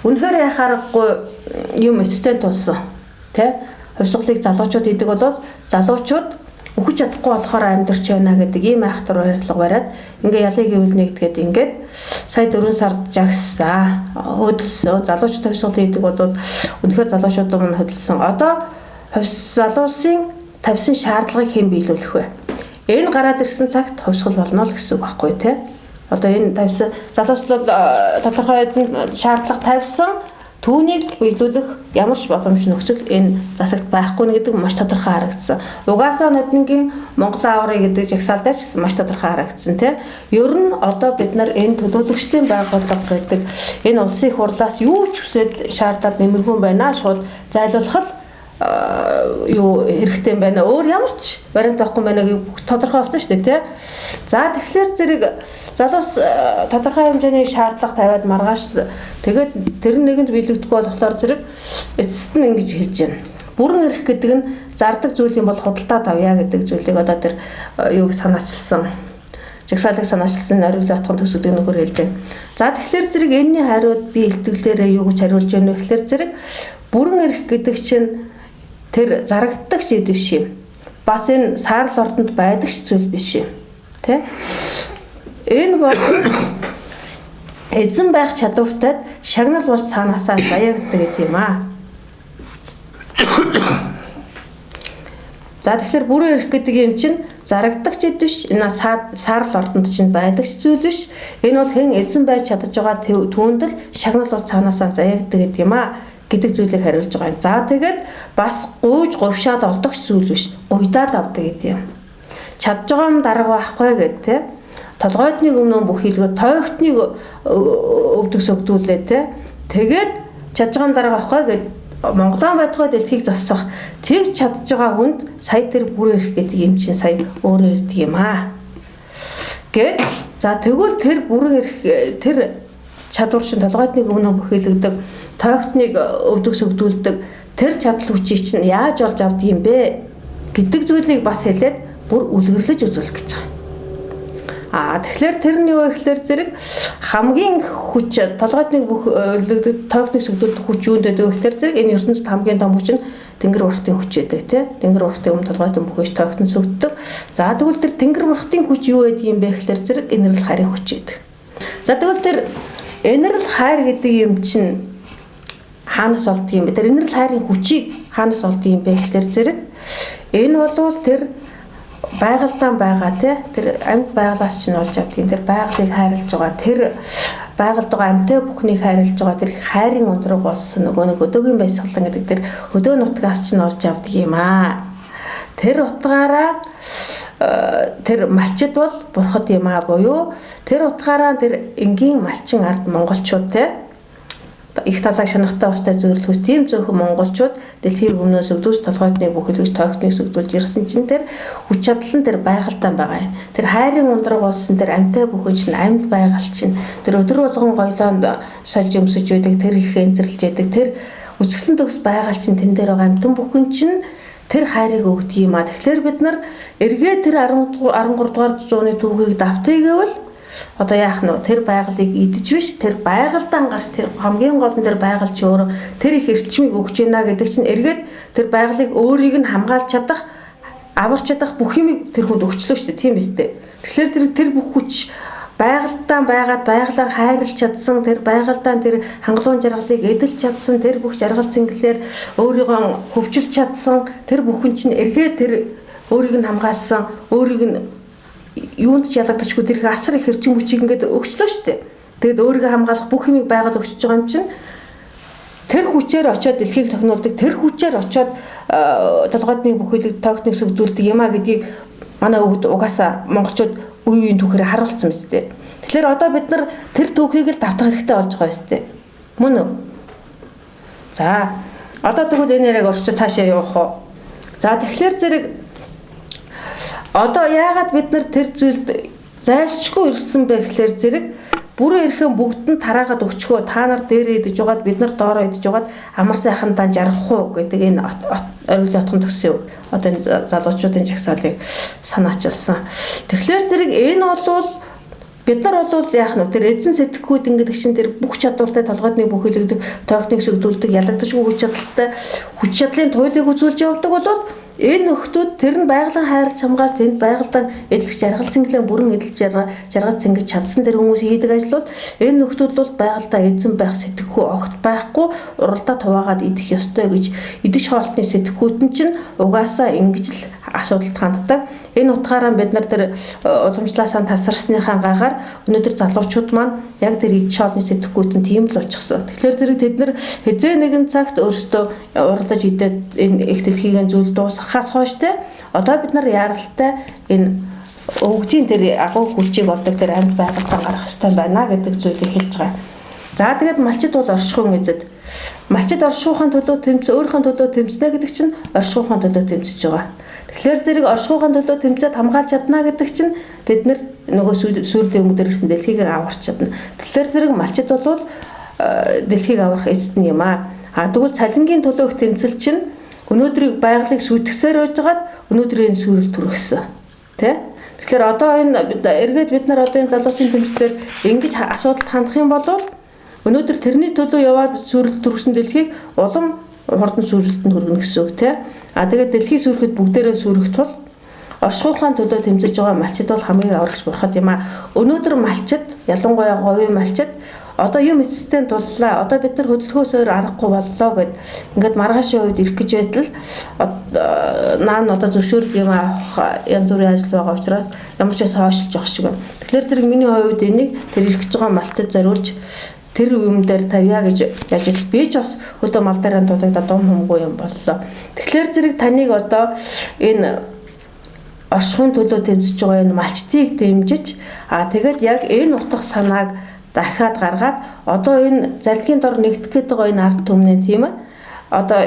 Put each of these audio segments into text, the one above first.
Үнэхээр яхаарахгүй юм эцтэй тулсан. Тэ? Хувьсгалыг залуучууд идэг бол залуучууд өгч чадахгүй болохоор амьдрч байна гэдэг ийм айхтар барилга бариад ингээ ялыг ивэл нэгдгээд ингээд сая 4 сард жагсаа хөдөлсөн залуучууд хувьсгалыг идэг бол үнэхээр залуучууд мань хөдөлсөн. Одоо залуусын тавьсан шаардлагыг хэн биелүүлэх вэ? Энэ гараад ирсэн цагт хувьсгал болно л гэсэн үг байхгүй тий? Одоо энэ тавьсан залуус бол тодорхой шаардлага тавьсан түүнийг биелүүлэх ямар ч боломж нөхцөл энэ засагт байхгүй нэ гэдэг маш тодорхой харагдсан. Угаасаа ноднгийн Монгол аврыг гэдэг жагсаал дээр ч гэсэн маш тодорхой харагдсан тий. Ер нь одоо бид нар энэ төлөөлөгчдийн байгууллага гэдэг энэ улсын их хурлаас юу ч хүсээд шаардаад нэмэргүй байна. Шууд зайлуулах юу хэрэгтэй юм байна. Өөр ямар ч вариант байхгүй байна гэж тодорхой болсон шүү дээ тий. За тэгэхээр зэрэг залуус тодорхой хэмжээний шаардлага тавиад маргааш тэгээд тэр нэгэнд биелэгдэхгүй болохоор зэрэг эцэст нь ингэж хэлж байна. Бүрэн эрх гэдэг нь зардаг зүйл юм бол худалдаа тавья гэдэг зүйлийг одоо тэр юуг санаачилсан. Жагсаалыг санаачилсан оргил отхон төсөвдөг нөхөр хэлж байна. За тэгэхээр зэрэг энэний хариуд би илтгэлээрээ юу гэж хариулж байна вэ гэхээр зэрэг бүрэн эрх гэдэг чинь тэр зарагддаг зүйл биш юм. Бас энэ саарл ордонд байдаг зүйл биш юм. Тэ? Энэ бол эзэн байх чадвартай шагнал болж цаанаасаа заяагдаг юм аа. За тэгэхээр бүрэн эрх гэдэг юм чинь зарагддаг зүйл биш. Энэ саарл ордонд чинь байдаг зүйл биш. Энэ бол хэн эзэн байж чадж байгаа түүнд л шагнал болж цаанаасаа заяагдаг юм аа гэдэг зүйлийг хариулж байгаа юм. За тэгээд бас гуйж говшаад олдогч зүйл биш. Гуйдаад авдаг гэдэг юм. Чадж байгаа юм дарга байхгүй гэдэг тий. Толгойдны өмнө бүх хийлгээ тойгтныг өвдөг сөгдүүлээ тий. Тэгээд чадж байгаа юм дарга байхгүй гэдэг Монголын байтугай дэлхийг засах тэг чадж байгаа хүнд сая тэр бүрэн эрх гэдэг юм чинь сая өөрөө ирдэг юм аа. Гэт за тэгвэл тэр бүрэн эрх тэр чадвар чинь толгойдны өмнө бүх хийлгдэг тойгтныг өвдөг сөгдүүлдэг тэр чадал хүчийг чинь яаж олж авдаг юм бэ гэдэг зүйлийг бас хэлээд бүр үлгэрлэж үзүүлэх гэж байгаа. Тэгэхээр тэрний юу гэхээр зэрэг хамгийн хүч толгойдны бүх тойгтныг сөгдүүлдэг хүч юунд байдаг гэхээр зэрэг энэ ертөнцид хамгийн том хүч нь тэнгэр уртын хүч байдаг тий. Тэнгэр уртын өмнө толгойд бүхэж тойгтон сөгддөг. За тэгвэл тэр тэнгэр уртын хүч юу байдаг юм бэ гэхээр зэрэг энерл хайрын хүч байдаг. За тэгвэл тэр энерл хайр гэдэг юм чинь хаанаас олддог юм бэ? Тэр энерл хайрын хүчийг хаанаас олддог юм бэ гэхээр зэрэг энэ болвол тэр байгальтаа байгаа тэр амьд байгалаас чинь олж авдаг. Тэр байгалыг хайрлаж байгаа. Тэр байгальд байгаа амьтаа бүхнийг хайрлаж байгаа. Тэр хайрын ундраг болсон нөгөө нэг өдөөгийн баясгалан гэдэг тэр өдөө нутгаас чинь олж авдаг юм аа. Тэр утгаараа тэр малчид бол бурхад юм аа буюу тэр утгаараа тэр энгийн малчин ард монголчууд их талааг шанахтай устай зөвлөхөс тийм зөвхөн монголчууд дэлхийн өмнөөс өгдөөс толгойдны бүхэлгэж тойгтныг сөгдүүлж ирсэн чинь тэр хүч чадал нь тэр байгальтаа байгаа юм. Тэр хайрын ундраг болсон тэр амьтаа бүхэн чинь амьд байгаль чинь тэр өдөр болгон гоёлоонд сольж өмсөж байдаг тэр их энзэрлж байдаг тэр үсгэлэн төгс байгаль чинь тэн дээр байгаа амьтан бүхэн чинь тэр хайрыг өгдөг юм а. Тэгэхээр бид нар эргээ тэр 13 дугаар зууны түүхийг давтъя гэвэл одоо яах нь тэр байгалыг идэж биш тэр байгальдаа гарч тэр хамгийн гол нь тэр байгаль чи өөрөө тэр их эрчмийг өгч ийна гэдэг чинь эргээд тэр байгалыг өөрийг нь хамгаалж чадах аварч чадах бүх юмыг тэр хүнд өгчлөө шүү дээ тийм биз дээ. Тэгэхээр тэр бүх хүч байгальдаа байгаад байгалаа хайрлаж чадсан тэр байгальдаа тэр хангалуун жаргалыг эдэлж чадсан тэр бүх жаргал цэнгэлээр өөрийгөө хөвчилж чадсан тэр бүхэн чинь эргээд тэр өөрийг нь хамгаалсан өөрийг нь юунд ч ялагдчихгүй тэр их асар их хэрчим хүчийг ингээд өгчлөө шүү дээ. Тэгэд өөрийгөө хамгаалах бүх юмыг байгаад өгч байгаа юм чинь тэр хүчээр очиод дэлхийг тохинулдаг тэр хүчээр очиод толгойдны бүхэлд тойгтныг сөгдүүлдэг юм а гэдгийг манай угаасаа монголчууд үе үеийн түүхээр харуулсан биз дээ. Тэгэхээр одоо бид нар тэр түүхийг л давтах хэрэгтэй болж байгаа биз дээ. Мөн үү? За одоо тэгвэл энэ яриаг орчиж цаашаа явах уу? За тэгэхээр зэрэг одоо яагаад бид нар тэр зүйлд зайлшгүй ирсэн бэ гэхээр зэрэг бүрэн эрхэн бүгд нь тараагаад өчгөө та нар дээрээ идэж жагаад бид нар доороо идэж жагаад амар сайхандаа жаргах уу гэдэг энэ оргил отхон төсөө одоо энэ залуучуудын жагсаалыг санаачилсан. Тэгэхээр зэрэг энэ бол Бид нар бол яах нь тэр эзэн сэтгэхүйд ингэдэг чинь тэр бүх чадвартай толгойдны бүхэлдэг тоогныг сүгдүүлдэг ялагдашгүй хүч чадлын туйлыг үзүүлж явдаг бол энэ нөхдүүд тэр нь байгалийн хайрлж хамгаалж тэнд байгальтай эдлэгч жаргал цэнгэлэн бүрэн эдлж жаргал цэнгэж чадсан тэр хүмүүс хийдэг ажил бол энэ нөхдүүд бол байгальтай эзэн байх сэтгэхүй огт байхгүй уралдаа хуваагаад идэх ёстой гэж идэж хоолтны сэтгэхүйт нь чинь угаасаа ингэж л асуудалд ханддаг. Энэ утгаараа бид нар тэр уламжлаасаа тасарсныхаа гагаар өнөөдөр залуучууд маань яг тэр идэж хоолны сэтгэхүйт нь тийм л болчихсон. Тэгэхээр зэрэг тэд нар хизээ нэгэн цагт өөрсдөө уралдаж идээд энэ их дэлхийгэн зүйл дуусгахаас хойш те одоо бид нар яаралтай энэ өвгжийн тэр агуу хүчийг болдог тэр амьд байгальтай гарах хэрэгтэй байна гэдэг зүйлийг хэлж байгаа. За тэгээд малчид бол оршихуйн эзэд. Малчид оршихуйн төлөө тэмцээ, өөрийнхөө төлөө тэмцэнэ гэдэг чинь оршихуйн төлөө тэмцэж байгаа. Тэгэхээр зэрэг оршихуйн төлөө тэмцээд хамгаалж чадна гэдэг чинь тэд нар нөгөө сүүлийн өмгдөр гэсэн дэлхийг аварч чадна. Тэгэхээр зэрэг малчид бол дэлхийг аврах эзэд нь юм аа. Тэгвэл цалингийн төлөөх тэмцэл чинь өнөөдрийг байгалыг сүйтгэсээр байжгаад өнөөдрийн сүрэл төрөсөн. Тэ? Тэгэхээр одоо энэ эргээд бид нар одоо энэ залуусын тэмцлэр ингэж асуудалд хандах юм бол өнөөдөр тэрний төлөө яваад сүрэл төрсөн дэлхийг улам хурдан сүрэлтэнд хүргэнэ гэсэн үг тий. Тэгээд дэлхий сүрэхэд бүгдээрээ сүрэх тул оршихуйн төлөө тэмцэж байгаа малчид бол хамгийн аврагч бурхад юм аа. Өнөөдөр малчид ялангуяа говийн малчид одоо юм эцэстэн туллаа. Одоо бид нар хөдөлгөөсөөр аргагүй боллоо гэд ингээд маргаашийн үед ирэх гэж байтал наа нь одоо зөвшөөрөл юм авах янз бүрийн ажил байгаа учраас ямар ч байсан хойшлж байгаа шиг байна. Тэгэхээр зэрэг миний хувьд энийг тэр ирэх гэж байгаа малчид зориулж тэр юм дээр тавья гэж яаж би ч бас хөдөө мал дээр дуудагдаад дум хүмгүй юм боллоо. Тэгэхээр зэрэг таныг одоо энэ оршихуйн төлөө тэмцэж байгаа энэ малчдыг дэмжиж тэгээд яг энэ утга санааг дахиад гаргаад одоо энэ зарилгын дор нэгдэх гээд байгаа энэ ард түмний тийм ээ одоо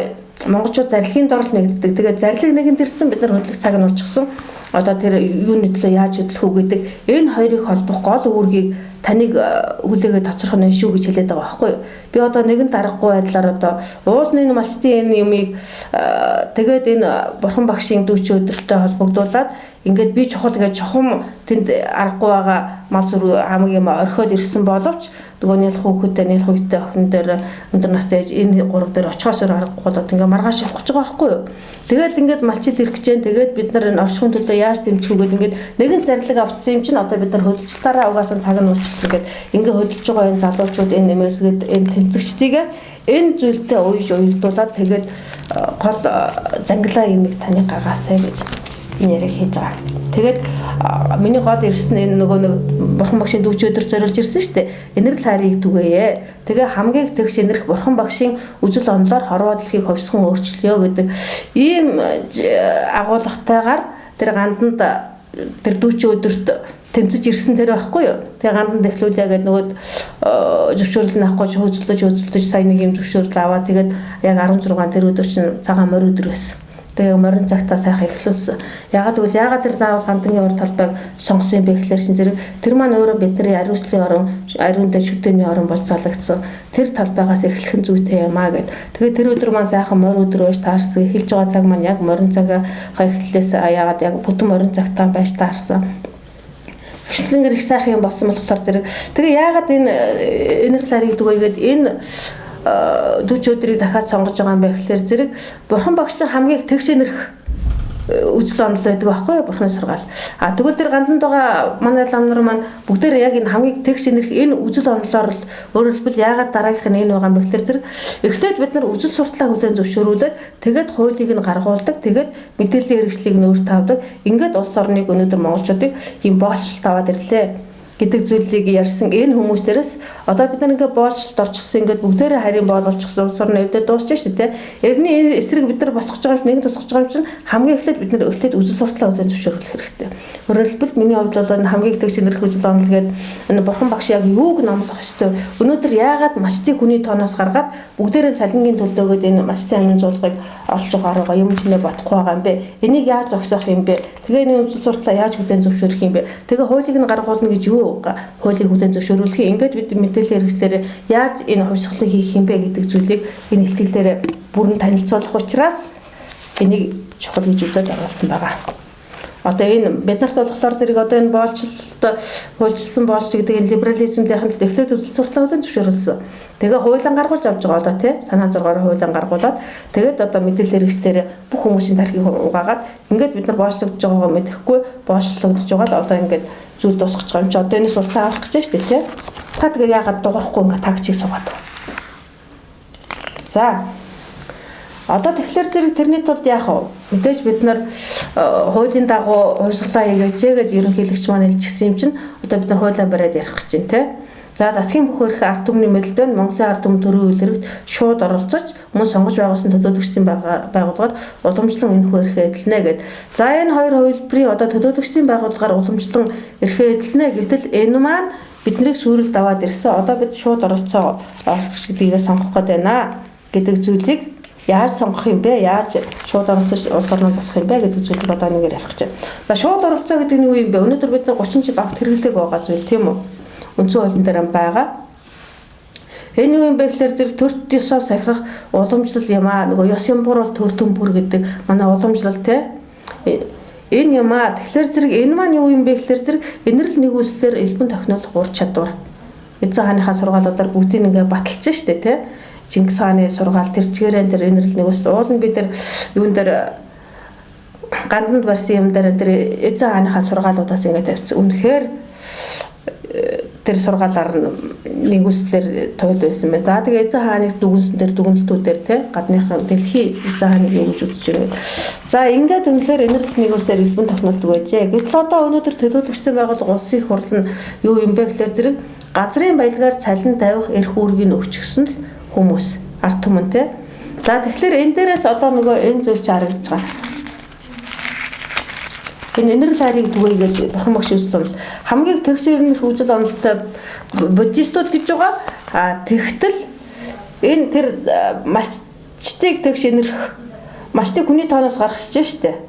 монголчууд зарилгын дор л нэгддэг. Тэгээд зарилэг нэгэн төрсэн бид нар хөдлөх цаг нь болчихсон. Одоо тэр юуны төлөө яаж хөдлөх үү гэдэг энэ хоёрыг холбох гол үүргийг таныг хүлээгээд тоцрох нь шүү гэж хэлээд байгаа байхгүй юу? Би одоо нэгэн даргагүй байдлаар одоо уулын энэ малчтын энэ юмыг тэгээд энэ бурхан багшийн дүүч өдөртөө холбогдуулаад ингээд би чухал гэж чухам тэнд аргагүй байгаа мал зүрх хамаг юм орхиод ирсэн боловч нөгөө нялх хүүхэдтэй нялх үйтэй охин дээр өндөр настай ээж энэ гурав дээр очихоос өөр аргагүй болоод ингээд маргааш явах гэж байгаа байхгүй юу? Тэгээд ингээд малчид ирэх гэж जैन тэгээд бид нар энэ оршихуйн төлөө яаж дэмжих үгээд ингээд нэгэн зарлиг авцсан юм чинь одоо бид нар хөдөлгөлтөөрөө угаасан цаг нь уулчихсан ингээд ингээд хөдөлж байгаа энэ залуучууд энэ нэмэргээд энэ тэмцэгчдийг энэ зүйлтэй уйлдуулаад тэгээд гол зангилаа юмыг таны гаргаасаа гэж энэ яриг хийж байгаа. Тэгээд миний гол ирсэн энэ нөгөө нэг бурхан багшийн дүүч өдөр зориулж ирсэн шүү дээ. Энэрл хайрыг түгээе. Тэгээ хамгийн тэгш энэрх бурхан багшийн үзэл онолоор хорвоо дэлхийг ховсхон өөрчлөё гэдэг ийм агуулгатайгаар тэр ганданд тэр дүүч өдөрт тэмцэж ирсэн тэр байхгүй юу. Тэгээ ганданд эхлүүлээ гэдэг нөгөө зөвшөөрөл нь авахгүй хөөцөлдөж сая нэг юм зөвшөөрөл аваа. Тэгээд яг 16 тэр өдөр чинь цагаан морь өдөр байсан. Тэгээ морин цагтаа сайхан эхлүүлсэн. Ягаад тэр заавал гандангийн урд талбайг сонгосон юм бэ гэхээр чинь зэрэг тэр маань өөрөө бидний ариуслын орон, ариун дэд шүтэний орон болцоологдсон. Тэр талбайгаас эхлэх нь зүйтэй юм аа гэд. Тэгээ тэр өдөр маань сайхан морь өдөр байж таарсан. Эхэлж байгаа цаг маань яг морин цагаа эхлэлээс ягаад яг бүтэн морин цагтаа байж таарсан. Хөшлөнгөр их сайхан юм болсон болохоор зэрэг тэгээ ягаад энэ энерги хариг дүгээгээд энэ дүүч өдрийг дахиад сонгож байгаа юм бэ гэхээр зэрэг бурхан багш хамгийн тэгш энерх үзэл онол байдаг байхгүй юу бурханы сургаал. Тэгвэл тэр ганданд байгаа манай лам нар маань бүгдээр яг энэ хамгийн тэгш энерх энэ үзэл онолоор л өөрөөр хэлбэл яагаад дараагийнх нь энэ байгаа юм бэ гэхээр зэрэг эхлээд бид нар үзэл сурталаа хүлээн зөвшөөрүүлээд тэгээд хуулийг нь гаргуулдаг тэгээд мэдээллийн хэрэгслийг нь өөрт тавьдаг. Ингээд улс орныг өнөөдөр монголчуудыг ийм боолчлолт аваад ирлээ гэдэг зүйлийг ярьсан энэ хүмүүстээрээс одоо бид нар ингээд боолчлолт орчихсон ингээд бүгдээрээ харийн боол болчихсон улс орны өвдөд дуусч шүү дээ. Эртний эсрэг бид нар босгож байгаа юм нэг тусгаж байгаа юм чинь хамгийн эхлээд бид нар эхлээд үзэл сурталаа хүлээн зөвшөөрөх хэрэгтэй. Өөрөөр хэлбэл миний хувьд бол энэ хамгийн их тэгш энерги үзэл онол гэдэг энэ бурхан багш яг юуг номлох ёстой. Өнөөдөр яагаад мачтыг хүний тооноос гаргаад бүгдээрээ цалингийн төлөөгөөд энэ мачтын амин зуулгыг олж байгаа юм чинээ бодохгүй байгаа юм бэ? Энийг яаж зогсоох юм бэ? Тэгээ энэ үзэл сурталаа яаж хүлээн зөвшөөрөх юм бэ? Тэгээ хуулийг нь гаргуулна гэж юу хуулийг хүлээн зөвшөөрүүлэх ингээд бид мэдээлэл хэрэгслээр яаж энэ хувьсгалыг хийх юм бэ гэдэг зүйлийг энэ ихтгэлээр бүрэн танилцуулах учраас энийг чухал гэж үзээд оруулсан байгаа. Одоо энэ бид нарт болохоор зэрэг одоо энэ боолчлолт хуульчилсан боолч гэдэг энэ либерализмдийнхэн эхлээд үзэл сурталчилгааны хуулийн зөвшөөрөлсөн. Тэгээ хуулиан гаргуулж авч байгаа одоо тий санаа зургаар хуулиан гаргуулад тэгээд одоо мэдээлэл хэрэгслээр бүх хүмүүсийн тархийг угаагаад ингээд бид нар боолчлогдож байгаагаа мэдэхгүй боолчлогдож байгаад одоо ингээд зүйл дуусгаж байгаа юм чи одоо энэс улсаа авах гэж штэ тий. Та тэгээ яагаад дуурахгүй ингээд тагчийг суугаад. За одоо тэгэхээр зэрэг тэрний тулд яах вэ? Мэдээж бид нар хуулийн дагуу хувьсгалаа хийгээч гэдэг ерөнхийлөгч маань хэлчихсэн юм чинь одоо бид нар хуулиа бариад ярих гэж байна те. За засгийн бүх эрх ард түмний мэлдөөнд Монголын ард түмэн төрийн үйлрэгт шууд оролцож мөн сонгож байгуулсан төлөөлөгчдийн байгууллагаар уламжлан энэхүү эрхээ эдэлнэ гэд. За энэ хоёр хувилбарыг одоо төлөөлөгчдийн байгууллагаар уламжлан эрхээ эдэлнэ гэтэл энэ маань биднийг сүрэлд аваад ирсэн. Одоо бид шууд оролцож гэдгийг сонгох гээд байна гэдэг зүйлийг яаж сонгох юм бэ? Яаж шууд оролцож улс орноо засах юм бэ гэдэг зүйлийг одоо нэгээр ярих гэж байна. За шууд оролцоо гэдэг нь юу юм бэ? Өнөөдөр бид 30 жил огт хэрэглээг байгаа зүйл тийм үү? Үндсэн хуулийн дээр байгаа. Энэ юу юм бэ гэхээр зэрэг төрт ёсоо сахих уламжлал юм аа. Нөгөө ёс юм буурал төр төмбөр гэдэг манай уламжлал те. Энэ юм аа. Тэгэхээр зэрэг энэ маань юу юм бэ гэхээр зэрэг инэрл нэгүслэр элбэн тохиолох ур чадвар. Эзэн хааныхаа сургаалуудаар бүгдийг ингээ баталж штэ те. Чингис хааны сургаал тэр чигээрэн тэр инэрл нэгүс уул нь бид тэр юун дээр ганданд барьсан юм дээр тэр эзэн хааныхаа сургаалуудаас ингээ тавьчихсан. Үнэхээр тэр сургаалаар нэгүслэр туйл байсан байна. За тэгээ эзэн хааныг дүгнсэн тэр дүгнэлтүүдээр те гадныхан дэлхий эзэн хааныг юу гэж үзэж байна. За ингээд үнэхээр инэрл нэгүслэр элбэн тохиолдог байжээ. Гэтэл одоо өнөөдөр төлөөлөгчтэй байгууллага улсын их хурл нь юу юм бэ гэхээр зэрэг газрын баялагаар цалин тавих эрх үүргийг өгчихсөн л хүмүүс ард түмэн те. За тэгэхээр энэ дээрээс одоо нөгөө энэ зүйл чи харагдаж байгаа. Энэ инэрл хайрыг түгээгээд бурхан багш үзэл хамгийн тэгшэрнэр үзэл онолтой буддистууд гэж байгаа. Тэгтэл энэ тэр мачтыг тэгш инэрх мачтыг хүний тооноос гаргасч штэ.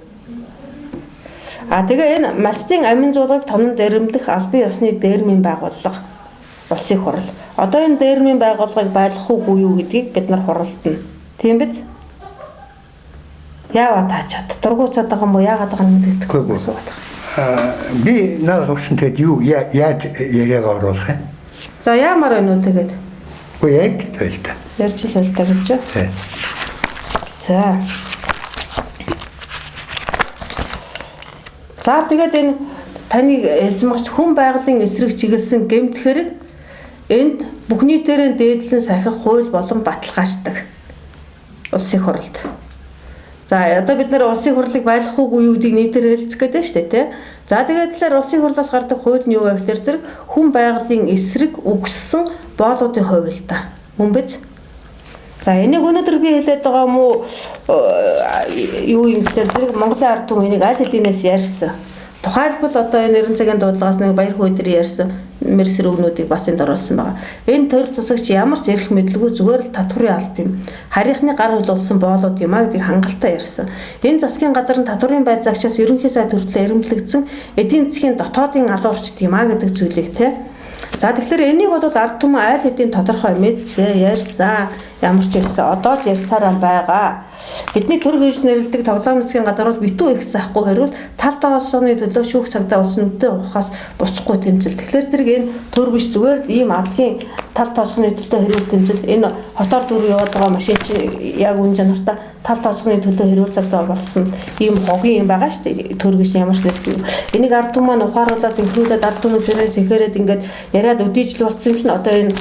Тэгээ энэ мачтын амин зуулгыг тонон дээрэмдэх албан ёсны дээрмийн байгууллага улсын их хурл. Одоо энэ дээрмийн байгууллагыг байлгах уугүй юу гэдгийг бид нар хуралдана. Тийм биз? Яаваа таачаад дургуцаад байгаа юм уу яагаад байгаа юм гэдэггүй суугаад байгаа. Би наад өгсөн тэгэд юу яаж яриаг оруулах юм? За яамаар байна уу тэгээд? Үгүй яг хэлдэг. Ярьж л хэлдэг гэж. Тий. За. За тэгээд энэ таныг элзэмгч хүн байгалийн эсрэг чиглэсэн гэмт хэрэг энд бүхний дээрээ дээдлэн сахих хууль болон баталгааждаг. Улсын их хурлд. За одоо бид нэр улсын хурлыг байлгах уугүй юу гэдгийг нийтээр хэлцэх гэдэг шүү дээ тий. За тэгээд талаар улсын хурлаас гардаг хууль нь юу вэ гэхээр зэрэг хүн байгалийн эсрэг үгссэн боолуудын хувь л та. Мөн биз? За энийг өнөөдөр би хэлээд байгаа юм уу юу юм гэхээр зэрэг Монголын ард түмэн энийг аль хэдийнээс ярьсан. Тухайлбал одоо энэ 90 цагийн дуудлагаас нэг баяр хөөр ярьсан мерсэр өгнүүдийг бас энд оруулсан байгаа. Энэ төр засагч ямар ч эрх мэдлгүй зүгээр л татврын алба юм. Харийнхны гар хөлүүлсэн боолууд юм а гэдгийг хангалттай ярьсан. Энэ засгийн газар нь татврын байр загшаас ерөнхий сайд хүртэл эрэмблэгдсэн эдийн засгийн дотоодын алуурчд юм а гэдэг зүйлийг те. За тэгэхээр энийг бол ард түмэн аль хэдийн тодорхой мэдсэ ярьсан. Ямар ч ярьсан одоо л ярьсараа байгаа. Бидний төр хүйс нэрлдэг тоглоом засгийн газар бол битүү их захгүй хэрвэл тал тоосны төлөө шүүх цагдаа болсон үдэ ухаас буцахгүй тэмцэл. Тэгэхээр зэрэг энэ төр биш зүгээр ийм адгийн тал тоосны төлөө хэрүүл тэмцэл энэ хотоор дүр яваад байгаа машин чинь яг үн чанартай тал тоосны төлөө хэрүүл цагдаа болсон ийм хогийн юм байгаа шүү дээ. Төр биш ямар ч нэртэй. Энийг ард түмэн маань ухааруулаад синхруулаад ард түмэн сэрээс ихэрэд ингээд яриад өдийжл болсон юм чинь одоо энэ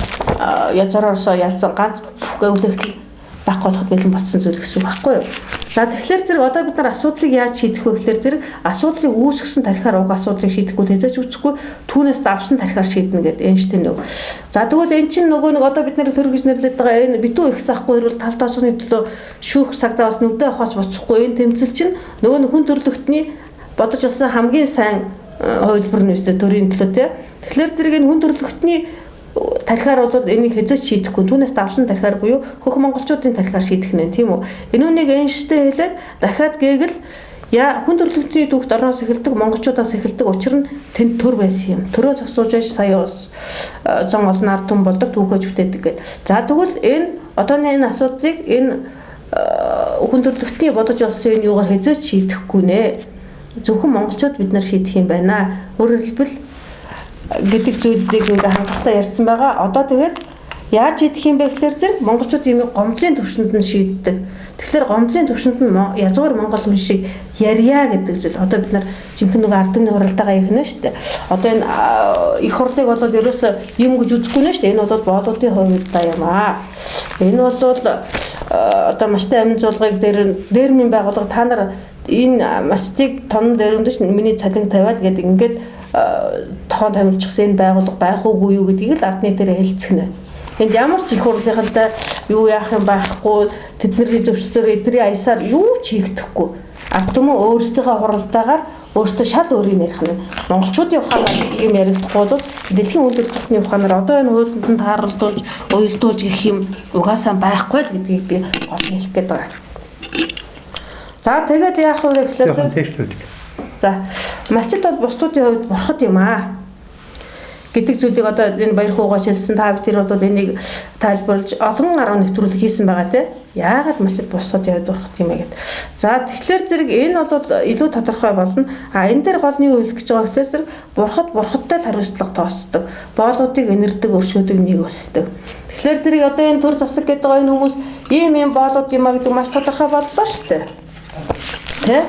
язороосоо ялсан ганц үлэгдэл байхгүй болоход бэлэн ботсон зүйл гэсэн үг байхгүй юу? За тэгэхээр зэрэг одоо бид нар асуудлыг яаж шийдэх вэ гэхээр зэрэг асуудлыг үүсгэсэн тарихаар уг асуудлыг шийдэхгүй тэзэж үзэхгүй түүнээс давсан тарихаар шийднэ гэдэг Эйнштейн үг. За тэгвэл эн чинь нөгөө нэг одоо бид нар төр гэж нэрлэдэг байгаа энэ битүү их захгүй хэрвэл тал тоосны төлөө шүүх цагдаа бас нүдэ авахаас буцахгүй энэ тэмцэл чинь нөгөө хүн төрлөختний бодож олсон хамгийн сайн хувилбар нь үстэй төрийн төлөө тий. Тэгэхээр зэрэг энэ хүн төрлөختний тарихаар бол энийг хэзээ шийдэхгүй түүнээс давсан тарихаар буюу хөх монголчуудын тарихаар шийдэх нэ тийм үү. Энэ үнийг Эйнштейн хэлээд дахиад гээгэл хүн төрлөختний түүхт орноос эхэлдэг монголчуудаас эхэлдэг учир нь тэнд төр байсан юм. Төрөө зогсуулж байж сая зон олон ард түмэн болдог түүхөөж бүтээдэг гэдэг. За тэгвэл энэ одооны энэ асуудлыг энэ хүн төрлөختний бодож олсон энэ юугаар хэзээ шийдэхгүй нэ. зөвхөн монголчууд бид нар шийдэх юм байна. Өөрөөр хэлбэл гэдэг зүйлийг ингээ хангалттай ярьсан байгаа. Одоо тэгээд яаж шийдэх юм бэ гэхээр зэрэг монголчууд ийм гомдлын төвшөнд нь шийддэг. Тэгэхээр гомдлын төвшөнд нь язгуур монгол хүн шиг ярья гэдэг зүйл. Одоо бид нар жинхэнэ нэг ард түмний хуралдаагаа ихнэ шүү дээ. Одоо энэ их хурлыг бол ерөөсөө юм гэж үзэхгүй нэ шүү дээ. Энэ бол боолуудын хувилдаа юм аа. Энэ бол одоо маштай амин зулгыг дээрмийн байгууллага та нар энэ мачтыг тонн дээрэмдэж миний цалин тавиад гэдэг ингээд тохон тамилчихсан энэ байгууллага байх уугүй юу гэдгийг л ард нийтээр хэлцгэнэ. Энд ямар ч их хурлынхантай юу яах юм байхгүй тэдний зөвшөөрөл эдний аясаар юу ч хийгдэхгүй. Ард түмэн өөрсдийнхөө хуралдаагаар өөртөө шал өөр юм ярих нь. Монголчуудын ухаанаар юм яригдахгүй бол дэлхийн өндөр түвшний ухаанаар одоо энэ хуулинд тааруулж, уялдуулж гэх юм угаасаа байхгүй л гэдгийг би гол хэлэх гээд байгаа. За тэгээд яах вэ гэхлээр за малчид бол бусдуудын хувьд бурхад юм аа гэдэг зүйлийг одоо энэ баяр хуугаас хэлсэн та бүхэн бол энийг тайлбарлаж олон гаруй нэвтрүүлэг хийсэн байгаа тийм. Яагаад малчид бусдуудын хувьд бурхад юм бэ гэдэг. За тэгэхээр зэрэг энэ бол илүү тодорхой болно. Энэ дээр голны юу хэлэх гэж байгаа гэхээр зэрэг бурхадтай л хариуцлага тоосдог. Боолуудыг энэрдэг, өршөөдөг нэг өсдөг. Тэгэхээр зэрэг одоо энэ төр засаг гэдэг байгаа энэ хүмүүс ийм боолууд юм а гэдэг маш тодорхой боллоо шүү дээ. Тэ?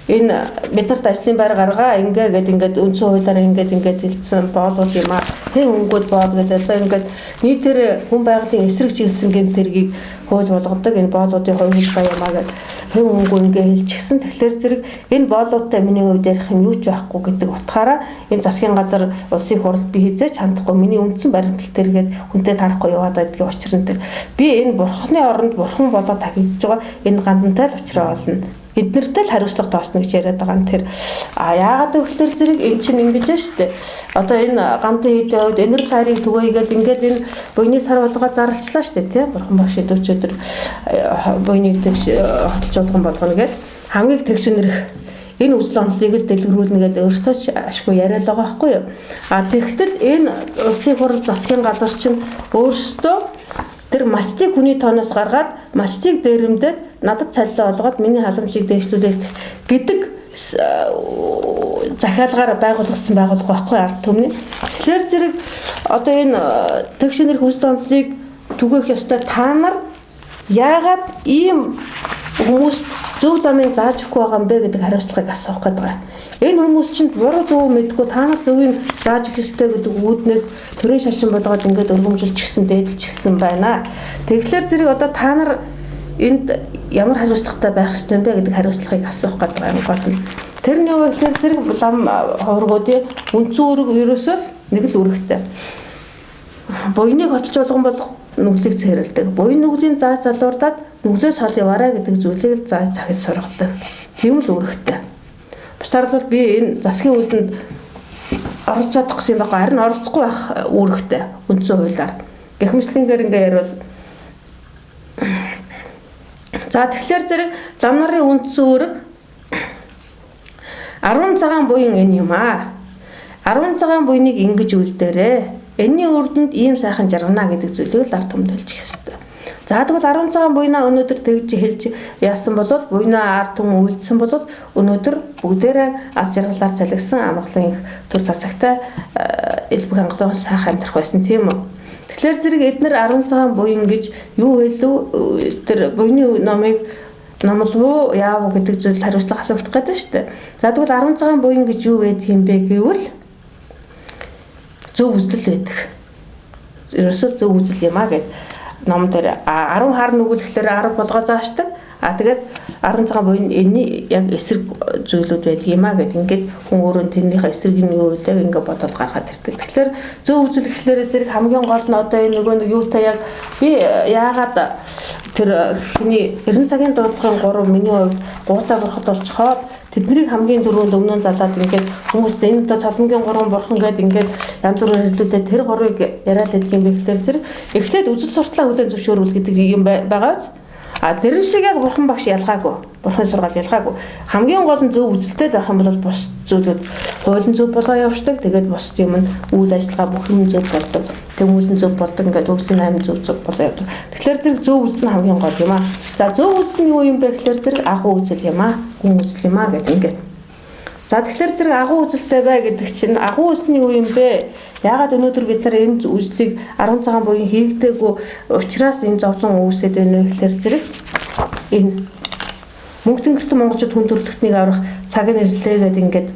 Энэ биднэрт ажлын байр гаргаа ингээд үндсэн хуулиараа ингээд хэлсэн боолууд юм а хэн өнгөд боол гэдэг одоо ингээд нийтээр хүн байгалийн эсрэг чиглэсэн гэмт хэргийг хууль болгодог энэ боолуудын хувь хэл юм а гэдэг хэн өнгөө ингээд хэлчихсэн. Тэгэхээр зэрэг энэ боолуудтай миний хувьд ярих юм юу ч байхгүй гэдэг утгаараа энэ засгийн газар улсын хурал би хизээч хандахгүй миний үндсэн баримтал тэргээд хүнтэй тарахгүй яваад байдгийн учир нь тэр би энэ бурхны оронд бурхан болоод тагигдж байгаа энэ гандантай л учраа олно. Эднэртэй л хариуцлага тоосно гэж яриад байгаа нь тэр яагаад гэвэл зэрэг эн чинь ингэж байна шүү дээ. Одоо энэ гантын хийдийн хувьд энэр цаарыг түгээгээд ингээд энэ буйны сар болгоод зарлчлаа шүү дээ тийм. Бурхан багш өдөөчөдөр буйныг тэгш хотолцуулган болгоно гэд хамгийн тэгш өнөрөх энэ үзэл онолыг л дэлгэрүүлнэ гэдэг өөртөө ч ашгүй яриад байгаа байхгүй юу. Тэгтэл энэ улсын хурал засгийн газар чинь өөрсдөө тэр малчтыг хүний тооноос гаргаад малчтыг дээрэмдээд надад цалин олгоод миний халамжийг дээшлүүлээд гэдэг захиалгаар байгуулсан байгуулга байхгүй ард түмний. Тэгэхээр зэрэг одоо энэ тэгшинэр хүсэл онолыг түгээх ёстой та нар яагаад ийм хүмүүс зөв замыг зааж өгөхгүй байгаа юм бэ гэдэг хариуцлагыг асуух гээд байгаа. Энэ хүмүүс чинь буруу зөв мэдгүй та нар зөвийг зааж өгөх ёстой гэдэг үүднээс төрийн шашин болгоод ингээд өргөмжилж гисэн дээдлж гисэн байна. Тэгэхээр зэрэг одоо та нар энд ямар хариуцлагатай байх ёстой юм бэ гэдэг хариуцлагыг асуух гээд байгаа юм гол нь. Тэрний үеэр зэрэг лам ховргуудын үндсэн үүрэг ерөөсөө нэг л үүрэгтэй. Буйныг хотолцуулган болох нүглийг цэвэрлэдэг. Буйн нүглийн зааж залуурдаад нүглөөс хол яваарай гэдэг зүйлийг л зааж захиж сургадаг. Тийм л үүрэгтэй. Бусдаар бол би энэ засгийн үйлдэнд оролцоод гэсэн юм байна. Харин оролцохгүй байх үүрэгтэй үндсэн хуулиар. Гэхмэчлэнгээр ингээ ярил. За тэгэхээр зэрэг зам нарын үндсэн үүрэг 10 цагаан буян энэ юм аа. 10 цагаан буйныг ингэж үлдээрээ. Энийн үрдэнд ийм сайхан жаргана гэдэг зүйлийг л ард түмэнд хэлчих ёстой. За тэгвэл 10 цагаан буйнаа өнөөдөр тэгж хэлж яасан бол буйнаа ард түмэн үйлдсэн бол өнөөдөр бүгдээрээ аз жаргалаар цалигсан амгалан их төр засагтай элбэг хангалуун сайхан амьдрах байсан тийм үү. Тэгэхээр зэрэг эднэр 10 цагаан буян гэж юу хэлв тэр буйны номлоо яав гэдэг зүйл хариуцлага асуух гэдэг шүү дээ. За тэгвэл 10 цагаан буян гэж юу байдаг юм бэ гэвэл зөв үзэл байдаг. Ерөөсөө зөв үзэл юм а гэд ном дээр 10 хар нүгэлэхлээр 10 болгоо заашдаг. Тэгээд 10 цагаан буйн энэний яг эсрэг зүйлүүд байдаг юм а гэд ингээд хүн өөрөө тэрнийхээ эсрэг нь юу вэ гэдэг ингээд бодоод гаргаад ирдэг. Тэгэхээр зөв үзэл гэхлээр зэрэг хамгийн гол нь одоо энэ нөгөө юутай яг би яагаад тэр хүний 90 цагийн дуудлагын 3 миний хувьд гуутай бурхад болцохоор тэднийг хамгийн дөрөнд өмнө залаад ингээд хүмүүс энэ одоо цалмгийн 3 бурхан гэдэг ингээд янз бүрээр хэлүүлээ тэр 3-ыг яриад байдаг юм бэ гэхээр зэрэг эхлээд үзэл суртлаа хүлээн зөвшөөрүүл гэдэг юм байгааз тэр шиг яг бурхан багш ялгаагүй бурханы сургаал ялгаагүй хамгийн гол нь зөв үзэлтэй байх юм бол бус зүйлүүд хуулийн зөв болоо явждаг. Тэгээд бусд юм нь үйл ажиллагаа бүх юм зөв болдог. Тэмүүлэн зөв болдог. Ингээд хөгжлийн 8 зөв болоо явдаг. Тэгэхээр зэрэг зөв үзэл нь хамгийн гол юм аа. За зөв үзэл нь юу юм бэ гэхээр зэрэг агуу үзэл юм аа. Гүн үзэл юм аа гэдэг ингээд. За тэгэхээр зэрэг агуу үзэлтэй бай гэдэг чинь агуу үзэл нь юу юм бэ? Яагаад өнөөдөр бид нар энэ үзлийг 10 цагаан буян хийгдээгүй учраас энэ зовлон үүсээд байна вэ гэхээр зэрэг энэ мөнгө тэнгэрт монголчууд хүн төрөлхтнийг аврах цаг нэрлэлээ гэдэг ингээд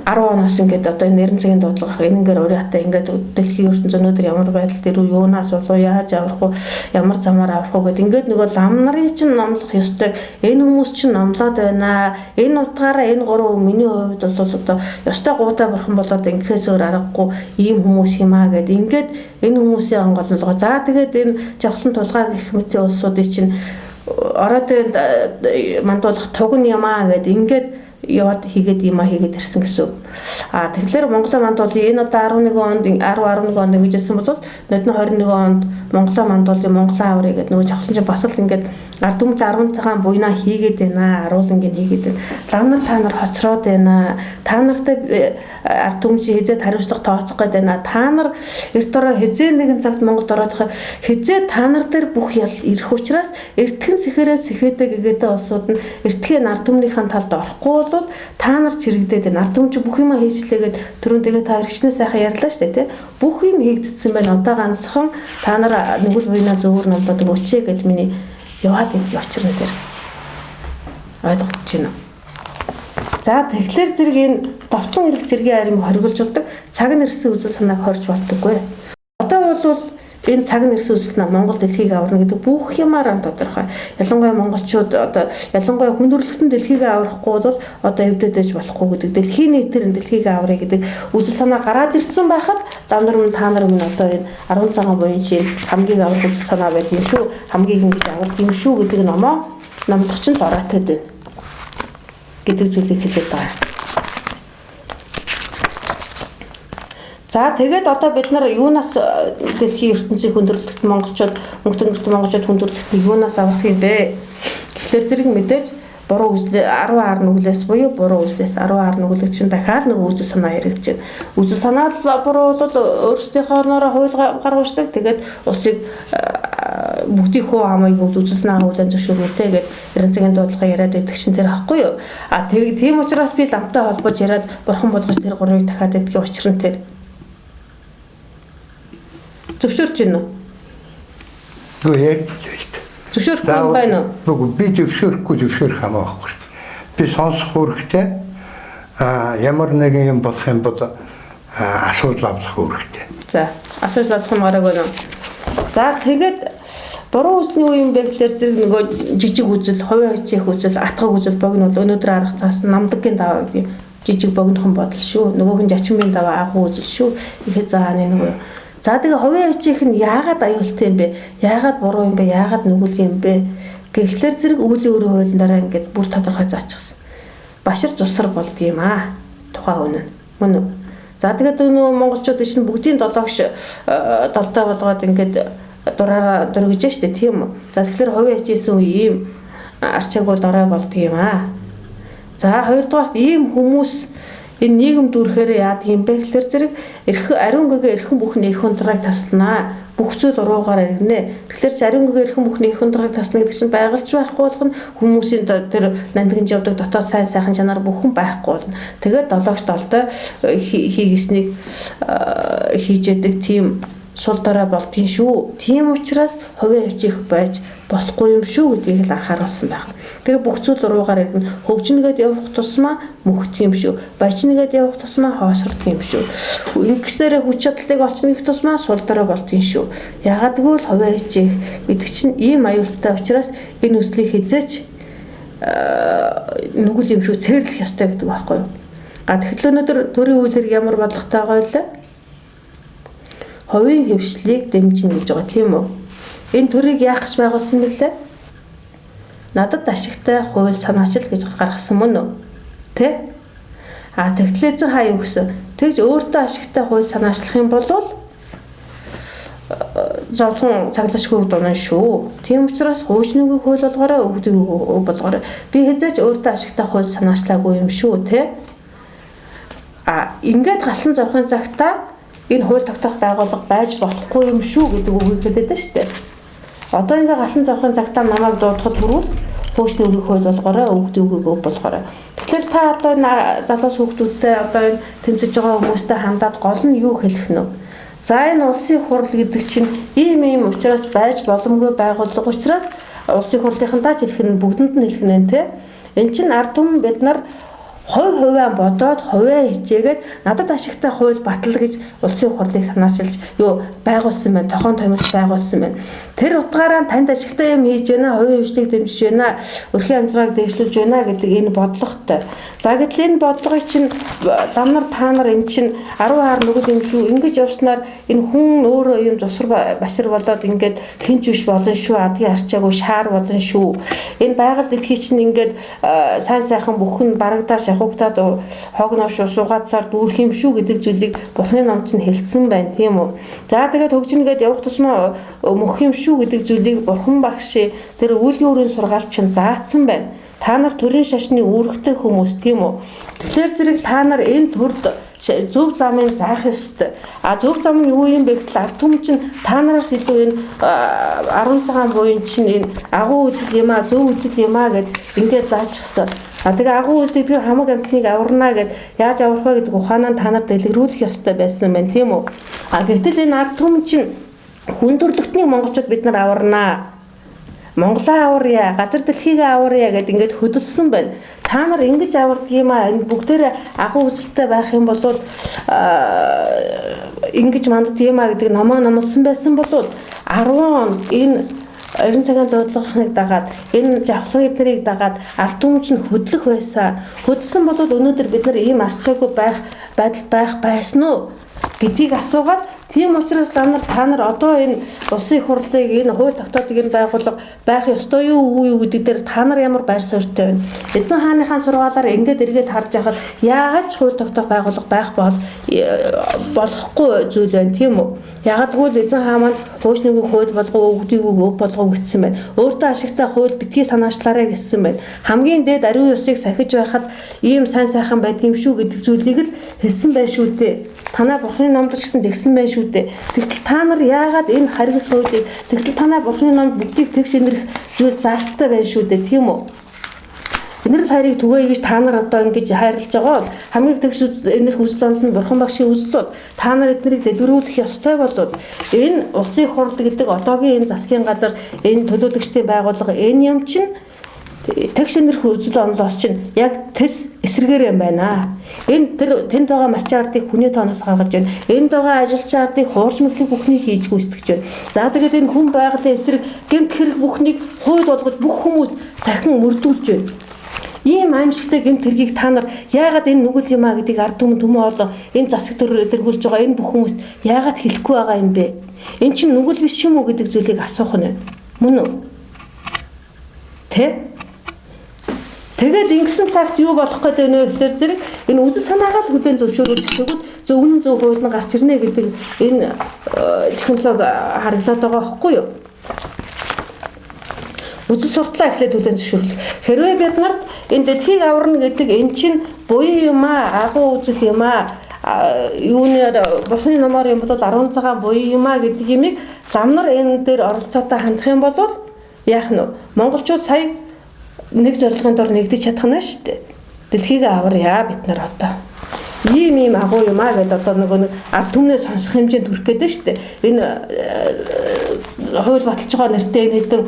10 оноос ингээд одоо энэ нэрэн цагийн дуудлага энэнгээр уриатай ингээд дэлхийн ертөнцийн өнөөдөр ямар байдал дээр юунаас болов яаж аврах уу ямар замаар аврах уу гэдэг ингээд нөгөө лам нарын чинь номлох ёстой энэ хүмүүс чинь номлоод байна энэ утгаараа энэ 3 миний хувьд бол одоо ёстой гуутай бурхан болоод ингэхээс өөр аргагүй ийм хүмүүс юм аа гэдэг ингээд энэ хүмүүсийн онголнолгоо за тэгээд энэ жавхлан тулгаа гэх мэт улсуудын чинь ороод мандуулах туг нь юм аа гэдэг ингээд яваад хийгээд юм а хийгээд ирсэн гэсэн. Тэгэхээр Монголын мандуулын энэ одоо 11 онд 11 онд ингэж ирсэн бол нодны 21 онд Монголын мандуулын Монголын аврыг гэдэг нөгөө жавхлан чинь бас л ингээд ард түмж 10 цагаан буйнаа хийгээд байна. Аруулангийн хийгээд байна. Лам нар та нар хоцроод байна. Та нартай ард түмж хизээд хариуцлага тооцох гээд байна. Та нар эрт ороо хизээ нэгэн цагт Монголд ороодох хизээ та нар дээр бүх ял ирэх учраас эртхэн сэхэрээ сэхэдэг гэгээдэ улсууд нь эртхэн ард түмнийхэн талд орохгүй бол та нар чирэгдээд байна. Ард түмч бүх юма хийжлээгээд түрүүн тэгээ та хэрэгчнээ сайхан ярьлаа шүү дээ тий. Бүх юм хийгдсэн байна. Одоо ганцхан та нар нүгэл буйнаа зөөр номлоод өгөөч гэд миний яваад энэ очирна дээр ойлгож байна. За тэгэхээр зэрэг энэ довтлон эрх зэргийн арим хоригдуулдаг цаг нэрсэн үзэл санааг хорж болдоггүй. Одоо бол энэ цаг нэрсэн үзэл нь Монгол дэлхийг аварна гэдэг бүх юмар ан тодорхой. Ялангуяа монголчууд одоо ялангуяа хүн төрөлхтөн дэлхийг аврахгүй бол одоо эвдээд байж болохгүй гэдэг. Дэлхийн нийтээр дэлхийг аврая гэдэг үзэл санаа гараад ирсэн байхад дамнар минь та нар минь одоо энэ 10 цагаан буян шиг хамгийн аврах үзэл санаа байх юм шүү. Хамгийн ингэж аврах юм шүү гэдэг номоо номлогч нь ороотой байна гэдэг зүйлийг хэлээд байгаа. За тэгээд одоо бид нар юунаас дэлхийн ертөнцийн хүндрэлт монголчууд мөнгө тэнгэрт монголчууд хүндрэлт юунаас авах юм бэ? Тэгэхээр зэрэг мэдээж буруу үзэл 10 ар нүглээс буюу буруу үзлээс 10 ар нүглэг чинь дахиад нэг үзэл санаа хэрэгжиж байна. Үзэл санаа л буруу бол өөрсдийнхөө нөрөө хууль гаргуулдаг. Тэгээд улсыг бүгдийг хуу хамааг үзэл санаагаа хүлээн зөвшөөрүүлээ гэдэг эрен цагийн дуудлага яриад байдаг чинь тэр ахгүй юу? Тийм учраас би ламтай холбож яриад бурхан болгож тэр гурыг дахиад эдгээр учир нь тэр зөвшөөрч байна уу? Үгүй зөвшөөрөхгүй юм байна уу? Би зөвшөөрөх хамаахгүй. Би сонсох үүрэгтэй ямар нэгэн юм болох юм бол асуудал авах үүрэгтэй. За, асуудал авах юм гараагүй нөө. За, тэгээд буруу үзэл нь юу юм бэ гэхээр зэрэг нөгөө жижиг үзэл, хувийн хичээх үзэл, атгах үзэл богино бол өнөөдөр арга цаас намдаггийн даваа гэдэг жижиг богинохон бодол шүү. Нөгөөх нь жачмын даваа агуу үзэл шүү. Ихэд зааны нөгөө за тэгээ хувийн хичээх нь яагаад аюултай юм бэ? Яагаад буруу юм бэ? Яагаад нүгэл юм бэ? Гэхлээр зэрэг үүлийн өрөө хуулиндаараа ингээд бүр тодорхой заачихсан. Башир зусар болдгийм аа. Тухайн үнэн. Мөн үү? За тэгээд нөгөө монголчууд чинь бүгдийн долоогш долдоо болгоод ингээд дураараа дөргиж штэ тийм үү? За тэгэхээр хувийн хичээсэн үе ийм арчаагүй дорой болдгийм аа. За хоёрдугаарт ийм хүмүүс энэ нийгэм дүүрхээр яадаг юм бэ гэхээр зэрэг ариун гэгээ эрхэн бүхний их ундраг таслана. Бүх зүйл уруугаар ирнэ. Тэгэхээр ариун гэгээ эрхэн бүхний их ундраг таслана гэдэг чинь байгальж байхгүй болгоно. Хүмүүсийн тэр нандин явдаг дотоод сайн сайхан чанар бүхэн байхгүй болно. Тэгээд долоогч долдоо хийгээснийг хийж яадаг тийм сул дорой болдгийн шүү. Тийм учраас хувийн хичээх байж болохгүй юм шүү гэдгийг л анхааруулсан байна. Тэгээ бүх зүйл руугаар ирнэ. Хөгжнөгээд явах тусмаа мөхдөг юм шүү. Баяжнэгээд явах тусмаа хоосордог юм шүү. Ингэснээр хүч чадлыг олчно гэх тусмаа сул дорой болдгийн шүү. Ягаад гэвэл хувийн хичээх гэдэг чинь ийм аюултай учраас энэ үслийг хизээч нүгэл юм шүү цэрлэх ёстой гэдэг байхгүй юу? Тэгэхээр өнөөдөр төрийн үйлээр ямар бодлоготой байгаа вэ? Хувийн хөвшлийг дэмжинэ гэж байгаа тийм үү? Энэ төрийг яах гэж байгуулсан бэлээ? Надад ашигтай хууль санаачил гэж гаргасан мөн үү? Тэ? Тэгтлээ зэн хаа юу гэсэн? Тэгж өөртөө ашигтай хууль санаачлах юм бол зовлон цаглашгүй дунаа шүү. Тийм учраас хуучныгийн хууль болгоорой, өвгдийн үг болгоорой. Би хэзээч өөртөө ашигтай хууль санаачлаагүй юм шүү, тэ. Ингээд галсан зовхын цагтаа энэ хууль тогтоох байгууллага байж болохгүй юм шүү гэдэг үгийг хэлээд байна шүү дээ. Одоо ингээд галсан зовхын цагтаа намайг дуудахад хүрвэл хуучныгийн хууль болгоорой, өвгдийн үг болгоорой. Тэгэхээр та одоо залуус хүүхдүүдтэй одоо энэ тэмцэж байгаа хүмүүстэй хандаад гол нь юу хэлэх нь вэ? За энэ улсын хурал гэдэг чинь ийм учраас байж боломгүй байгууллага учраас улсын хурлынхантаа ч хэлэх нь бүгдэнд нь хэлэх нь те. Эн чинь ард түмэн бид нар хувиа бодоод хувиа хичээгээд надад ашигтай хууль батал гэж улсын хурлыг санаачилж байгуулсан байна. Тохон томилж байгуулсан байна. Тэр утгаараа танд ашигтай юм хийж байна, хувийн хвшлийг дэмжиж байна, өрхийн амжиргааг дэвшлүүлж байна гэдэг энэ бодлоготой. За гэтэл энэ бодлогыг чинь лам нар та нар эн чинь 10 хаар нүгэл юм шүү. Ингэж явснаар энэ хүн өөрөө юм зусар башир болоод ингээд хинч биш болно шүү. Адгийн арчаагүй шаар болно шүү. Энэ байгаль дэлхий чинь ингээд сайн сайхан бүхэн барагдаа шахуугтаад хогнош суугаацаар дүүрх юм шүү гэдэг зүйлийг Бурхны номч нь хэлсэн байна, тийм үү? За тэгээд хөгжингээд явах тусмаа мөх юм шүү гэдэг зүйлийг Бурхан багш тэр үйл өөрийн сургаалт чинь заасан байна. Та нар төрийн шашны үүрэгтэй хүмүүс, тийм үү? Тэгэхээр зэрэг та нар энэ төрд зөв замыг заах ёстой. Зөв зам нь юу юм бэ гэвэл ард түмэн чинь та нараас илүү энэ 10 цагаан буян чинь энэ агуу үзэл юм зөв үзэл юм гэд ингээд заачихсан. Тэгээ агуу үзэл гэдэг хамаг амтныг аварна гэд яаж аврах вэ гэдэг ухаанаа та нарт дэлгэрүүлэх ёстой байсан байна, тийм үү? Гэтэл энэ ард түмэн чинь хүн төрөлхтнийг монголчууд бид нар аварнаа. Монголоо аварья, газар дэлхийг аварья гэд ингээд хөдөлсөн байна. Та нар ингэж авардаг юм энэ бүгдээр агуу үзэлтэй байх юм бол ингэж манддаг юм гэдэг номоо номлосон байсан бол 10 он энэ 90 цагийн дуудлагыг дагаад энэ жавхлан эднэрийг дагаад ард түмэн чинь хөдлөх байсан. Хөдөлсөн бол өнөөдөр бид нар ийм арчаагүй байдал байх байсан уу гэдгийг асуугаад тийм учраас та нар одоо энэ улсын хурлыг энэ хууль тогтоодог энэ байгууллага байх ёстой юу үгүй юу гэдэг дээр та нар ямар байр суурьтай байна. Эзэн хааныхаа сургаалаар ингээд эргээд харж байхад яагаад ч хууль тогтоох байгууллага байх болохгүй зүйл байна, тийм үү? Ягдгүйл эзэн хаа маань хуучныгийн хууль болгоо, өвгдийг өв болгоо гэсэн байна. Өөртөө ашигтай хууль битгий санаачлаарай гэсэн байна. Хамгийн дээд ариун ёсыг сахиж байхад ийм сайн сайхан байдгийн шүү гэдэг зүйлийг л хэлсэн байх шүү дээ. Танай Бурхны номд ч гэсэн тэгсэн байх шүү дээ. Тэгтэл та нар яагаад энэ харгас хуулийг тэгтэл танай Бурхны номд бүгдийг тэгш энэрх зүйл заалттай байна шүү дээ, тийм үү? Энэрл хайрыг түгээе гэж та нар одоо ингэж хайрлаж байгаа бол хамгийн тэгш энэрх үзэл онол нь Бурхан багшийн үзэл бол та нар эднийг дэлгэрүүлэх ёстой бол энэ улсын хурал гэдэг одоогийн энэ засгийн газар энэ төлөөлөгчдийн байгууллага энэ юм чинь тэгш энэрх үзэл онолоос чинь яг тэс эсрэгээр юм байна. Энэ тэнд байгаа малчин ардыг хүний тооноос гаргаж байна. Энд байгаа ажилчин ардыг хуурч мэхлэг бүхнийг хийж гүйцэтгэж байна. За тэгээд энэ хүн байгалийн эсрэг гэмт хэрэг бүхнийг хууль болгож бүх хүмүүс сахин мөрдүүлж байна. Ийм аимшигтай гэмт хэргийг та нар яагаад энэ нүгэл юм гэдгийг ард түмэн төмөө олон энэ засаг дэргүүлж байгаа энэ бүх хүмүүст яагаад хэлэхгүй байгаа юм бэ? Энэ чинь нүгэл биш юм уу гэдэг зүйлийг асуух нь мөн үү? Тэгээд ингэсэн цагт юу болох гэдэг нь вэ гэхээр зэрэг энэ үзэл санаагаа л хүлээн зөвшөөрүүлж өгөхөд зөв хууль нь гарч ирнэ гэдэг энэ технологи харагдаад байгаа байхгүй юу? Үзэл суртлаа эхлээд хүлээн зөвшөөрлөх. Хэрвээ бид нарт энэ дэлхийг аварна гэдэг эн чинь буян юм агуу үзэл юм юунаар Бурхны номоор юм бол 10 цагаан буян юм гэдэг юмыг лам нар энэ дээр оролцоотой хандах юм бол яах нь вэ? Монголчууд сая нэг зорилгын дор нэгдэж чадах нь шүү дээ. Дэлхийг аварья бид нар одоо. Ийм агуу юм гэдэг одоо нэг ард түмнээ сонсох хэмжээнд хүрэх гэдэг шүү дээ. Энэ хууль баталж байгаа нэртэй нэгэн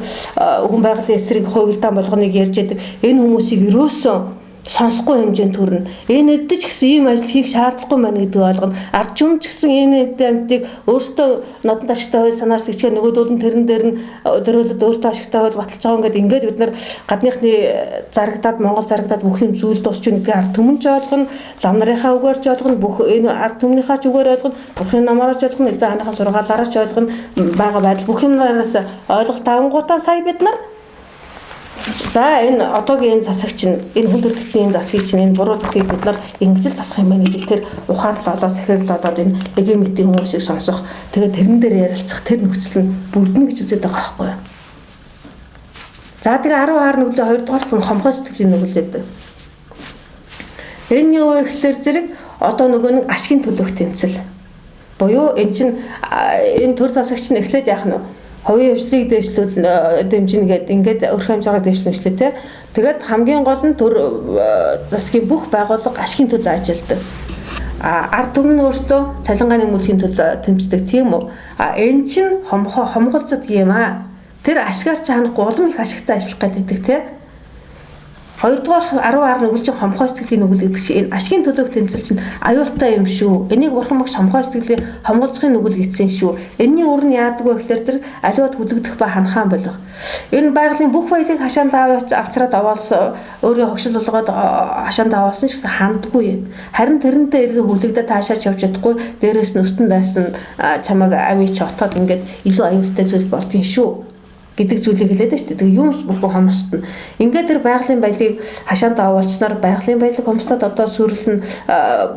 хүн байгалийн эсрэг хувилдаан болгоныг ярьж байдаг. Энэ хүмүүсийг ерөөсөн сонсохгүй хэмжээнд төрнө. Энэ эдд ч гэсэн ийм ажил хийх шаардлагагүй байна гэдэг ойлгоно. Ард түмэн ч гэсэн энэ эддийг өөртөө нодон ашигтай хууль санаач гिचгээ нөгөөдөл нь тэрэн дээр нь дөрөлд өөртөө ашигтай хууль баталж байгаа ингээд бид нар гадныхны зарагдаад Монгол зарагдаад бүх юм зүйл дуусч байгаа ард түмэн ч ойлгоно, лам нарынхаа үгээр ч ойлгоно, бүх энэ ард түмнийхаа ч үгээр ойлгоно, Бурхны намаараа ч ойлгоно, эзэн хааныхаа сургаалаараа ч ойлгоно байгаа байдал бүх юмнаас ойлголт авангуудаа сая бид нар За энэ одоогийн энэ засаг чинь энэ хүн төрөлхтний энэ засгийг чинь энэ буруу засгийг бид нар ингэж л засах юм байна гэдэг тэр ухаарлалоо сахирлал болоод энэ эгэмитийн хүмүүсийг сонсох тэгээд тэрэн дээр ярилцах тэр нөхцөл нь бүрдэнэ гэж үзээд байгаа байхгүй юу. За тэгээ 10 хаар нүглээ 2 дугаарт нь хомхой сэтгэлийн нүглээд. Энэ юу вэ гэхээр зэрэг одоо нөгөө нэг ашигын төлөөх тэмцэл. Буюу энэ чинь энэ төр засаг чинь эхлээд яах нь хувийн хвшлийг дээшлүүл дэмжинэ гэдэг ингээд өрх хэмжээгээр дээшлүүлсэн тий. Тэгээд хамгийн гол нь төр засгийн бүх байгууллага ашигын төлөө ажилладаг. Ард түмэн өөртөө цалингааны мөлхийн төлөө тэмцдэг тийм үү? Энэ чинь хомголцод юм аа. Тэр ашигаар чи ханахгүй улам их ашигтай ажиллах гэдэг тий. 2 дугаар 10 хаар нүгэлжин хомхой сэтгэлийн нүгэл гэдэг чинь энэ ашигын төлөөх тэмцэл чинь аюултай юм шүү. Энийг бурхан багш хомхой сэтгэлийн хомголцохын нүгэл гэсэн шүү. Энийний үр нь яадаг вэ гэхээр зэрэг аливаад хүлэгдэх ба ханхаан болох. Энэ байгалийн бүх баялаг хашаанд авчраад овоолсон өөрийн хогшил болгоод хашаанд авуулсан ч гэсэн хандгүй юм. Харин тэрнтэй эргээ хүлэгдээ таашаач явж чадахгүй дээрээс нь өстөн дайсан чамайг авич отоод ингээд илүү аюултай зүйл болдгийн шүү гэдэг зүйлийг хэлээд байна шүү дээ. Тэгээ юм бүхэн хомсдно. Ингээд тэр байгалийн баялагийг хашаанд авуулснаар байгалийн баялаг хомсдод одоо сүрлэн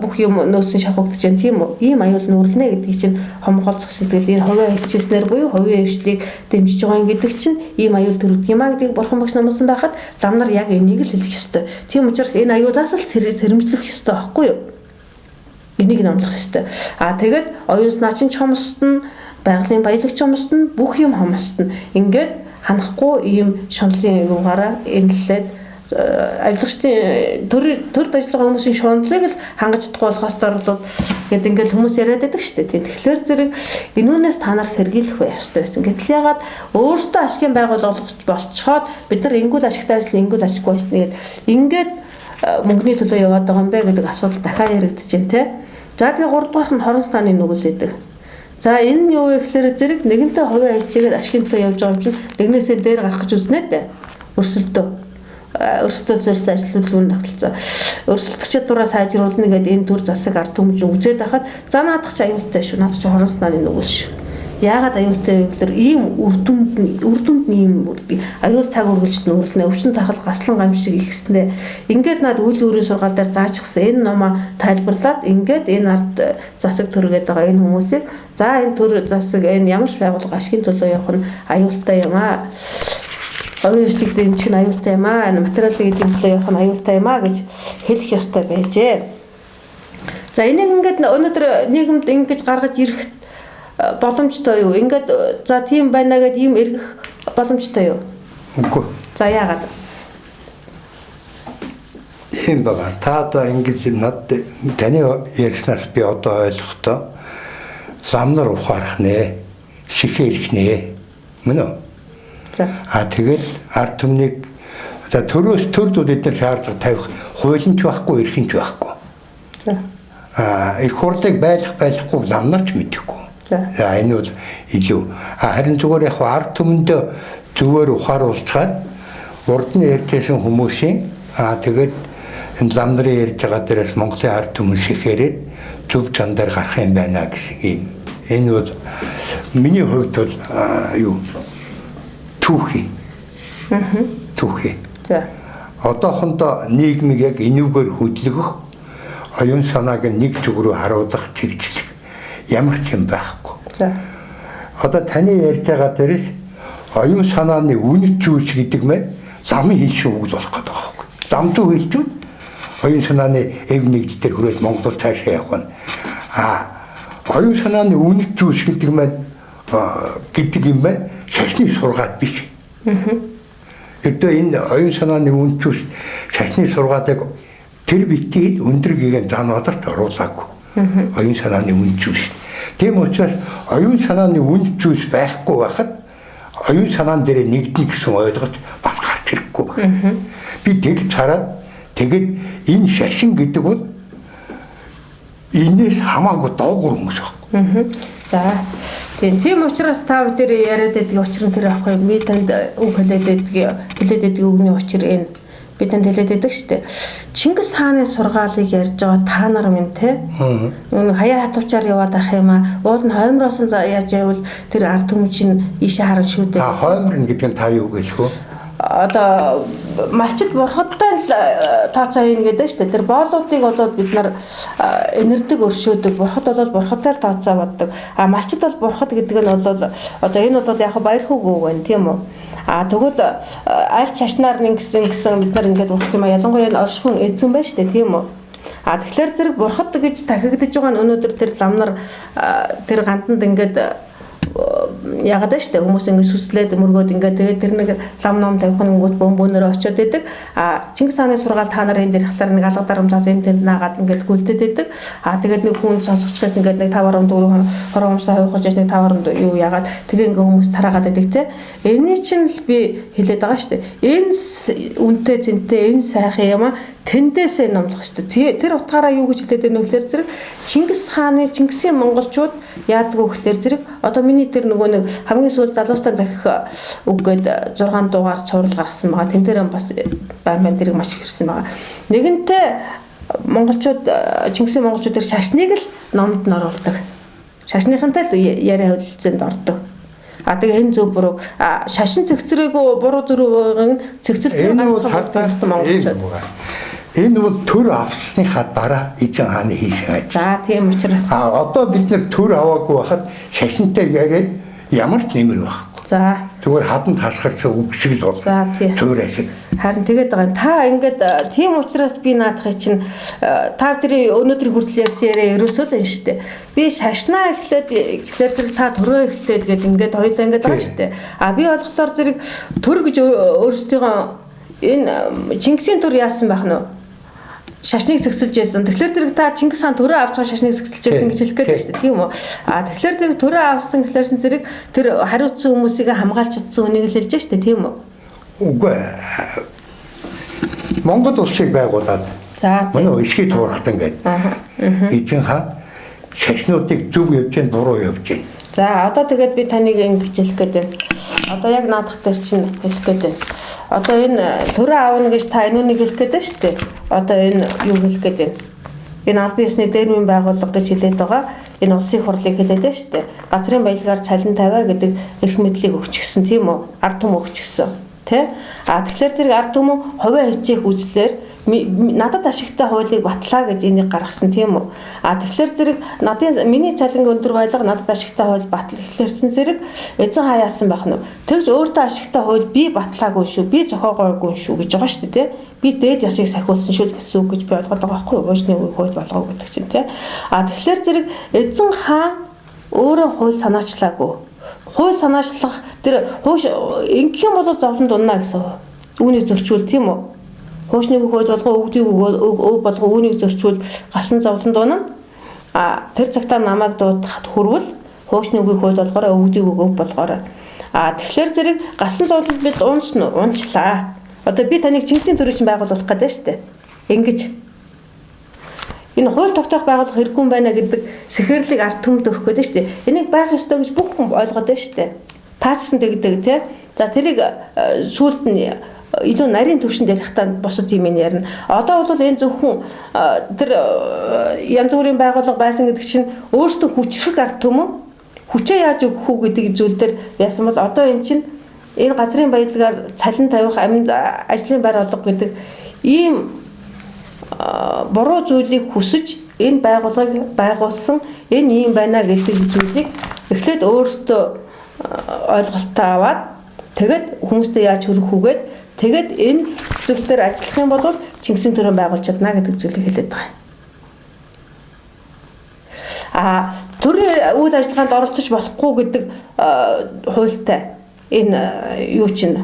бүх юм нөөцөн шавхагдаж байна тийм үү? Ийм аюул нүрлэнэ гэдгийг чинь хомголцох сэтгэл энэ хувийн хичээснээр буюу хувийн хвшлийг дэмжиж байгаа юм гэдэг чинь ийм аюул төрөд юм а гэдгийг бурхан багш намсан байхад зам нар яг энийг л хэлэх ёстой. Тийм учраас энэ аюулаас л сэрэмжлэх ёстой байхгүй юу? Энийг номлох ёстой. Тэгээд оюун санаач хомсдно, байгалийн баялагч хомсдно, бүх юм хомсдно. Ингээд ханахгүй ийм шунлын юугаараа эмнэлээд авилгачдын төрд ажиллаж байгаа хүмүүсийн шунлыг л хангаж чадахгүй болохоос доорлол гэдэг ингээд хүмүүс яриад байдаг шүү дээ. Тийм. Тэгэхээр зэрэг энүүнээс та нар сэргийлэх байх ёстой байсан. Гэтэл ягаад өөртөө ашигын байгууллага болцоход бид нар ингүүл ашигтай ажил, ингүүл ашиггүй ажил нэгээд ингээд мөнгөний төлөө яваад байгаа юм бэ гэдэг асуудал дахиад яригдэж байна те. За тэгээ 3 дугаар нь хорон станы нүгэл байдаг. За энэ нь юу вэ гэхээр зэрэг нэгэнтээ хувийн ажлыг ашигын төлөө явж байгаа юм чинь нэгнээсээ дээр гарах гэж үзнэ дээ. Өрсөлдөө зорьсон ажил хөдөлгөөнд тогтолцоо. Өрсөлдөгчд дураа сайжруулна гэдэг энэ төр засаг ард түмж үзээд байхад за наадах чи аюултай шүү. Наадах чи хорон станы нүгэл шүү. Яагаад аюултай вэ гэхээр ийм үр дүнд нь ийм үрдэг. Аюул цаг үргэлжт нь өрлөнө. Өвчин тахал гаслан гамшиг ихснэ. Ингээд над үйл өөрийн сургаал дээр заачихсан энэ номоо тайлбарлаад ингээд энэ ард засаг төргээд байгаа энэ хүмүүсийг за энэ төр засаг энэ ямар ч байгууллага ашигын төлөө явах нь аюултай юм аа. Хувийн хвшлийг дэмжих нь аюултай юм аа. Материалын эдийн төлөө явах нь аюултай юм аа гэж хэлэх ёстой байжээ. За энийг ингээд өнөөдөр нийгэмд ингэж гаргаж ирэх боломжтой юу? Ингээд за тийм байна гэд ийм эргэх боломжтой юу? Үгүй. За яагаад? Тийм бага. Та одоо ингэж над таны ярьснаас би одоо ойлгохдоо зам нар ухаарах нэ, шихэрх нэ. Мөн үү? За. Тэгээд ард түмнийг за төрөөс төрдүүд эдгээр шаардлага тавих хуулийн ч байхгүй, эрхийн ч байхгүй. За. Их хурлыг байхгүй зам нар ч мэдэхгүй. За энэ бол илүү. Харин зүгээр яг ард түмэнд зүгээр ухааруулцгаар урд нь ярьжсэн хүмүүсийн тэгээд энэ зам нарын ярьж байгаа дээрээс Монголын ард түмэн шихээрээд зөв чандар гарах юм байна гэсэн юм. Энэ бол миний хувьд бол юу түүхий. Түүхий. За. Одоохондоо нийгмийг яг энүүгээр хөдөлгөх оюун санааг нэг зүг рүү харуулах чиглэл ямар ч юм байхгүй. За. Одоо таны ярьж байгаа дээрээс оюун санааны үнэт зүйлс гэдэг мэн замын хийшин үг болох гэдэг байхгүй. Зам зүү хэлчүүд оюун санааны эв нэгд дээр хүрээд Монгол цаашаа явах нь. Оюун санааны үнэт зүйлс гэдэг мэн гэдэг юм байна. Шашны сургаал биш. Өдөө энэ оюун санааны үнэт зүйлс шашны сургаалыг тэр битгий өндөр гэгээн заануудаарт оруулаагүй. Оюун санааны үнэт зүйлс. Тийм учраас оюун санааны үнэт зүйлс байхгүй байхад оюун санаан дээр нэгднэ гэсэн ойлголт бас гарч ирэхгүй байна. Би тэг цараад тэгээд энэ шашин гэдэг бол энэс хамаагүй доогуур хүмүүс байна. За. Тийм учраас та бүдээр яриад байдаг учир нь тэр аахгүй би танд үг хэлээд байдаг үгний учир энэ би танд хэлээд байдаг шүү дээ. Чингис хааны сургаалыг ярьж байгаа та нар минь те. Нүг хаяа хатвчаар яваад ах юм аа. Уул нь хоймроос нь яаж явал тэр ард түмжийн ийшээ харан шүү дээ. Хоймрын гэдэг нь та юу гэлэх вэ? одоо малчид бурхадтай л тооцоо хийнэ гэдэг шүү дээ. Тэр боолуудыг болоод бид нар энердэг өршөөдөг. Бурхад бол бурхадтай л тооцоо боддог. А малчид бол бурхад гэдэг нь бол одоо энэ бол яг баяр хөг үг байна тийм үү? Тэгвэл аль шашнаар гэсэн бид нар ингээд урах юм а ялангуяа энэ оршихуйн эзэн байна шүү дээ тийм үү? Тэгэхээр зэрэг бурхад гэж тахигдж байгаа нь өнөөдөр тэр ламнар тэр ганданд ингээд яагаад вэ штэ хүмүүс ингэ сүслээд мөргөөд ингээ тэгээд тэр нэг лам ном тавих нэнгүүт бөөнбөөнөр очиод идэг. Чингис хааны сургаал та нарын энэ дээр хахлаар нэг алга дарамтаас энэ тэнд наагаад ингээд гүлдэд идэг. Тэгээд нэг хүн сонсогчгоос ингээд нэг 5 4 хорон умсаа хойхож нэг 5 юу яагаад тэгээ ингээ хүмүүс тараагаад идэг те. Эний чинь л би хэлээд байгаа штэ. Энэ үнтэй зэнтэй энэ сайхан юм а тэндээсээ номлох шүү дээ. Тэр утгаараа юу гэж хэлээд байна вэ гэхээр зэрэг Чингисийн монголчууд яадгүй гэхээр зэрэг одоо миний тэр нөгөө нэг хамгийн сүүл залуустан захих үг гээд 6 дугаар цуврал гаргасан байгаа. Тэн дээр бас байн дэрэг маш их ирсэн байгаа. Нэгэнтээ монголчууд Чингисийн монголчууд тэр шашныг л номд нь оруулдаг. Шашныхантай л яриа хөлцөнд ордог. Тэгээ энэ зөв буруу шашин цэгцрээг буруу зүрх цэгцэл тэр ганцхан боддог монголчууд. Энэ бол төр авсныхаа дараа эзэн хааны хийсэн ажил. За тийм учраас одоо бид нэр төр аваагүй байхад шашинтай яриад ямар ч нэмэр байхгүй. За зүгээр хадан тасгарч үг шиг л бол. За тийм. Төр ашиг. Харин тэгээд байгаа. Та ингээд тийм учраас би наадахыг чинь та бидний өнөөдөр хүртэл ярьсан яриа ерөөсөө л энэ шүү дээ. Би шашнаа эхлээд зэрэг та төрөө эхлээд гээд ингээд хоёулаа ингээд байгаа шүү дээ. Би болохоор зэрэг төр гэж өөрсдийнхөө энэ Чингисийн төр яасан байх нь вэ? Шашныг цэгцэлж байсан. Тэгэхээр зэрэг та Чингис хаан төрөө авч байгаа шашныг цэгцэлж байсан гэж хэлэх гээд байна шүү дээ. Тийм үү? Тэгэхээр зэрэг төрөө авсан гэхлээрсэн зэрэг тэр хариуцсан хүмүүсийг хамгаалж чадсан үнийг л хэлж штэ тийм үү? Үгүй. Монгол улсыг байгуулад. За. Манай ишгийг туурахтан гээд. Эзэн хаан шашнуудыг зөв явж гэн буруу явж гэн. За одоо тэгээд би таныг ингэж хэлэх гээд байна. Одоо яг наадах дээр чинь хэлэх гээд байна. Одоо энэ төрөө аавна гэж та энүүнийг хэлэх гээд байна шүү дээ. Одоо энэ юу хэлэх гээд байна. Энэ албан ёсны дээрмийн байгууллага гэж хэлээд байгаа. Энэ улсын хурлыг хэлээд байна шүү дээ. Газрын баялагаар цалин тавиа гэдэг эрх мэдлийг өгчихсөн тийм үү? Ард түмэн өгчихсөн. Тэ? Тэгэхээр зэрэг ард түмэн хувиа хичээх үзлээр надад ашигтай хуулийг батлаа гэж энийг гаргасан тийм үү. Тэгэхээр зэрэг миний цалингийн өндөр байлга надад ашигтай хууль батлах эхлэрсэн зэрэг эзэн хаа яасан байх нь. Тэгж өөртөө ашигтай хууль би батлаагүй шүү, би зохиогоогүй шүү гэж байгаа шүү дээ. Би дээд ёсыг сахиулсан шүү гэсэн үг гэж би ойлгоод байгаа байхгүй юу? Уушны үгийг хууль болгоо гэдэг чинь тийм. Тэгэхээр зэрэг эзэн хаан өөрөө хууль санаачлаагүй. Хууль санаачлах тэр хууш ингэх юм бол зовлон дунна гэсэн үүнийг зөрчүүл тийм үү. Хуушныг хууль болгоо өвдгийг өв болгоо үүнийг зөрчүүл гасан зовлон дуунна. Тэр цагтаа намайг дуудахад хүрвэл хуушныг хууль болгоорой өвдгийг өв болгоорой. Тэгэхээр зэрэг гасан зовлон бид унчлаа. Одоо би таныг Чингисийн төрийн байгуулах гэдэг шүү дээ. Ингэж энэ хууль тогтоох байгууллага хэрэггүй байна гэдэг сэхэрлэг ард түмэнд өгөх гэдэг шүү дээ. Энийг байх ёстой гэж бүх хүн ойлгоод байна шүү дээ. Таачсан тэгдэг тий. За тэрийг сүүлд нь илүү нарийн төвшөнд ярихтаа бусад юм ярина. Одоо бол энэ зөвхөн тэр янз бүрийн байгууллага байсан гэдэг чинь өөртөө хүчрэх ард түмэн хүчээ яаж өгөх үү гэдэг зүйл дээр яасан бол одоо энэ чинь энэ газрын баялагаар цалин тавих амьд ажлын байр олго гэдэг ийм буруу зүйлийг хүсэж энэ байгууллагыг байгуулсан энэ юм байна гэдэг зүйлийг эхлээд өөртөө ойлголтоо аваад тэгээд хүмүүстэй яаж хөрөх үгээд тэгээд энэ зүйл дээр ажиллах юм бол Чингисийн төрийн байгуулж чадна гэдэг зүйлийг хэлээд байгаа. Төрийн үйл ажиллагаанд оролцож болохгүй гэдэг хуультай энэ юу чинь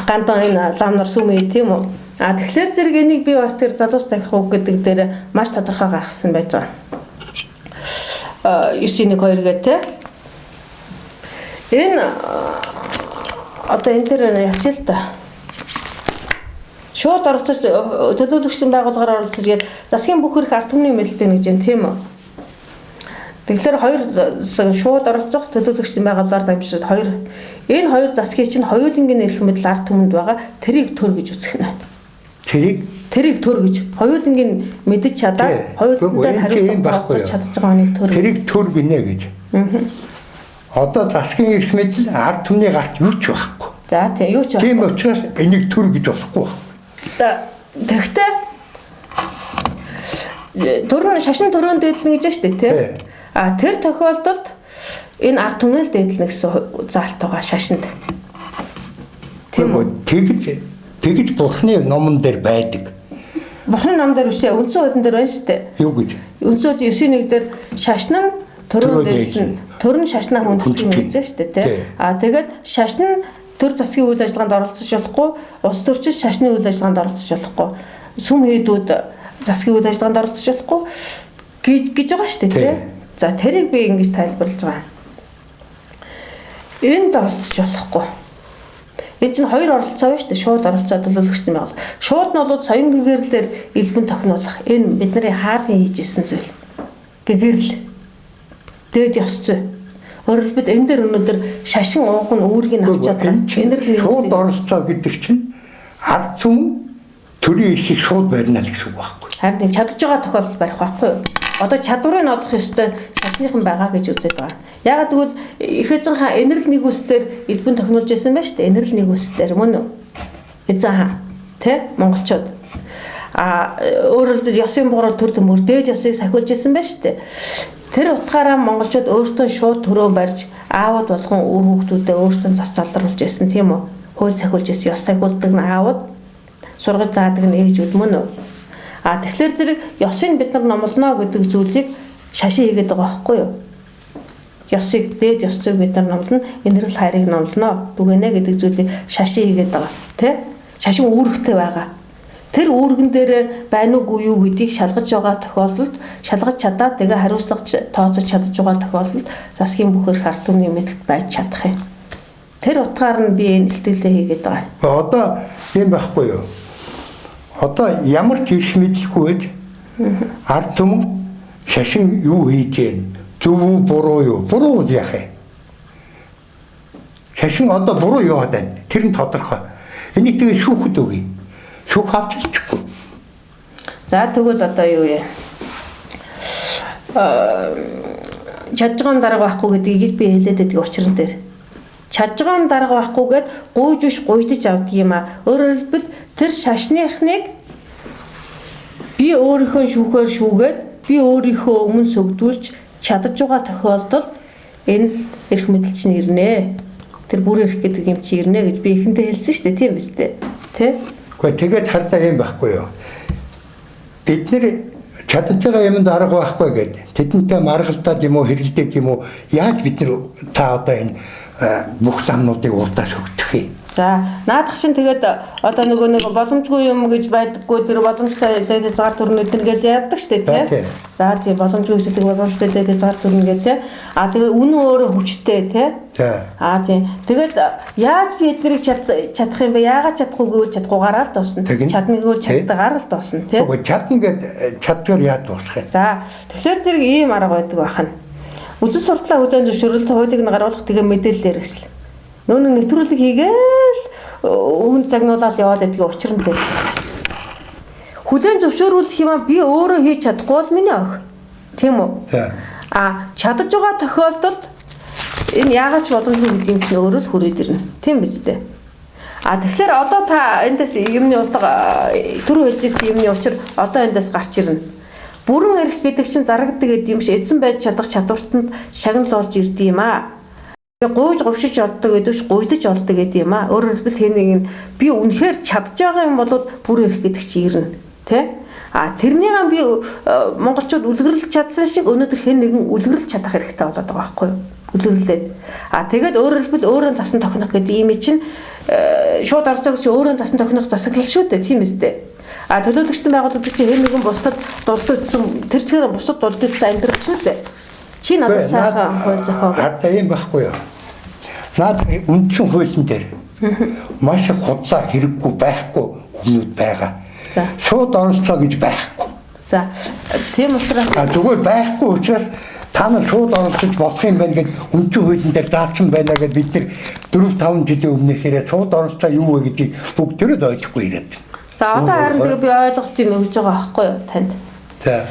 гандан энэ лам нар сүмээ тийм үү? Тэгэхээр зэрэг энийг би бас тэр залуус захих үг гэдэг дээр маш тодорхой гаргасан байж байгаа. 9-1-2 гэдэг энэ одоо энэ дээр явчих л да. Шууд оролцож төлөөлөгчийн байгууллагаар оролцож гээд засгийн бүх хэрэг ард түмний мэлдэн гэж юм тийм үү? Тэгэхээр хоёр шууд оролцох төлөөлөгчийн байгууллагаар дамжуулаад хоёр энэ хоёр засгийн чинь хоёулангийн эрх мэдэл ард түмэнд байгаа тэрийг төр гэж үзэх нь байна. Тэрийг төр гэж хоёулангийн мэдэж чадаад хоёулангаар хариуцлага тооцож чадж байгаа нэг төр. Тэрийг төр гинэ гэж. Одоо засгийн эрх мэдэл ард түмний гарт юу ч байхгүй. За тийм юу ч Тийм учраас энийг төр гэж болохгүй байна. За тэгвэл шашин төрөнд дээдлэнэ гэж штэ тий. А тэр тохиолдолд энэ ард түмэл дээдлэнэ гэсэн заалт байгаа шашинд. Тийм үү? Тэгж бурхны номон дээр байдаг. Бурхны ном дээр үсэ үндсэн хуулийн дээр байна штэ. Юу гэж? Үндсэн хуулийн 9-1 дээр шашин нь төрөнд дээдлэнэ. Төр нь шашнаа хүндэтгэх юм гэж штэ тий. А тэгээд шашин төр засгийн үйл ажиллагаанд оролцож болохгүй, улс төрчид шашны үйл ажиллагаанд оролцож болохгүй. Сүм хийдүүд засгийн үйл ажиллагаанд оролцож болохгүй гэж байгаа шүү дээ тий. За тэрийг би ингэж тайлбарлаж байгаа. Энд оролцож болохгүй. Энэ чинь хоёр оролцоо байна шүү дээ. Шууд оролцоо төлөөлөгчтэй байгаад. Шууд нь бол соён гэгэрлэлээр элбэн тохиноолох. Энэ бидний хаадын хийжсэн зүйл. Гэгэрл. Дээд ёс зүй. Өөрөөр хэлбэл энэ дээр өнөөдөр шашин ууг нь үүргийг авч чадсан. Энэрл шууд оролцоо гэдэг чинь ард түмэн төрийн эсийг шууд барина л гэсэн үг байхгүй. Харин чадж байгаа тохиолдол барих байхгүй юу? Одоо чадварыг олох ёстой шашныхан байгаа гэж үзээд байгаа. Ягаад гэвэл их эзэн хаан энэрл нэгүслэр элбэн тохиолж байсан байна шүү дээ. Энэрл нэгүслэр мөн үү? Эзэн хаан тэ монголчууд өөрөөр хэлбэл ёсын буурал төр төмөр дээд ёсыг сахиулж байсан байна шүү дээ. Тэр утгаараа монголчууд өөрсдөө шууд төрөө барьж аавд болгон үр хүүхдүүдэд өөрсдөө зас залруулж байсан тийм үү? Хууль сахиулж байсан, ёс сахиулдаг нь аавд, сургаж заадаг нь ээжүүд мөн үү? Тэгэхээр зэрэг ёсыг бид нар номлоно гэдэг зүйлийг шашин хийгээд байгаа байхгүй юу? Ёсыг дээд ёс зүйг бид нар номлоно, энэрл хайрыг номлоно, дүгэнэ гэдэг зүйлийг шашин хийгээд байгаа тий? Шашин үүрэгтэй байгаа. Тэр үүргэн дээр байна уугүй юу гэдгийг шалгаж байгаа тохиолдолд шалгаж чадаад тэгээ хариуцлага тооцож чадж байгаа тохиолдолд засгийн бүх эрх ард түмний мэдэлд байж чадах юм. Тэр утгаар нь би энэ илтгэлээ хийгээд байгаа. Одоо юм байхгүй юу? Одоо ямар ч их мэдлэхгүй байж ард түмэн шашин юу хийж гэн? Зөв үү буруу юу? Буруу яах вэ? Шашин одоо буруу яваад байна. Тэр нь тодорхой. Энийг тэгээ шүүхэд өгье. Шүүх авчихгүй. За тэгвэл одоо юу вэ? Чаджгаан дарга байхгүй гэдгийг би хэлээд байдаг учран дээр. Чаджгаан дарга байхгүйгээд гуйж биш гуйдаж авдаг юм а. Өөрөөр хэлбэл тэр шашныхныг би өөрийнхөө шүүхээр шүүгээд би өөрийнхөө өмнө сүгдүүлж чадж байгаа тохиолдолд энэ эрх мэдэл чинь ирнэ. Тэр бүр эрх гэдэг юм чи ирнэ гэж би эхэндээ хэлсэн шүү дээ, тийм биз дээ. Тэ? Тэгээд хардаа юм байхгүй юу? Бид нэр чадж байгаа юмд арга байхгүй гэдэг. Тэдэнтэй маргалдаад юм уу, хэрэлдээд юм уу? Яаж бид нэр та одоо энэ бүх замнуудыг урдаас өгдөх юм? За, наадах шин тэгээд одоо нөгөө нэг боломжгүй юм гэж байдаггүй тэр боломжтой дээд хязгаар төрнө гэдэргээл яадаг штэ тий. За тий боломжгүй гэдэг боломжтой дээд хязгаар төрнө гэдэг тий. Тэгээ үнэн өөрөө хүчтэй тий. Тий. Тэгээд яаж би эдгэрийг чадах юм бэ? Яагаад чадахгүй гэвэл чадахгүйгаараа л дуусна. Чадна гэвэл чаддагаараа л дуусна тий. Чадна гэд чаддгаар яад дуусах юм. За, тэгэхээр зэрэг ийм арга байдаг бахан. Үзэл сурталаа хөдөлгөөн зөвшөөрөлт хуулийг нь гаргуулах тэгээ мэдээлэл хэрэгсэл. Нүүн нэвтрүүлэг хийгээл хүн загнуулаад яваад байдгийн учир нь тэр. Хүлэн зөвшөөрүүлэх юм а би өөрөө хийж чадахгүй бол миний ох. Тийм үү? Чадж байгаа тохиолдолд энэ яагаад ч боломжгүй гэдэг юм чинь өөрөө л хүрээд ирнэ. Тийм биз дээ. Тэгэхээр одоо та эндээс юмны утга түрүү хэлж ирсэн юмны учир одоо эндээс гарч ирнэ. Бүрэн эрх гэдэг чинь зарагддаг гэдэг юм шиг эзэн байж чадах чадвартанд шагнал болж ирдэг юм а. Гуйж говшиж олдог гэдэгч гуйдаж олдог гэдэг юм а. Өөрөөр хэлбэл тэнийг нь би үнэхээр чадж байгаа юм бол бүр эрх гэдэг чи ирнэ. Тэ? Тэрнийгээ би монголчууд үлгэрлэж чадсан шиг өнөөдөр хэн нэгэн үлгэрлэж чадах хэрэгтэй болоод байгаа байхгүй юу? Үлгэрлээд. Тэгээд өөрөөр хэлбэл өөрөө засан тохинох гэдэг юм чинь шууд орцоог чи өөрөө засан тохинох засаглал шүү дээ. Тийм үстэй. Төлөөлөгчдөн байгууллагууд чи хэн нэгэн бусдад дурддсан тэр чигээр бусдад дурддсан амьдрал шүү дээ. Чи надад сайхан хууль зохиог. Тийм байхгүй юу? Наад үндсэн хуулийн дээр маш их худлаа хэрэггүй байхгүй өмнөд байгаа. За. Шууд оролцоо гэж байхгүй. За. Тийм учраас зүгээр байхгүй учраас та нар шууд оролцож болох юм байна гэж үндсэн хуулийн дээр даасан байна гэж бид нэр 4-5 жилийн өмнөхээрээ шууд оролцоо юу вэ гэдгийг бүгдээрээ ойлгохгүй ирээд. За одоо харин тэгээ би ойлголтыг өгж байгаа байхгүй юу танд. За.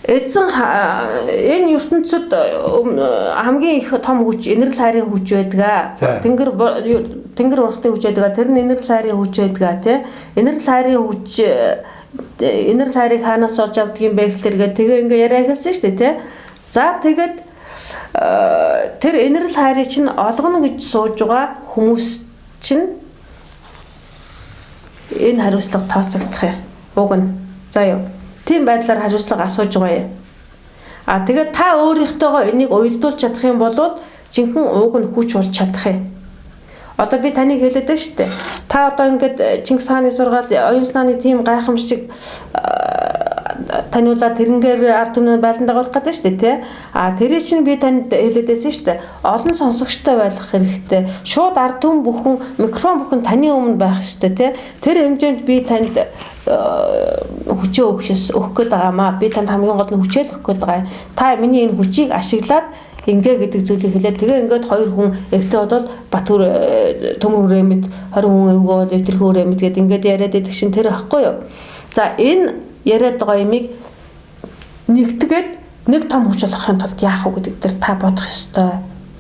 Эзэн энэ ертөнцид хамгийн их том хүч энэрл хайрын хүч байдаг. Тэнгэр тэнгэр урахтын хүч байдаг. Тэр нь инэрл хайрын хүч байдаг тий. Инэрл хайрын хүч инэрл хайрыг хаанаас олж авдаг юм бэ гэхлээргээ тэгээ ингээ яриа эхэлсэн шүү дээ тий. За тэгээд тэр инэрл хайрыг чинь олгоно гэж сууж байгаа хүмүүс чинь энэ хариуцлага тооцогдох юм. Уг нь. За юу. Тийм байдлаар хариуцлага асууж байгаа юм. Тэгээд та өөрийнхтэйгоо энийг уялдуулж чадах юм бол жинхэнэ ууг нь хүч болж чадах юм. Одоо би таныг хэлээд байна шүү дээ. Та одоо ингээд Чингис хааны сургаал оюун санааны тийм гайхамшиг таниулаад тэрнгээр ард түмний байлдан дагуулах гэдэг шүү дээ тий. Тэрийг чинь би танд хэлээд байсан шүү дээ. Олон сонсогчтой байх хэрэгтэй. Шууд ард түмэн бүхэн микрофон бүхэн таны өмнө байх шүү дээ тий. Тэр хэмжээнд би танд хүчээ өгөх гээд байгаамаа. Би танд хамгийн гол нь хүчээ өгөх гээд байгаа. Та миний энэ хүчийг ашиглаад ингээ гэдэг зүйлийг хэлээд тэгээ ингээд хоёр хүн эвтэ бодвол Батүр төмөр хүрэмэд 20 хүн өвгөө эвтэрхүү хүрэмэд гэдэг ингээд яриад байдаг шин тэр ахгүй юу. За энэ яриад байгаа юмыг нэгтгээд нэг том хүч болохын тулд яах вэ гэдэг дээр та бодох ёстой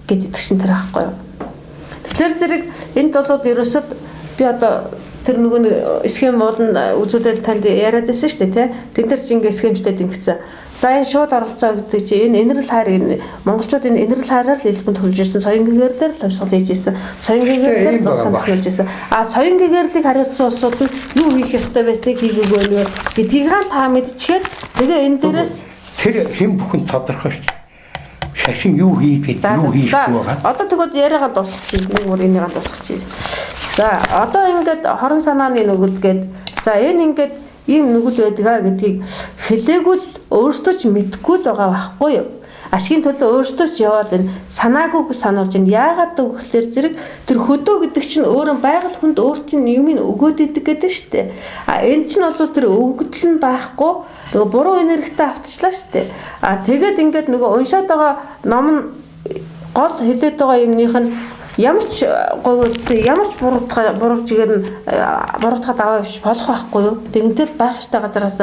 гэдэг шин тэр ахгүй юу. Тэгэхээр зэрэг энд бол ерөөсөл би одоо тэр нөгөө схем уулна үзүүлэл танд яриад байсан шүү дээ тий. Тэн дээр чи ингээ схемчтэй ингэсэн. За энэ шууд оролцоо гэдэг чи энэ инэрл хайр монголчууд энэ инэрл хайраар л илбэнд хөлж ирсэн. Соён гэгэрлэр л хувьсгал хийж ирсэн. Соён гэгэрлэр л болсон болж ирсэн. Соён гэгэрлийг хариуцсан улсууд нь юу хийх ёстой байсныг хийгээгүй нэ гэдгийг та мэдчихээд тэгээ энэ дээрээс тэр хэн бүхэн тодорхой шашин юу хийгээд юу хийх байгаа. Одоо тэгвэл яриагаа дуусгачих. Нэг өөр энийгээ дуусгачих. За одоо ингээд хорон санааны нүгэлгээд за энэ ингээд ийм нүгэл байдгаа гэдгийг хэлээгүй л өөртөө ч мэдэхгүй л байгаа байхгүй юу? Ашигын төлөө өөртөө ч яваад энэ санаагүй сануулж энэ яагаад гэвэл зэрэг тэр хөдөө гэдэг чинь өөрөө байгаль хүнд өөртөө юмыг өгөөд идэг гэдэг шүү дээ. Энэ чинь бол тэр өгөгдөл нь байхгүй нөгөө буруу энергитэй автчлаа шүү дээ. Тэгээд ингээд нөгөө уншаад байгаа ном нь гол хэлээд байгаа юмных нь ямар ч говьулсан ямар ч буруутгаар нь буруутгаад аваа биш болох байхгүй юу. Тэгэнтэл байх ёстой газараас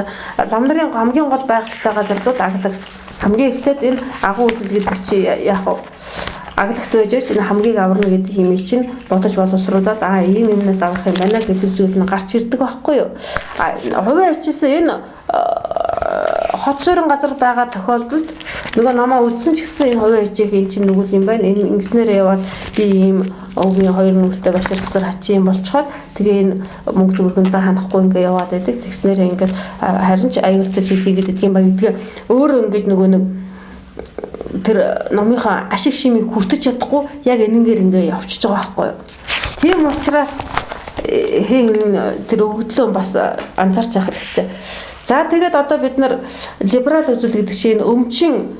лам нарын хамгийн гол байх ёстой газар бол аглаг. Хамгийн эхлээд энэ агуу үзэл гэдэг чи яах вэ? Аглагт байж энэ хамгийн аварна гэдэг юм чинь бодож боловсруулаад ийм юмнаас авах юм байна гэдэг зүйл нь гарч ирдэг байхгүй юу. Хувийн ачаасан энэ хот суурин газар байгаа тохиолдолд нөгөө намаа үдсэн ч гэсэн энэ хувийн ачаагийн чинь нүгэл юм байна. Энэ ингэснээр яваад би ийм өвгийн хоёр нүртэй башир тусар хачи юм болчиход тэгээ энэ мөнгө төгрөгөндөө ханахгүй ингээ яваад байдаг. Тэгснээр ингээд харин ч аюултай зүйл хийгээд идэх юм ба гэдгээ өөрөө ингээд нөгөө нэг тэр номынхаа ашиг шимийг хүртэж чадахгүй яг энэнгээр ингээ явчихж байгаа байхгүй юу. Тийм учраас хэн тэр өгөгдлөө бас анзаарч явах хэрэгтэй. За тэгээд одоо бид нар либерал үзэл гэдэг чинь өмчин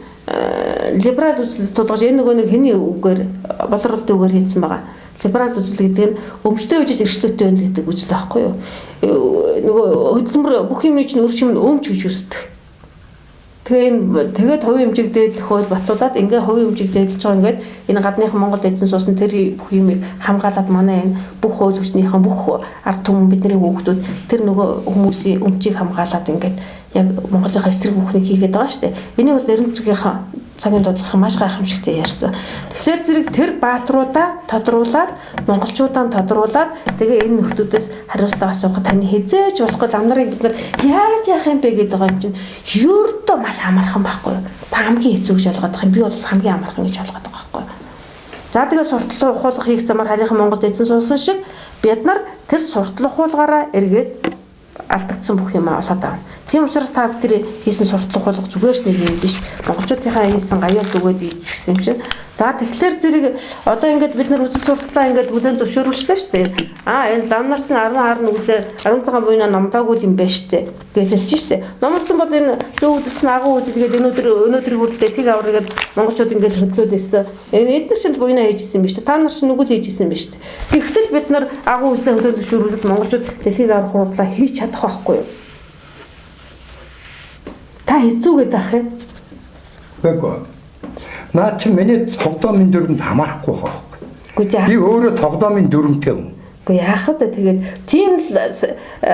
либерал үзэл тулгаж энэ нөгөө нэг хэний үгээр боловсролтын үгээр хийсэн байгаа. Либерал үзэл гэдэг нь өмчтэй үжиж эрхчлөөтэй байна гэдэг үзэл байхгүй юу? Нөгөө хөдөлмөр бүх юмны чинь өр шим нь өмч гэж үздэг. Тэгээд хувийн хэмжээг дээдлэх хууль батлуулаад ингээ хувийн хэмжээг дээдлж байгаа ингээд энэ гадныхан Монгол эзэн суусан тэр бүх юмыг хамгаалаад манай энэ бүх хууль хүчнийхэн бүх ард түмэн бидний хүүхдүүд тэр нөгөө хүмүүсийн өмчийг хамгаалаад ингээд яг Монголынхаа эсрэг бүхнийг хийгээд байгаа шүү дээ. Энийг бол эрдэнэ цэгийн цагийн дуудлага маш гайхамшигтай ярьсан. Тэгэхээр зэрэг тэр баатруудаа тодруулаад монголчуудаа тодруулаад тэгээ энэ нөхдүүдээс хариуцлага асуух таны хизээж болохгүй лам нарыг бид нар яаж яах юм бэ гэдэг байгаа юм чинь ердөө маш амархан байхгүй юу? Та хамгийн хэцүү гэж ойлгоод байгаа юм. Би бол хамгийн амархан гэж ойлгоод байгаа байхгүй юу? За тэгээ суртал ухуулга хийх замаар харийнхан Монголд эзэн суусан шиг бид нар тэр суртал ухуулгаараа эргээд алдагдсан бүх юм олоод авна. Тийм учраас та бидний хийсэн суртал ухуулга зүгээр ч нэг юм биш. Монголчуудынхаа хийсэн гаюул өгөөд ийцгсэн юм чинь. За тэгэхээр зэрэг одоо ингээд бид нар үзэл сурталаа ингээд бүлээн зөвшөөрүүлчихлээ шүү дээ. Энэ лам нар чинь 16 нүглээ 10 цагаан буйнаа номлоогүй юм байна шүү дээ. Гэлэлж шүү дээ. Номлосон бол энэ зөв үзэл чинь агуу үзэлгээд өнөөдрийн хүрэлтэй тэг аврыгээд монголчууд ингээд хөдлөөлөөсөн. Эдгээр чинь буйнаа хийжсэн юм биш үү? Та нар чинь нүгэл хийжсэн юм биш үү? Гэхдээ бид нар агуу үзлээ хөдлөөлж зөвшөөрвөл монголчууд дэлхийг аврах хурлаа хийж чадах байхгүй юу? Та хэцүүгээд ах юм. Үгүй. Наа чи миний тогтоомын дүрмэнд хамаарахгүй байгаа. Би өөрөө тогтоомын дүрмтэй юм. Гэхдээ яах вэ тэгээд тийм л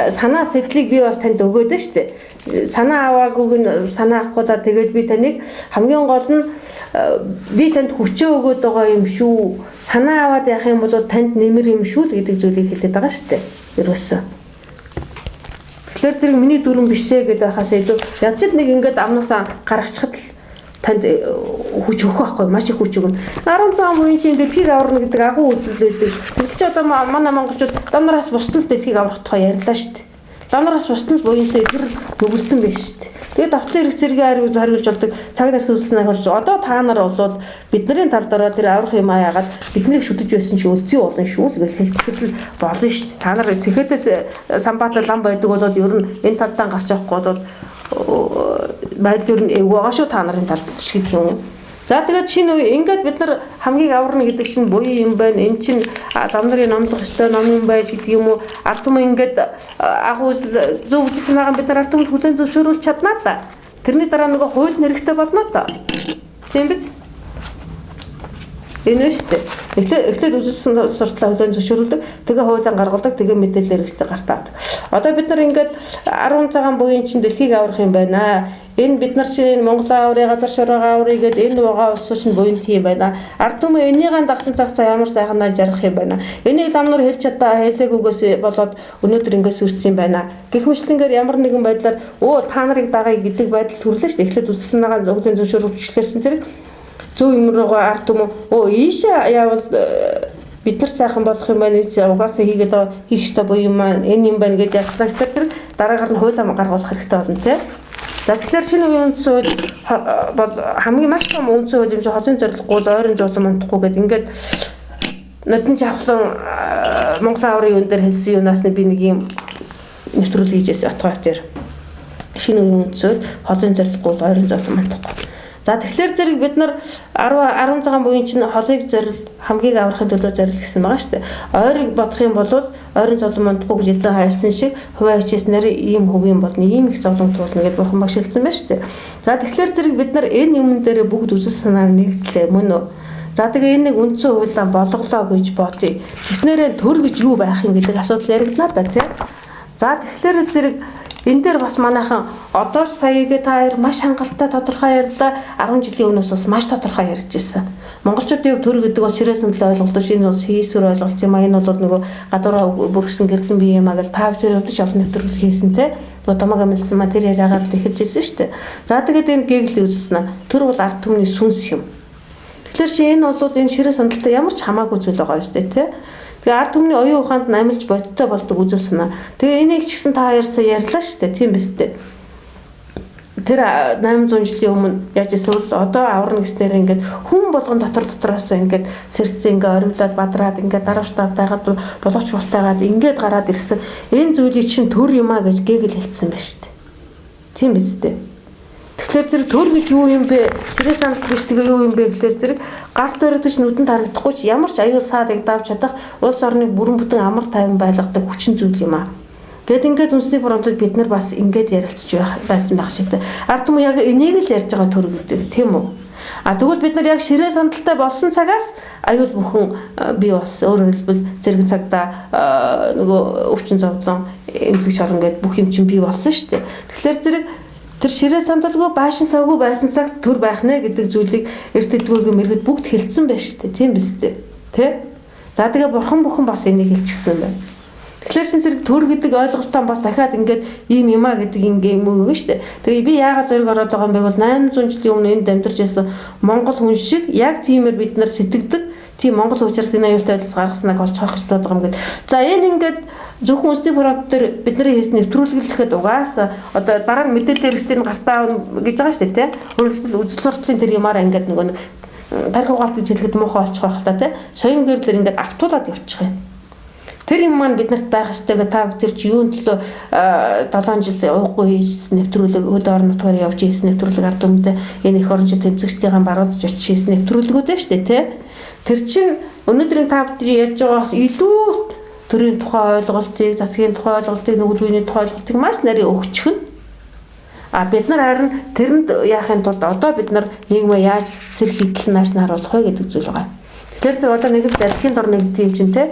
санаа сэтлийг би бас танд өгөөд нь шүү дээ. Санаа аваагүйг нь санаа авахгүйдаа тэгээд би таныг хамгийн гол нь би танд хүчээ өгөөд байгаа юм шүү. Санаа аваад явах юм бол танд нэмэр юм шүү л гэдэг зүйлийг хэлээд байгаа шүү дээ. Ерөөсөө. Тэгэхээр зэрэг миний дүрэн бишээ гэдэг байхаас илүү ядч л нэг ингээд амнасаа гаргачихад л танд хүч өгөх байхгүй маш их хүч өгнө. 10 цагаан буян чинь дэлхийг аварна гэдэг агуу үзэл байдаг. Тэгвэл чи одоо манай монголчууд дамнараас бусдал дэлхийг аврах тухай ярьлаа шүү дээ. Дамнараас бусдал буянтай тэр нүгэлтэн биш шүү дээ. Тэгээд давтлын эрх зэргийн хариулж болдог цаг нарт үлснээ хурж одоо та нар бол бидний тал дорой тэр аврах юм аа яагаад биднийг шүтэж байсан чи өлзий болно шүү л гэж хэлчихэл болно шүү дээ. Та нар сэхэтээс самбаатал лам байдаг бол ер нь энэ талдаа гарч явахгүй бол байдал ер нь байгаа шүү та нарын талд шиг гэх юм. За тэгээд шинэ үе ингээд бид нар хамгийн аварна гэдэг чинь буян юм байна. Эн чинь лам нарын номлох ёстой ном юм байж гэдэг юм уу? Ард түмэн ингээд агуу зөв үзэл санаагаа бид нар ард түмэнд хүлээн зөвшөөрүүлж чаднаа та. Тэрний дараа нөгөө хууль нэрхтээ болно та. Тийм биз? Энэ үстэй. Эхлээд үзүүлсэн суртлаа хүлээн зөвшөөрүүлдэг. Тэгээ хуулиан гаргадаг. Тэгээ мэдээлэл хэрэгсдэг гартаа. Одоо бид нар ингээд 10 цагаан буян чинь дэлхийг аврах юм байна. Энэ бид нар чинь Монгол аврыг газар шуурга аврыг гэдэг энэ байгаа улсууд чинь буян тийм байна. Ард түмэн энийхэн дагсан цаг цаа ямар сайханаа жаргах юм байна. Энийг ламнуур хэлж чадаа хэлээгүйгээс болоод өнөөдөр ингээд сүрсэн юм байна. Гэх мэтлэнгээр ямар нэгэн байдлаар та нарыг дагая гэдэг байдал төрлөө шүү дээ. Эхлээд үзүүлснээгаа зөвхөн зөвшөөрүүлчихлээрсэн зэрэг зөв юм руу ард түмэн ийшээ яавал бид нар сайхан болох юм байна. Угаасаа хийгээд хийх ёстой буюу юм маань энэ юм байна гэдэг яслаа тэр дараагаар нь хууль гаргуулах хэрэгтэй болно тийм. За тэгэхээр шинэ үеийн үндсэн хууль бол хамгийн маш том үндсэн хууль юм шиг хозын зорилгогүй ойрын зулам унтахгүй гэдэг ингээд нодон жавхлан Монгол аврын үн дээр хэлсэн юунаас нь би нэг юм нэвтрүүлэг хийжээс отгой дээр шинэ үеийн үндсэн хууль хозын зорилгогүй ойрын зулам унтахгүй. За тэгэхээр зэрэг бид нар 10 цагаан буян чинь холыг зорил хамгийн аврахын төлөө зорил гэсэн байгаа шүү дээ. Ойрыг бодох юм бол ойрын зовлон мандахгүй гэж эзэн хайлсан шиг хувиа хичээснээр ийм хөгийн болно, ийм их зовлон туулна гэдээ бурхан багшилсан байна шүү дээ. За тэгэхээр зэрэг бид нар энэ юмн дээр бүгд үзэл санаа нэгдлээ мөн үү? За тэгээ энэ нэг үндсэн хуулиа болголоо гэж бодъё. Тэснэрээ төр гэж юу байх юм гэдэг асуудал яригдана да тийм. За тэгэхээр зэрэг энэ дээр бас манайхан одоо ч саягээ та хоёр маш хангалттай тодорхой ярьлаа. 10 жилийн өмнөөс бас маш тодорхой ярьж ирсэн. Монголчуудын төр гэдэг бол ширээсэн л ойлголт шинэ улс хийсвэр ойлголт юм а. Энэ бол нөгөө гадуураа бүрхсэн гэрлэн бие юм а гэж та бүхэн өдөж олон нэвтрүүлэг хийсэн те. Нөгөө томоог амилсан ма тэр яриагаар л эхэлж ирсэн шүү дээ. За тэгээд энэ гэглийг үзсэн. Төр бол ард түмний сүнс юм. Тэгэхээр чи энэ бол энэ ширээ сандалтай ямар ч хамаагүй зүйл байгаа шүү дээ те. Тэгээ ард түмний оюун ухаанд амилж бодтой болдог үзэл санаа. Тэгээ энийг ч гэсэн та хоёрсаа ярьлаа шүү дээ. Тийм биз дээ. Тэр 800 жилийн өмнө яаж эсвэл одоо аварна гэснээр ингээд хүн болгон дотроос ингээд сэрцэн ингээд ориглоод бадраад ингээд дараавчтаа байгаад болооч болтойгаад ингээд гараад ирсэн. Энэ зүйлийг чинь төр юм а гэж Гегель хэлсэн байна шүү дээ. Тийм биз дээ. Тэгэхээр зэрэг төр гэж юу юм бэ? Ширээ сандал биш тэгээ юу юм бэ гэхээр зэрэг гарт баригдаж нүдэнд харагдахгүй ч ямар ч аюул саадыг давж чадах улс орныг бүрэн бүтэн амар тайван байлгадаг хүчин зүйл юм аа. Гэт ингээд үндэсний фронтод бид нар бас ингээд ярилцж байсан байх шигтэй. Ард түмэн яг энийг л ярьж байгаа төр гэдэг тийм үү? Тэгвэл бид нар яг ширээ сандалтай болсон цагаас аюул бүхэн би бас өөрөөр хэлбэл зэрэг цагдаа нөгөө өвчин зовлон эмнэлэг шорон гэдэг бүх юм чинь бий болсон шүү дээ. Тэгэхээр зэрэг тэр ширээ сандалгүй баашин савгүй байсан цагт төр байх нэ гэдэг зүйлийг эрт эдгөөгийн мэрэгд бүгд хэлсэн байна шүү дээ. Тийм биз дээ. Тэ? За тэгээ бурхан бүхэн бас энийг хэлчихсэн байна. Тэгэхээр шинэ зэрэг төр гэдэг ойлголтоо бас дахиад ингээд ийм юм а гэдэг юм өгнө шүү дээ. Тэгээ би яагаад зэрэг ороод байгаа юм бэ бол 800 жилийн өмнө энд амьдарч байсан монгол хүн шиг яг тиймэр бид нар сэтгэдэг. Тийм монгол учраас энэ аюултай байдлаас гаргаснаг олж хаах гэж боддог юм гээд. За энэ ингээд зөвхөн үндэсний фронт дээр бидний хийсэн нэвтрүүлгэлэхэд угаасаа одоо дараа нь мэдээлэл хэрэгслийн гартаа гэж байгаа шүү дээ тийм. Өөрөлдөл үзэл сурталын тэр юмараа ингээд нөгөө тарих угаалт гэж хэлэхэд муухай олчих байх та тийм. Соён гэр дээр ингээд автуулаад явчих юм. Тэр юм маань биднэрт байх ёстойг та бүхэн чи юун төлөө 7 жил уухгүй хийсэн нэвтрүүлэг өд орон нутгаар явж хийсэн нэвтрүүлэг ард түмэд энэ их орончид тэмцэгчдийн баруунж очиж хийсэн нэвтрүүлгүүд ээ шүү дээ тийм. Тэр чинь өнөөдрийн та бүхэн ярьж байгаагаас илүү төрийн тухай ойлголтыг, засгийн тухай ойлголтыг, нөгөөд үеийн тухай ойлголтыг маш нарийн өгчих нь. Бид нар харин тэрэнд яахын тулд одоо бид нар нийгмээ яаж сэрхийдэл нааш харуулах вэ гэдэг зүйл байгаа. Тэгэхээр одоо нэг дэлхийн дор нэг тийм чинь те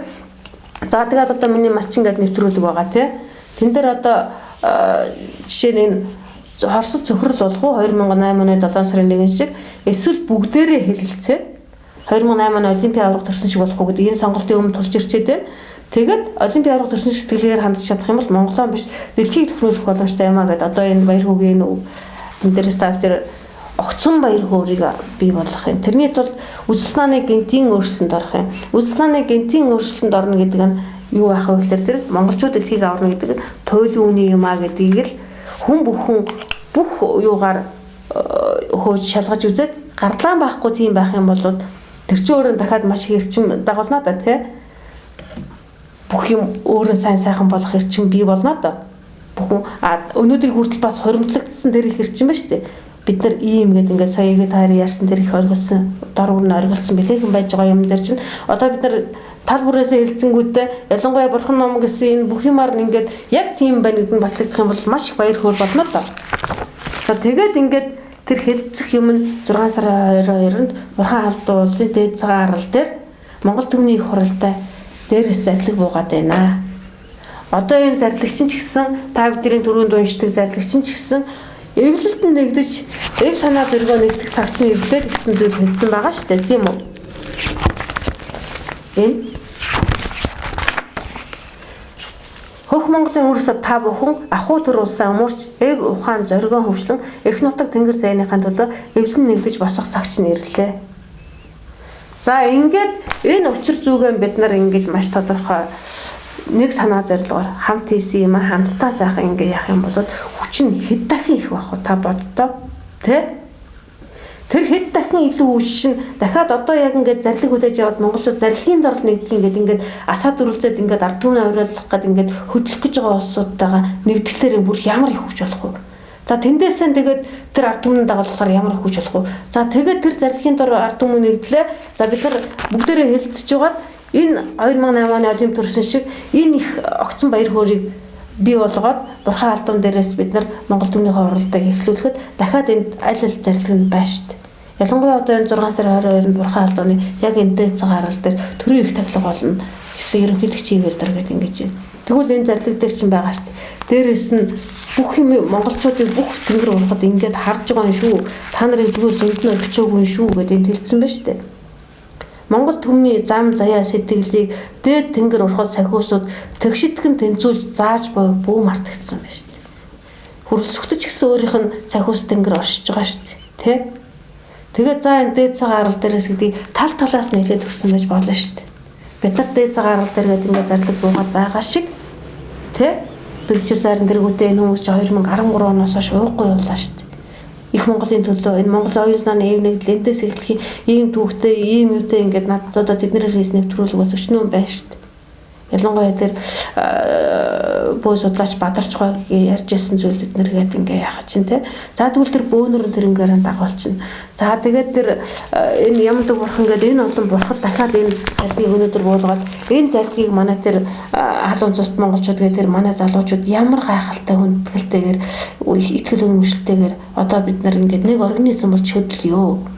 За тэгээд одоо миний малчин гэдэг нэвтрүүлэг байгаа тий. Тэн дээр одоо жишээ нь энэ Хорсод цөхрөл болох уу 2008 оны 7 сарын 1 шиг эсвэл бүгдээрээ хэлэлцээд 2008 оны Олимпийн аварга төрсөн шиг болох уу гэдэг энэ сонголтын өмнө тулж ирчээд байна. Тэгээд Олимпийн аварга төрсөн сэтгэлгээр хандж чадах юм бол Монголоо биш дэлхийг төхөөрөх боломжтой юм а гэдэг одоо энэ баяр хүүгийн энэ дээрээс та бүхэн огцон баяр хөөргийг бий болгох юм. Тэрний тулд үзэл санааны гинтийн өөрчлөлтөнд орох юм. Үзэл санааны гинтийн өөрчлөлтөнд орно гэдэг нь юу байх вэ гэхээр зэрэг монголчууд дэлхийг аварна гэдэг нь туйлын үний юм а гэдгийг л хүн бүхэн бүх юугаар хөөж шалгаж үзээд гардлаан байхгүй тийм байх юм бол тэр чинь өөрөө дахиад маш их эрчим дагуулна да тий. Бүх юм өөрөө сайхан болох эрчим бий болно да. Бүхэн өнөөдрийг хүртэл бас хоримтлагдсан тэр их эрчим ба штэ. Бид нар ийм гэдэг ингээд саягийн таарь ярьсан тэр их оргилсон дор өрн оргилсон бэлээхэн байж байгаа юм дээр чинь одоо бид нар тал бүрээсээ хэлцэнгүүтээ ялангуяа бурхан ном гэсэн энэ бүх юмар ингээд яг тийм байна гэдг нь батлагдах юм бол маш их баяр хөөр болно да. За тэгээд ингээд тэр хэлцэх юм нь 6 сарын 22-нд Бурхан Халдуу улсын дээд цагаан арал дээр Монгол Түмний их хуралтай дээрээс зарлиг буугаад байна. Одоо энэ зарлагчин ч гэсэн та бидний түрүүнд уншдаг зарлагчин ч гэсэн эвлэлд нэгдэж эв санаа зөргөө нэгдэх цагт нь эвлэлд гэсэн зүйл хэлсэн байгаа шүү дээ, тийм үү? Энэ Хөх Монголын өрсөд та бүхэн ахуй төр улсаа өмөрч эв ухаан зоригоо хөвчлэн эх нутаг тэнгэр зайныхаа төлөө эвлэн нэгдэж босох цагт нь ирлээ. За ингээд энэ учир зүгээ бид нар ингэж маш тодорхой нэг санаа зорилгоор хамт хийсэн юм хамтдаа сайхан ингэ яах юм бол хүч нь хэд дахин их байх вэ та боддоо тэ тэр хэд дахин илүү хүч шин дахиад одоо яг ингэ зарлиг хүлээж аваад монголчууд зарлагын дорл нэгдэх ингээд асаад дөрвөлзээд ингээд ард түмний авирлах гээд ингээд хөдлөх гэж байгаа улсуудтайгаа нэгдэхлээрээ бүр ямар их хүч болох вэ? За тэндээсээ тэгээд тэр ард түмний дагуулахаар ямар их хүч болох вэ? За тэгээд тэр зарлагын дор ард түмний нэгдлээ. За бид нар бүгдээрээ хэлцэж байгаад энэ 2008 оны Олимп төрсөн шиг энэ их огцон баяр хөөргийг бий болгоод Бурхан Халдуун дээрээс бид нар Монгол Түмний хуралдааг эхлүүлэхэд дахиад энд аль зарлиг нь байна шүү дээ. Ялангуяа одоо энэ 6 сарын 22-нд Бурхан Халдууны яг энэ дээд цагаан арал дээр төрийн их тавилга болно гэсэн ерөнхийлөгч хивэлдэр гэдэг ингэж байна. Тэгвэл энэ зарлиг дээр чинь байгаа шүү дээ. Дээрээс нь бүх юм монголчуудыг бүх тэнгэр урахад ингээд харж байгаа юм шүү. Та нарыг зүгээр зөнднө өчөөгүй шүү гэдэг энэ хэлсэн байна шүү дээ. Монгол Түмний зам заяа сэтгэлийг дээд тэнгэр урахад сахиусууд тэгшитгэн тэнцүүлж зааж бойг бүү мартагдсан байна шүү дээ. Хөрөлсөхтөж гэсэн өөрийнх нь сахиус тэнгэр оршиж байгаа шүү дээ. Тэ? Тэгээд за энэ дээд цагаан арал дээрээс гэдгийг тал талаас нэлээд өгсөн байж болно шүү дээ. Бид нар дээд цагаан арал дээр гэдэг ингээд зарлиг буугаад байгаа шиг тэ? Бэлчээр зарн дэргүүтээ энэ хүмүүс чи 2013 оноос хойш уухгүй явлаа шүү дээ. Их Монголын төлөө энэ Монгол оюун санааны эв нэгдэл эндээс эхлэх ийм түүхтэй ийм юутай ингээд надад одоо тэднэрээс нэвтрүүлэг бас өчнөө байна шүү дээ. Ялангуяа тэр бөө судлаач Бадарч гой ярьж ирсэн зүйл эднэргээд ингээ яхаа чинь те. За тэгвэл тэр бөөнөр тэр ингээр дагуулчихна. За тэгээд тэр энэ ямдаг бурхан гэдэг энэ олон бурхад дахиад энэ заргийг өнөөдөр буулгаад энэ заргийг манай тэр халуун цуст монголчууд гэдэг тэр манай залуучууд ямар гайхалтай хүндэтгэлтэйгээр итгэл үнэмшилтэйгээр одоо бид нар ингээд нэг организм болж хөдөлё.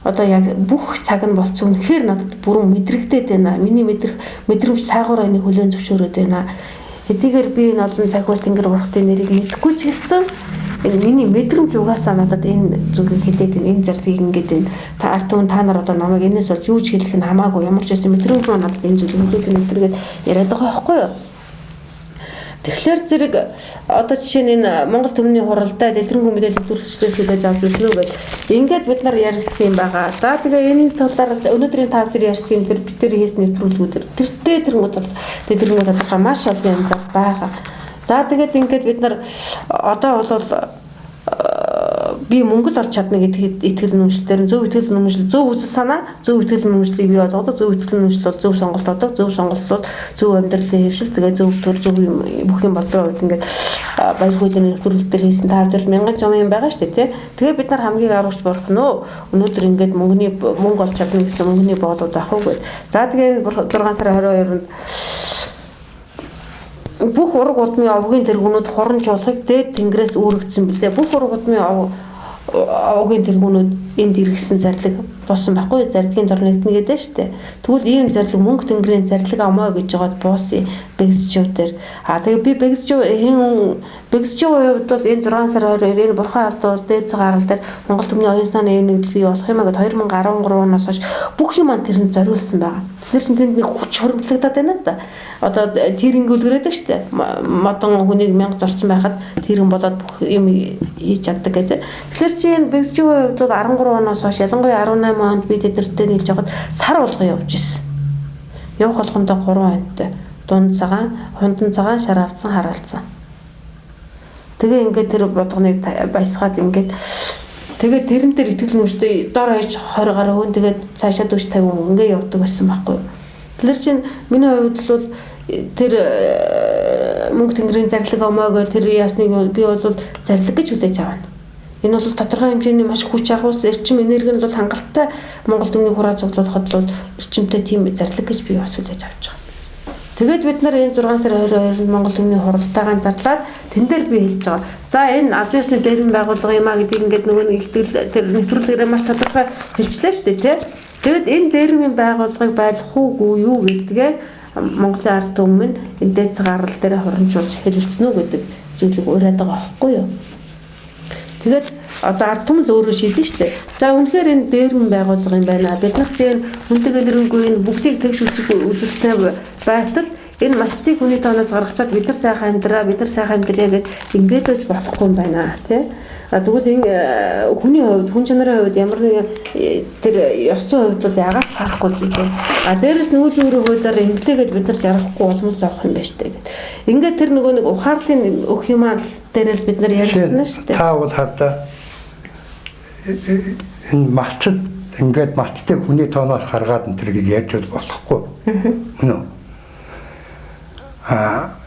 Одоо яг бүх цаг нь болцсон үнэхээр надад бүрэн мэдрэгдээд байна. Миний мэдрэмж сайгуур энийг хүлээн зөвшөөрөөд байна. Хэдийгээр би энэ олон цахиус тэнгэр урхтын нэрийг мэдэхгүй ч гэсэн энэ миний мэдрэмж угаасаа надад энэ зүгийг хэлээд байна. Энэ зарлыг ингээд энэ та ард түмэн та нар одоо намайг энэс болж юу ч хэлэх нь хамаагүй ямар ч байсан мэдрэмж маань надад энэ зүйлийг хэлээд байна гэдэргээд яриад байгаа байхгүй юу? Тэгэхээр зэрэг одоо жишээ нь энэ Монгол Түмний хуралдаа дэлгэрэнгүй мэдээлэл төрөлчлөлт хийж авч үзлөө гэж ингээд бид нар яригдсан юм байгаа. За тэгээ энэ талаар өнөөдрийн та бүхэн ярьсан юм дээр бид тэр хийсэн нэвтрүүлгүүдээр тэртээ тэрнгүүд бол дэлгэрэнгүй тодорхой маш олон юм зав байгаа. За тэгээд ингээд бид нар одоо бол би мөнгө л олж чадна гэдэг итгэл үнэмшлээр зөв итгэл үнэмшил зөв үзэл санаа зөв итгэл үнэмшлийг бий болгодог зөв итгэл үнэмшил бол зөв сонголт одог зөв сонголт бол зөв амьдралын хэвшил тэгээ зөв төр зөв бүх юм болдог гэдэг ингээд баяр хөөрийн нэвтрүүлэлт дээр хийсэн та бүдэрт мянган жам юм байгаа шүү дээ тий. Тэгээ бид нар хамгийн аруулж болох нь өнөөдөр ингээд мөнгө олж чадна гэсэн мөнгөний боолууд авах уу гэж. За тэгээ 6 сарын 22-нд бүх ураг удмын овгийн тэргүүнүүд хуран чуулгыг дээд тэнгэрээс үүрэгдсэн билээ. Бүх ураг удмын огийн тэргүүнүүд энд иргэсэн зарлиг буусан байхгүй зарлагын дор нэгднэ гэдэг шүү дээ. Тэгвэл ийм зарлиг мөнгө тэнгэрийн зарлиг амаа гэж жагаад буусан Бэгзжив дээр. Тэгээ би Бэгзжив хувьд бол энэ 6 сар 22 энэ бурхан алдуул дээд цагаарал дээр Монгол Түмний оюун санааны эв нэгдэл бий болох юм аа гэд 2013 оноос хойш бүх юм тэрэнд зориулсан байгаа. Тэгэхээр чинь тэнд нэг хүч хөрөмтлөгдөд байна да. Одоо тэринг үлгэрээд шүү дээ. Модон хүнийг 1000 зорцсон байхад тэрэн болоод бүх юм хийж чаддаг гэдэг. Тэгэхээр чи энэ Бэгзживийн хувьд бол 13 оноос хойш ялангуяа 18 онд би тэдэртэй нийлж явахад сар болгон явж ирсэн. Явах болгондоо 3 хоногтой. Дунд цагаан, хундан цагаан, шараалцсан, хараалцсан. Тэгээ ингээд тэр бодгоныг баясгаад ингээд тэгээд тэрэн дээр итгэл нүштэй дор хаяж 20 гаруй хүн тэгээд цаашаа 40 50 хүн ингээд явдаг байсан байхгүй. Тэгэхээр чинь миний хувьд бол тэр мөнгө тэнгэрийн зарлиг омоогоо тэр ясныг би бол зарлиг гэж хүлээж авна. Энэ бол тодорхой хэмжээний маш хүч агуулсан эрчим энерги нь бол хангалттай Монгол Түмний хураа цуглуулахад бол эрчимтэй тийм зарлиг гэж би бас хүлээж авч байгаа. Тэгээд бид нар энэ 6 сар 22-нд Монгол Түмний хуралдаагаа зарлаад тэн дээр би хэлж байгаа. За энэ албан ёсны дээрэн байгууллага юм а гэдгийг ингээд нөгөө нэг илтгэл тэр нэвтрүүлгээр маш тодорхой хэлчлээ шүү дээ тий. Тэгэд энэ дээрмийн байгууллагыг байлгах уугүй юу гэдгээ Монголын ард түмэн энэ дээд цагаарал дээр хурамжуулж хэлэлцэн үү гэдэг зүйлийг уриад байгаа байхгүй юу? Тэгээд одоо ард түмэн л өөрөө шийдэн шүү дээ. За үнэхээр энэ дээрмийн байгууллага юм байна. Бид нар чинь хүнтэйг нэрнгүй энэ бүгдийг тэгш үзэгтэй байтал энэ мастыг хүний тооноос гаргачаад бид нар сайхан амьдраа гэд ингээд л болохгүй юм байна тий. Тэгвэл энэ хүний хувьд хүн чанарын хувьд ямар нэг тэр ёс зүйн хувьд бол ягаас харахгүй зүйл. Дээрээс нүүдлийн хуулиар инглигээд бид нар жаргахгүй боломж зоох юм байна штэ гэд. Ингээд тэр нөгөө нэг ухаарлын өх юм аа дээр л бид нар ярьсан шүү дээ. Та бол хардаа энэ малчд ингээд малчтыг хүний тооноос гаргаад энэ тэрийг ярьж болохгүй. Үнэ.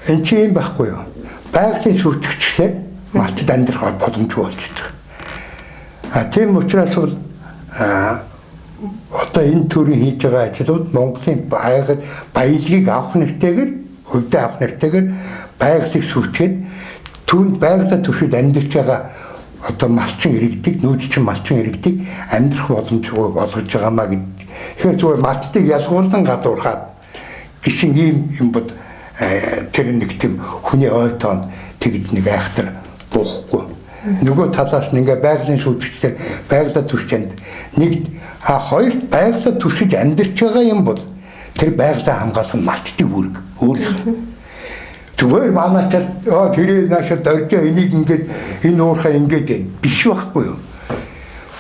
Энэ чинь байхгүй юу? Байгалийн сүрчгчлээ малчд амьдрах боломжгүй болчихдог. Тийм учраас бол одоо энэ төрлийн хийж байгаа ажлууд Монголын баялагийг авах нэртэйгээр хувьдаа авах нэртэйгээр байгалыг сүрчгээд түүнд байгалаа төршид амьдарч байгаа одоо малчин иргэдэг, нүүдэлчин малчин иргэдэг амьдрах боломжгүй болгож байгаамаа гэж. Тэгэхээр зүгээр малчдыг ялгуулсан гадуурхаад гişin ийм юм бод тэр нэг тийм хүний ой тоонд тэгж нэг айхтар буухгүй. Нөгөө талаас нь ингээ байгалийн сүлжээр байгалаа төрчөнд нэг хоёр байгалаа төршиж амьдарч байгаа юм бол тэр байгалаа хамгаалах малчдын үүрэг өөрийнх. Зүгээр манайчаа тэр наашаа дөржөө энийг ингээд энэ уурхаа ингээд биш байхгүй юу?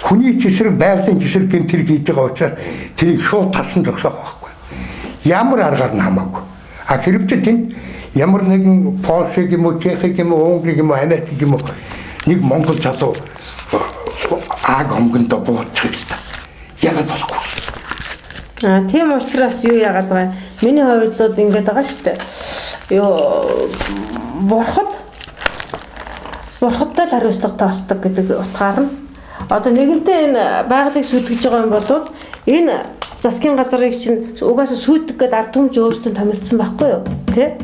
Хүний жишрэг байгалийн жишрэг гэн тэр хийж байгаа учраас тэрийг шууд талсан зогсоох байхгүй. Ямар аргаар нь хамаагүй. Хэрэгцээ тэнд ямар нэгэн Польшиг юм уу, Чехик юм уу, Унгриг юм уу, Америк юм уу нэг Монгол залуу аг омгондоо буучих хэрэгтэй. Ягаад болохгүй? Тийм учраас юу яагаад байгаа юм? Миний хувьд бол ингэж байгаа шүү дээ. Бурхадтай л хариуцлага тоосдог гэдэг утгаар нь одоо нэгэнтээ энэ байгалыг сүйтгэж байгаа юм бол энэ засгийн газрыг чинь угаасаа сүйтгэх гэдэг ард түмж өөрсдөө томилдсон байхгүй юу? Тэ?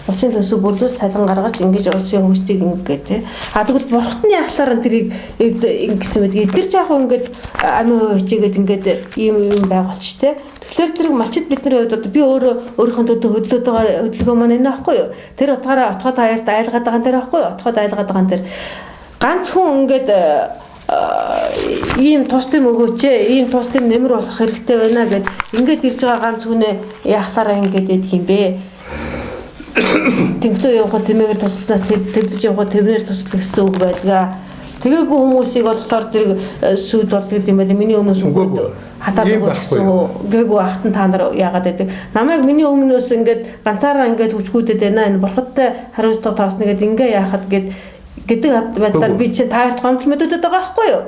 Улсын төсөв бүрлүүл цалин гаргаж ингэж улсын хөгжлийг ингээд тий. Тэгвэл бурхтны ахлаар нь тэрийг ингэсэн мэд эдгэр жаах ингээд амин хичээгээд ингээд ийм байгуулч тий. Тэгэхээр тэр малчид бидний хувьд одоо би өөрийнхөө төдөө хөдлөөд байгаа хөдөлгөөн маань энэ байхгүй юу? Тэр утгаараа отгоод хаяарт айлгаад байгаа нэр байхгүй юу? Отгоод айлгаад байгаа нэр ганц хүн ингээд ийм тусдын өгөөч ийм тусдын нэмэр болох хэрэгтэй байна гэд ингээд ирж байгаа ганц хүнээ яахлаараа ингээд идэх юм бэ? Тэнхлөө явах тэмээгээр тусласнаас төвдөж явах төвнөр туслах гэсэн үг байдгаа. Тэгээгүй хүмүүсийг болохоор зэрэг сүйд болдог юм байна. Миний өмнөөс үгүй хатаад өгсөн гээгүй ахтан та нар яагаад гэдэг. Намайг миний өмнөөс ингээд ганцаараа ингээд хүчгүүдэд байна. Энэ бурхадтай хариуцлага тоосно гэд ингээ яахад гэдэг байдлаар би чинь таарт гомдол мэдээд байгаа байхгүй юу?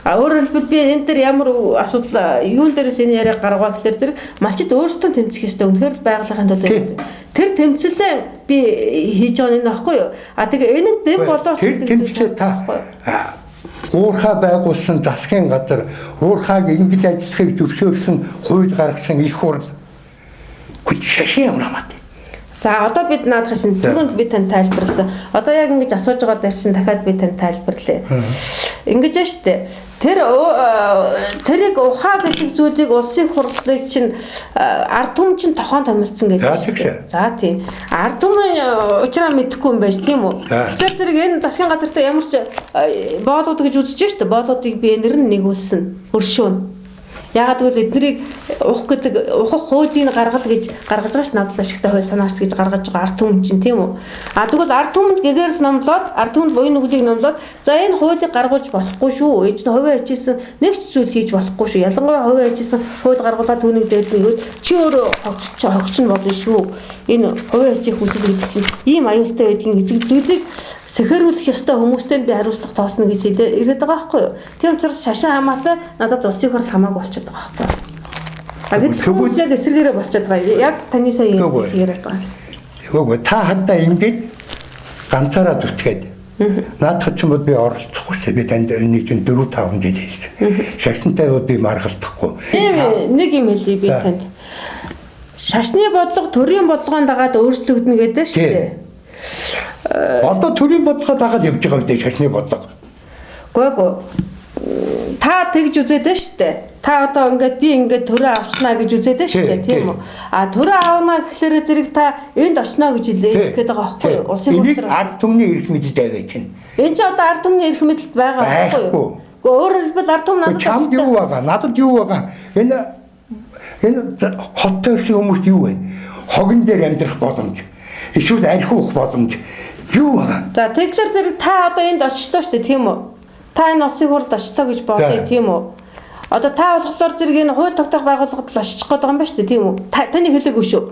Өөрөөр хэлбэл би энэ дээр ямар асуудал юун дээрээс энэ яриаг гаргаваа гэхээр зэрэг малчид өөрсдөө тэмцэх ёстой. Үнэхээр байгалийнхын төлөө тэр тэмцэлээ би хийж байгаа нэг байхгүй юу? Тэгээ энэ дэм болооч гэдэг зүйл байхгүй юу? Уурхаа байгуулсан засгийн газар уурхааг ингэж ажиллахыг зөвшөөрсөн хууль гаргасан их хурл хүчшээ юмнамат. За одоо бид наадах чинь түрүүнд би тань тайлбарласан. Одоо яг ингэж асууж байгаа дээр чинь дахиад би тань тайлбарлая. ингэж байна шүү дээ. Тэрийг ухаа гэдэг зүйлийг улсын хурлыг чинь ард түмэн чинь тохон томилсон гэдэг. За тийм. Ард түмэн учраа мэдэхгүй юм байж тийм үү? Тэгэхээр зэрэг энэ засгийн газартаа ямар ч боолууд гэж үзэж шүү дээ. Боолуудыг би нэр нь нэгүүлсэн. Өршөөнө. Ягаад гэвэл эднийг ухах хуулийн гаргал гэж гаргаж байгаа ш надад ашигтай хууль санаач гэж гаргаж байгаа ард түмэн чинь тийм үү. Тэгвэл ард түмэнд гэгэрл номлоод ард түмэнд буян нүглийг номлоод за энэ хуулийг гаргуулж болохгүй шүү. Ээж нь хувийн ачаасан нэг ч зүйл хийж болохгүй шүү. Ялангуяа хувийн ачаасан хууль гаргуулаад түүнийг дээдлэнгүүд чи өөрөө хогч нь болно шүү. Энэ хувийн ачаах үзэл гэдэг чинь ийм аюултай байдгийг эзэгдүүлэх сэхэрүүлэх ёстой хүмүүстэй би хариуцлага тоосно гэж ирээд байгаа байхгүй юу. Тийм учраас шашин хамаатай надад улсын хурл хамаагүй болчиход байгаа байхгүй юу. Гэтэл хүмүүс яг эсэргээрээ болчиход байгаа. Яг таны сая юм эсэргээрээ байгаа. Тэгвэл та хандаа ингэж ганцаараа зүтгээд наадах ч юм бол би оролцохгүй шүү. Би танд нэг чинь 4-5 жил хийсэн. Шашинтай бол би маргалдахгүй. Нэг юм хэлье би танд. Шашны бодлого төрийн бодлогоон дагаад өөрчлөгдөнө гэдэг шүү дээ. Одоо төрийн бодлого дагаад явж байгаа үедээ шашны бодлого. Гүйгүй. Та тэгж үзээд байна шүү дээ. Та одоо ингээд би ингээд төрөө авчнаа гэж үзээд байна шүү дээ, тийм үү? Төрөө аавна гэхлээр зэрэг та энд очно гэж хэлэх гээд байгаа байхгүй юу? Улсын хурлаар ард түмний эрх мэдэл тавиач чинь. Энд ч одоо ард түмний эрх мэдэл байгаа байхгүй юу? Өөрөөр хэлбэл ард түм надад чамд юу байгаа? Надад юу байгаа? Энэ хот төрсөн хүмүүс юу вэ? Хогон дээр амьдрах боломж. Эсвэл архи уух боломж. Юу байгаа? За тэгэхээр зэрэг та одоо энд очтоо шүү дээ, тийм үү? Та энэ улсын хурлд очтоо гэж бодъё, тийм үү? Одоо та болохоор зэрэг энэ хууль тогтоох байгууллагад л очих гээд байгаа юм байна шүү дээ, тийм үү? Таны хэлээгүй шүү.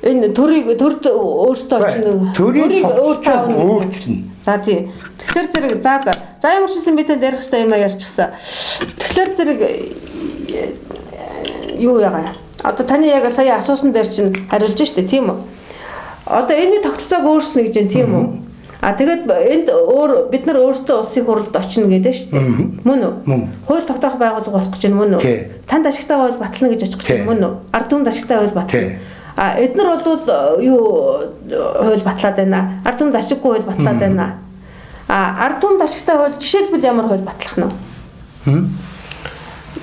Энэ төрд өөртөө очно. Төрийг өөр таавна өөрчлөн. За тийм. Тэгэхээр зэрэг за ямар ч юм би танд ярих хэрэгтэй юм ярьчихсан. Тэгэхээр зэрэг юу ягаа. Одоо таны яг сая асуусан дээр чинь хариулж штэ тийм үү? Одоо энэний тогтолцоог өөрчлөнө гэж юм тийм үү? Тэгээд энд бид нар өөрсдөө улсын хурлд очино гэдэг штэ. Мөн үү? Хууль тогтоох байгууллага болох гэж байна мөн үү? Танд ашигтай хууль батлана гэж очих гэж мөн үү? Ард түмэнд ашигтай хууль батлана. Эднэр бол юу хууль батлаад байна. Ард түмэнд ашиггүй хууль батлаад байна. Ард түмэнд ашигтай хууль жишээлбэл ямар хууль батлах нь вэ?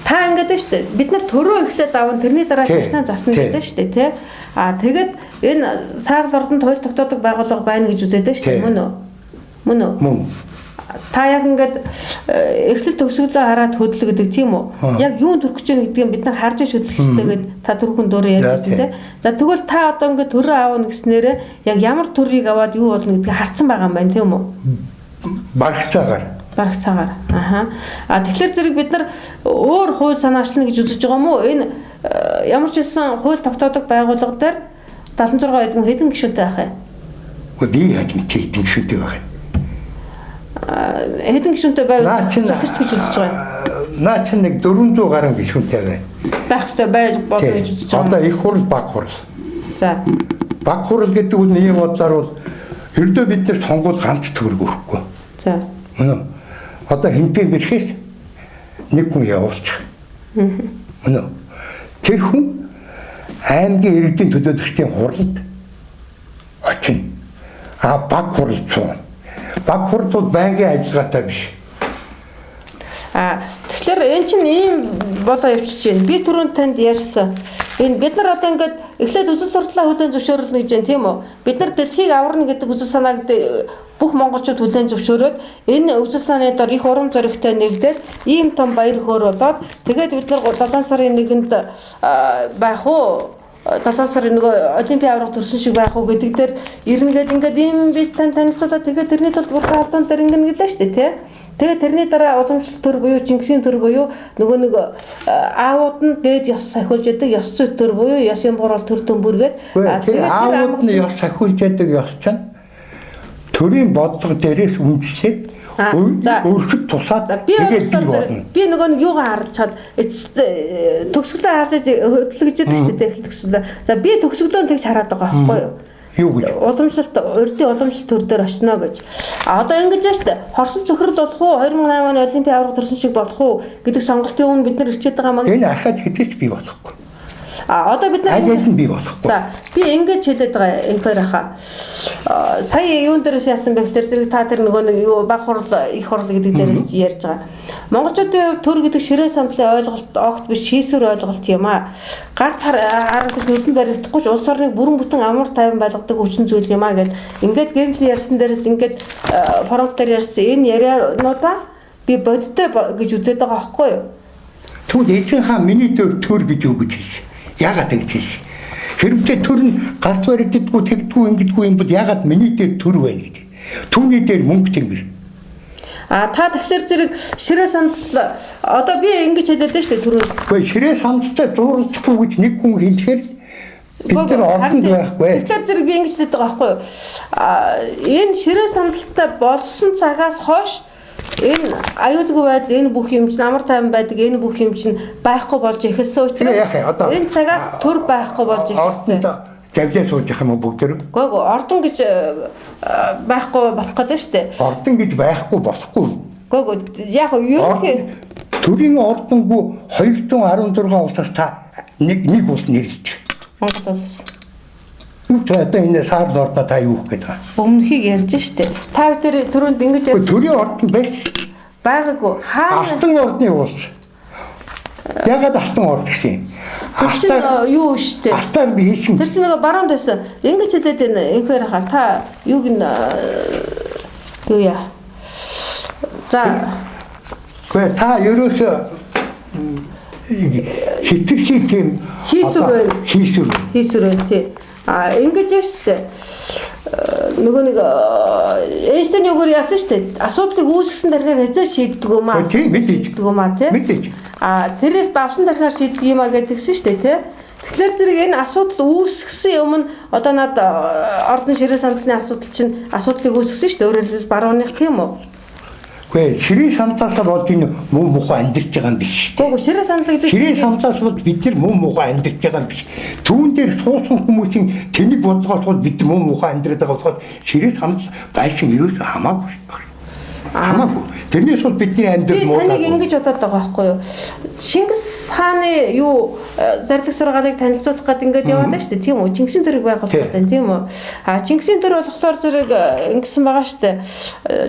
Та ингээд байна шүү дээ. Бид нар төрөө ихлээд аван тэрний дараа шашнаа засна гэдэг шүү дээ, тий. Тэгээд энэ саарл ордонд хууль тогтоодог байгууллага байна гэж үзээд байна шүү дээ, мөн үү? Мөн үү? Мөн. Та яг ингээд эхлэл төгсгөлөө хараад хөдөлгдөг тийм үү? Яг юунд төрөх гэж байна гэдгийг бид нар харж хөдөлгөх хэрэгтэй гэдэг та түрүүхэн дөөрөө ярьжсэн тий. За тэгвэл та одоо ингээд төрөө аавна гэснээрээ яг ямар төрийг аваад юу болно гэдгийг харсан байгаа юм байна тийм үү? Барагцаагаар. Тэгэхээр зэрэг бид нар өөр хууль санаачлна гэж үзэж байгаа юм уу? Энэ ямар ч хэлсэн хууль тогтоодог байгууллага дээр 76 эдгэн хэдэн гишүүнтэй байх юм? Би яаж мэдээ хэдэн гишүүнтэй байх юм? Хэдэн гишүүнтэй байвал зохист гэж үзэж байгаа юм? Наа чи нэг 400 гаруй гишүүнтэй байна. Байх ёстой байж болно гэж үзэж байгаа. Одоо их хурл баг хурл. За. Баг хурл гэдэг нь ийм бодлоор бол ердөө бид нар сонгуул ганц төгрөг өгөхгүй. За. Мөн одоо хинтэн бэрхээс нэг хүн явуулчих. Мөн тэр хүн аймгийн иргэдийн төлөөлөгчдийн хурлд очино. Баг хурл цуун. Баг хурл бол байнгын ажиллагаатай биш. Тэгэхээр эн чинь ийм болоо явчихж байна. Би түрүүн танд ярьсан. Энэ бид нар одоо ингээд эхлээд үзэл сурталаа хүлээн зөвшөөрөлнө гэж байна тийм үү? Бид нар дэлхийг аварна гэдэг үзэл санааг бүх монголчууд хүлээн зөвшөөрөөд энэ үзэл санааны дор их урам зоригтой нэгдээд ийм том баяр хөөр болоод тэгээд бид нар 7 сарын 1-нд байх уу? 7 сарын нөгөө олимпийн аварга төрсөн шиг байх уу гэдэг дээр ирнэгээд ингээд ийм биш танилцуулаад тэгээд тэрний тулд бурхан алдаан дээр ингэнэ гэлээ шүү дээ тий. Тэгээд тэрний дараа уламжлалт төр буюу Чингисийн төр буюу нөгөө нэг аавууд нь дээд ёс сахиулж яадаг ёс зүйн төр буюу ёсын бурал төр төмбөргээд тэгээд аавууд нь ёс сахиулж яадаг ёс чинь төрийн бодлого дээрээс үндэслээд өөрчлөлт тусаад тэгээд би нөгөө нэг юугаа харж чад төгсгөлөө харж хөдөлгөж яадаг шүү дээ эхлэл төгсгөлөө. За би төгсгөлөө тэгж хараад байгаа байхгүй юу? Юу гэж уламжлалт урдын уламжлалт төр дээр очно гэж. Одоо ингэж байна шүү дээ. Хорсол цохирол болох уу 2008 оны олимпийн аварга төрсөн шиг болох уу гэдэг сонголтын өмнө бид нар ирчээд байгаа маа. Энэ ахад хэдэж бий болохгүй. Одоо бид нар аль нь бий болохгүй. За би ингэж хэлээд байгаа инфер хаа. Сая юун дээрээс яасан бэ гэхээр зэрэг та тэр нөгөө нэг юу баг хурал их хурал гэдэг дээрээс ярьж байгаа. Монголчуудын хувьд төр гэдэг ширээ сандлын ойлголт огт биш шийсвэр ойлголт юм аа. Гарт харагдаж нүдэнд баригдахгүй ч улс орныг бүрэн бүтэн амар тайван байлгадаг хүчин зүйл юм аа гэд ингээд гэрэл ярьсан дээрээс ингээд форум дээр ярьсан энэ яриануудаа би бодтой гэж үзээд байгаа байхгүй юу? Тэгвэл эцэг хаа миний төр гэж юу гэж хэлсэн. Яагаад ингэж хэлсэн? Хэрвээ төр нь гарт баригддаггүй тэгдэггүй ингэдэггүй юм бол яагаад миний дээр төр байна гэдэг. Түүний дээр мөнгө тэнгэр. Та тэгэхээр зэрэг ширээ сандал одоо би ингэж хэлээд байна шүү дээ түрүү. Гэхдээ ширээ сандалтай зуурчихгүй гэж нэг хүн хэлэхээр бид нар ордонд байхгүй. Тэгэхээр зэрэг би ингэж хэлээд байгаа байхгүй юу? Энэ ширээ сандалтай болсон цагаас хойш энэ аюулгүй байдал энэ бүх юм чинь амар тайван байдаг энэ бүх юм чинь байхгүй болж эхэлсэн учраас энэ цагаас төр байхгүй болж эхэлсэн. Завжаа сууж явах юм уу бүгд тэр? Гүйгүй ордон гэж байхгүй болох гэдэг шүү дээ. Ордон гэж байхгүй болохгүй. Гүйгүй яг ерөнхий төрийн ордонгүй 216 улсаас та нэг улс нэрлэж. Монгол улс. Юу ч одоо энэ сард ордоо та юу гэх гэдэг. Өмнөхийг ярьж штэ. Та тэр түрүүнд ингэж ярьсан. Төрийн ордон байгаагүй. Алтан ордны улс. Ягаад алтан орд гэсэн юм? Тэр юу штэ. Алтаар би хийсэн. Тэр чинь нэг баруунд байсан. Ингэж хэлээд байна. Инхээр хаа та юуг нь юу яа. За. Гэхдээ та ерөөсөө хитрхи тийм хийсвэр тий. Ингэж яа штэ. Нөгөө нэг Эйнштейн юугаар яасан штэ. Асуудлыг үүсгэсэн дараагаар хязгаар шийддэг юм аа. Шийддэг юм аа тий. Тэрээс давсан дараагаар шийддэг юм аа гэдгсэн штэ тий. Тэгэхээр зэрэг энэ асуудал үүсгэсэн өмнө одоо над ордон ширээ сандлын асуудал чинь асуудлыг үүсгэсэн штэ. Өөрөөр хэлбэл барууных тийм үү? Гэхдээ ширээ сандлаас болж энэ муу мухай амьдарч байгаа юм биш. Гэхдээ ширээ сандлыг ширээ сандлаас бол бид нар муу мухай амьдарч байгаа юм биш. Түүн дээр суусан хүмүүсийн тэнийг бодлогоос бол бид муу мухай амьдраад байгаа болоход ширээ сандал байшин ерөөсөө хамаагүй. Хамаагүй. Тэрнээс бол бидний амьдрал муу. Таныг ингэж бодоод байгаа байхгүй юу? Чингис хааны юу зарлаг сургаалыг танилцуулах гэдэг ингээд яваад байна шүү дээ. Тийм үү? Чингисийн төрөг байгуулах гэдэг тийм үү? Чингисийн төр болохоор зэрэг ингэсэн байгаа шүү дээ.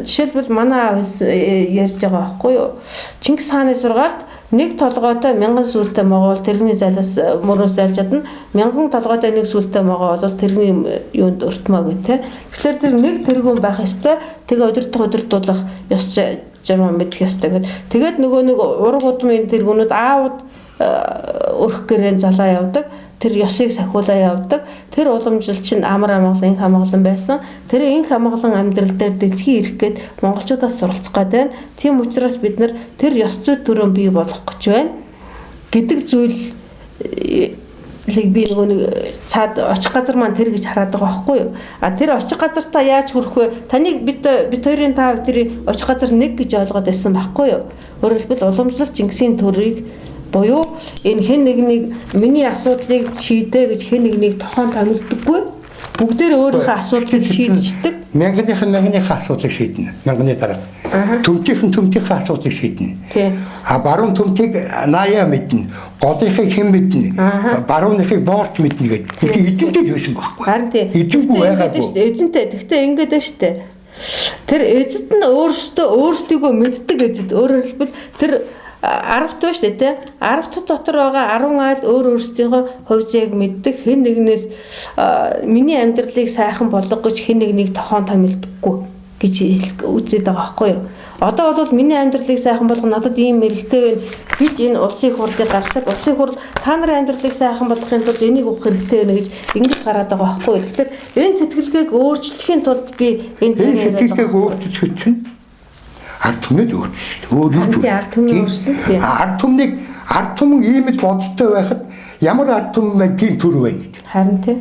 Жишээлбэл манай ярьж байгаа байхгүй юу? Чингис хааны сургаалд нэг толгойтой 1000 сүлтэй могол тэрний залаас мөрөөс залж чадна. 1000 толгойтой нэг сүлтэй могол бол тэрний юунд өртмөө гэх тэ. Тэгэхээр зэрэг нэг тэргүүн байх ёстой. Тэгээ удирдах ёс жаргал мэдэх ёстой гэдэг. Тэгээд нөгөө нэг ураг удмын тэргүүнүүд аауд өрх гэрэн залаа явдаг. Тэр ёсыг сахиулаа явдаг. Тэр уламжлал чинь амар амгалан инх амгалан байсан. Тэр инх амгалан амьдрал дээр дэлхий ирэх гээд монголчуудаас суралцах гээд байна. Тийм учраас бид нар тэр ёс зүй төрөө бий болгох гэж байна гэдэг зүйлийг би нөгөө нэг цаад очих газар маань тэр гэж хараад байгаа байхгүй юу? Тэр очих газартаа яаж хүрэх вэ? Таныг бид хоёрын та тэрийн очих газар нэг гэж ойлгоод байсан байхгүй юу? Өөрөөр хэлбэл уламжлал Чингисийн төрийг буюу энэ хэн нэгнийг миний асуудлыг шийдэ гэж хэн нэгнийг тохон томилдоггүй. Бүгдээр өөрийнхөө асуудлыг шийдчихдэг. Мянгийнхаа асуудлыг шийднэ. Мянганы дараа. Төмтийнхээ асуудлыг шийднэ. Тий. Баруун төмтийг наяа мэднэ. Голынхыг хэн мэднэ. Барууныхыг боорч мэднэ гэдэг. Эзэнтэй юусэн байхгүй. Харин тий. Эзэнгүй байгаагүй. Эзэнтэй. Гэхдээ ингэж байна штэ. Тэр эзэд нь өөрсдийгөө мэддэг эзэд. Өөрөөр хэлбэл тэр 10 шүү дээ тий. 10 дотор байгаа 10 айл өөрсдийнхөө хувь зээг мэддэг. Хэн нэгнээс миний амьдралыг сайхан болгох гэж хэн нэгнийг тохон томилдоггүй гэж үзээд байгаа байхгүй юу? Одоо бол миний амьдралыг сайхан болгох надад ийм мэрэгтэй байна гэж энэ улсын хурлыг гаргасаад улсын хурл та нарын амьдралыг сайхан болгохын тулд энийг өгөх хэрэгтэй байна гэж ингэж гараад байгаа байхгүй юу? Тэгэхээр энэ сэтгэлгээг өөрчлөхийн тулд би энэ сэтгэлгээг өөрчлөх чинь ард түмэд өөрчлөлт. Ард түмний өөрчлөлт. Ард түмэн ийм л бодолтой байхад ямар ард түмэн байна тийм төр байна. Харин тий.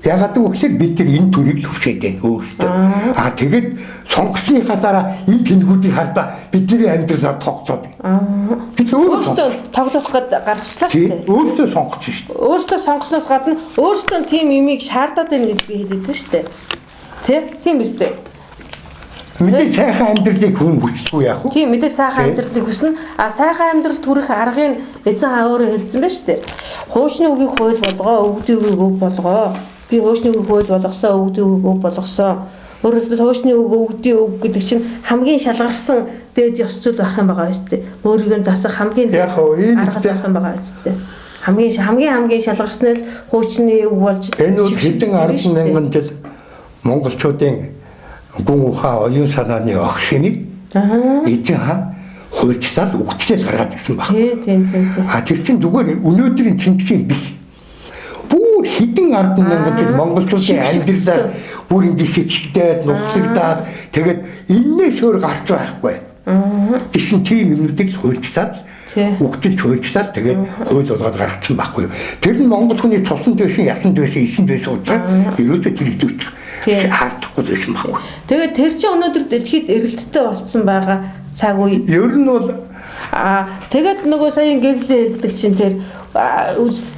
Ягаад гэвэл бид нар энэ төрийг төвшөөд байна өөрсдөө. Тэгээд сонгогчныхаа дараа энэ тэнхүүдийг хардаа бидний амьдралаар тогтоод. Бид өөрсдөө тоглох гээд гаргачлаа шүү дээ. Өөрсдөө сонгоч шүү дээ. Өөрсдөө сонгосноос гадна өөрсдөө тийм имийг шаардаад байна гэж би хэлээд шүү дээ. Тий? Тийм биз дээ. Мэдээ сайхан амьдралыг хүн хүсэхгүй яах вэ? Тийм мэдээ сайхан амьдралыг хүснэ. А сайхан амьдрал төрөх аргыг эзэн хаа өөрөө хэлсэн байна шүү дээ. Хуучны үгийг хууль болгоо, өвгдийн үгийг өв болгоо. Би хуучны үгийг хууль болгосоо, өвгдийн үгийг өв болгосоо. Өөрөөр хэлбэл хуучны үг, өвгдийн үг гэдэг чинь хамгийн шалгарсан дээд ёс зүйл байх юм байгаа шүү дээ. Өөрийгөө засах хамгийн арга байх юм байгаа шүү дээ. Хамгийн шалгарсан нь хуучны үг болж энэ бол хэдэн 10,000 жил монголчуудын гүн ухаан оюун санааны огшиныг эзэн хаан хуульчлаад үгчлээс гаргаад ирсэн баг. Тийм. Тэр чинь зүгээр өнөөдрийн Чингисийн биш. Бүр хэдэн 10,000 жил монголчуудын амьдралаар бүр ингэжтэй нухлагдаад тэгээд энэс өөр гарч байхгүй. Тэсэн тийм юмнуудыг хуульчлаад үгтэлж хуульчлаад тэгээд хууль болгоод гаргацсан байхгүй. Тэр нь монгол хүний цусан дэшин ясан дэшин ишин дэшин учраас ерөөдөө тэрэгдэж хаагдахгүй байсан байхгүй. Тэгээд тэр чинь өнөөдөр дэлхийд эрэлттэй болцсон байгаа цаг үе. Ер нь бол тэгээд нөгөө саяын гэглээ хэлдэг чинь тэр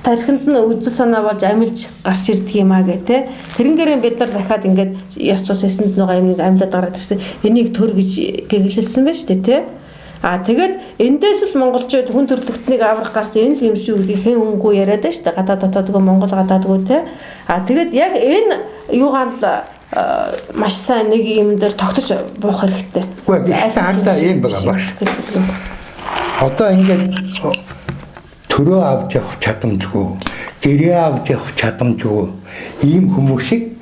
тархинд нь үзэл санаа болж амилж гарч ирдэг юм аа гэх тэрнгээр бид нар дахиад ингээд ёс цус эсэнд нөгөө амиг амьлаад гараад ирсэн энийг төр гэж гэглэлсэн байна шүү дээ тий. Тэгээд эндээс л монголчууд хүн төрлөختнийг аврах гарсан энэ л юм шүү гэдгийг хэн хөнгөө яриад байна шүү дээ. Гадаад дотоодгоо монгол гадаадгоо тий. Тэгээд яг энэ юугаар л маш сайн нэг юм дээр тогтож буух хэрэгтэй. Үгүй хаалтаа юм байгаа багш. Одоо ингээд төрөө авч явах чадамжгүй, гэрээ авч явах чадамжгүй ийм хүмүүсийг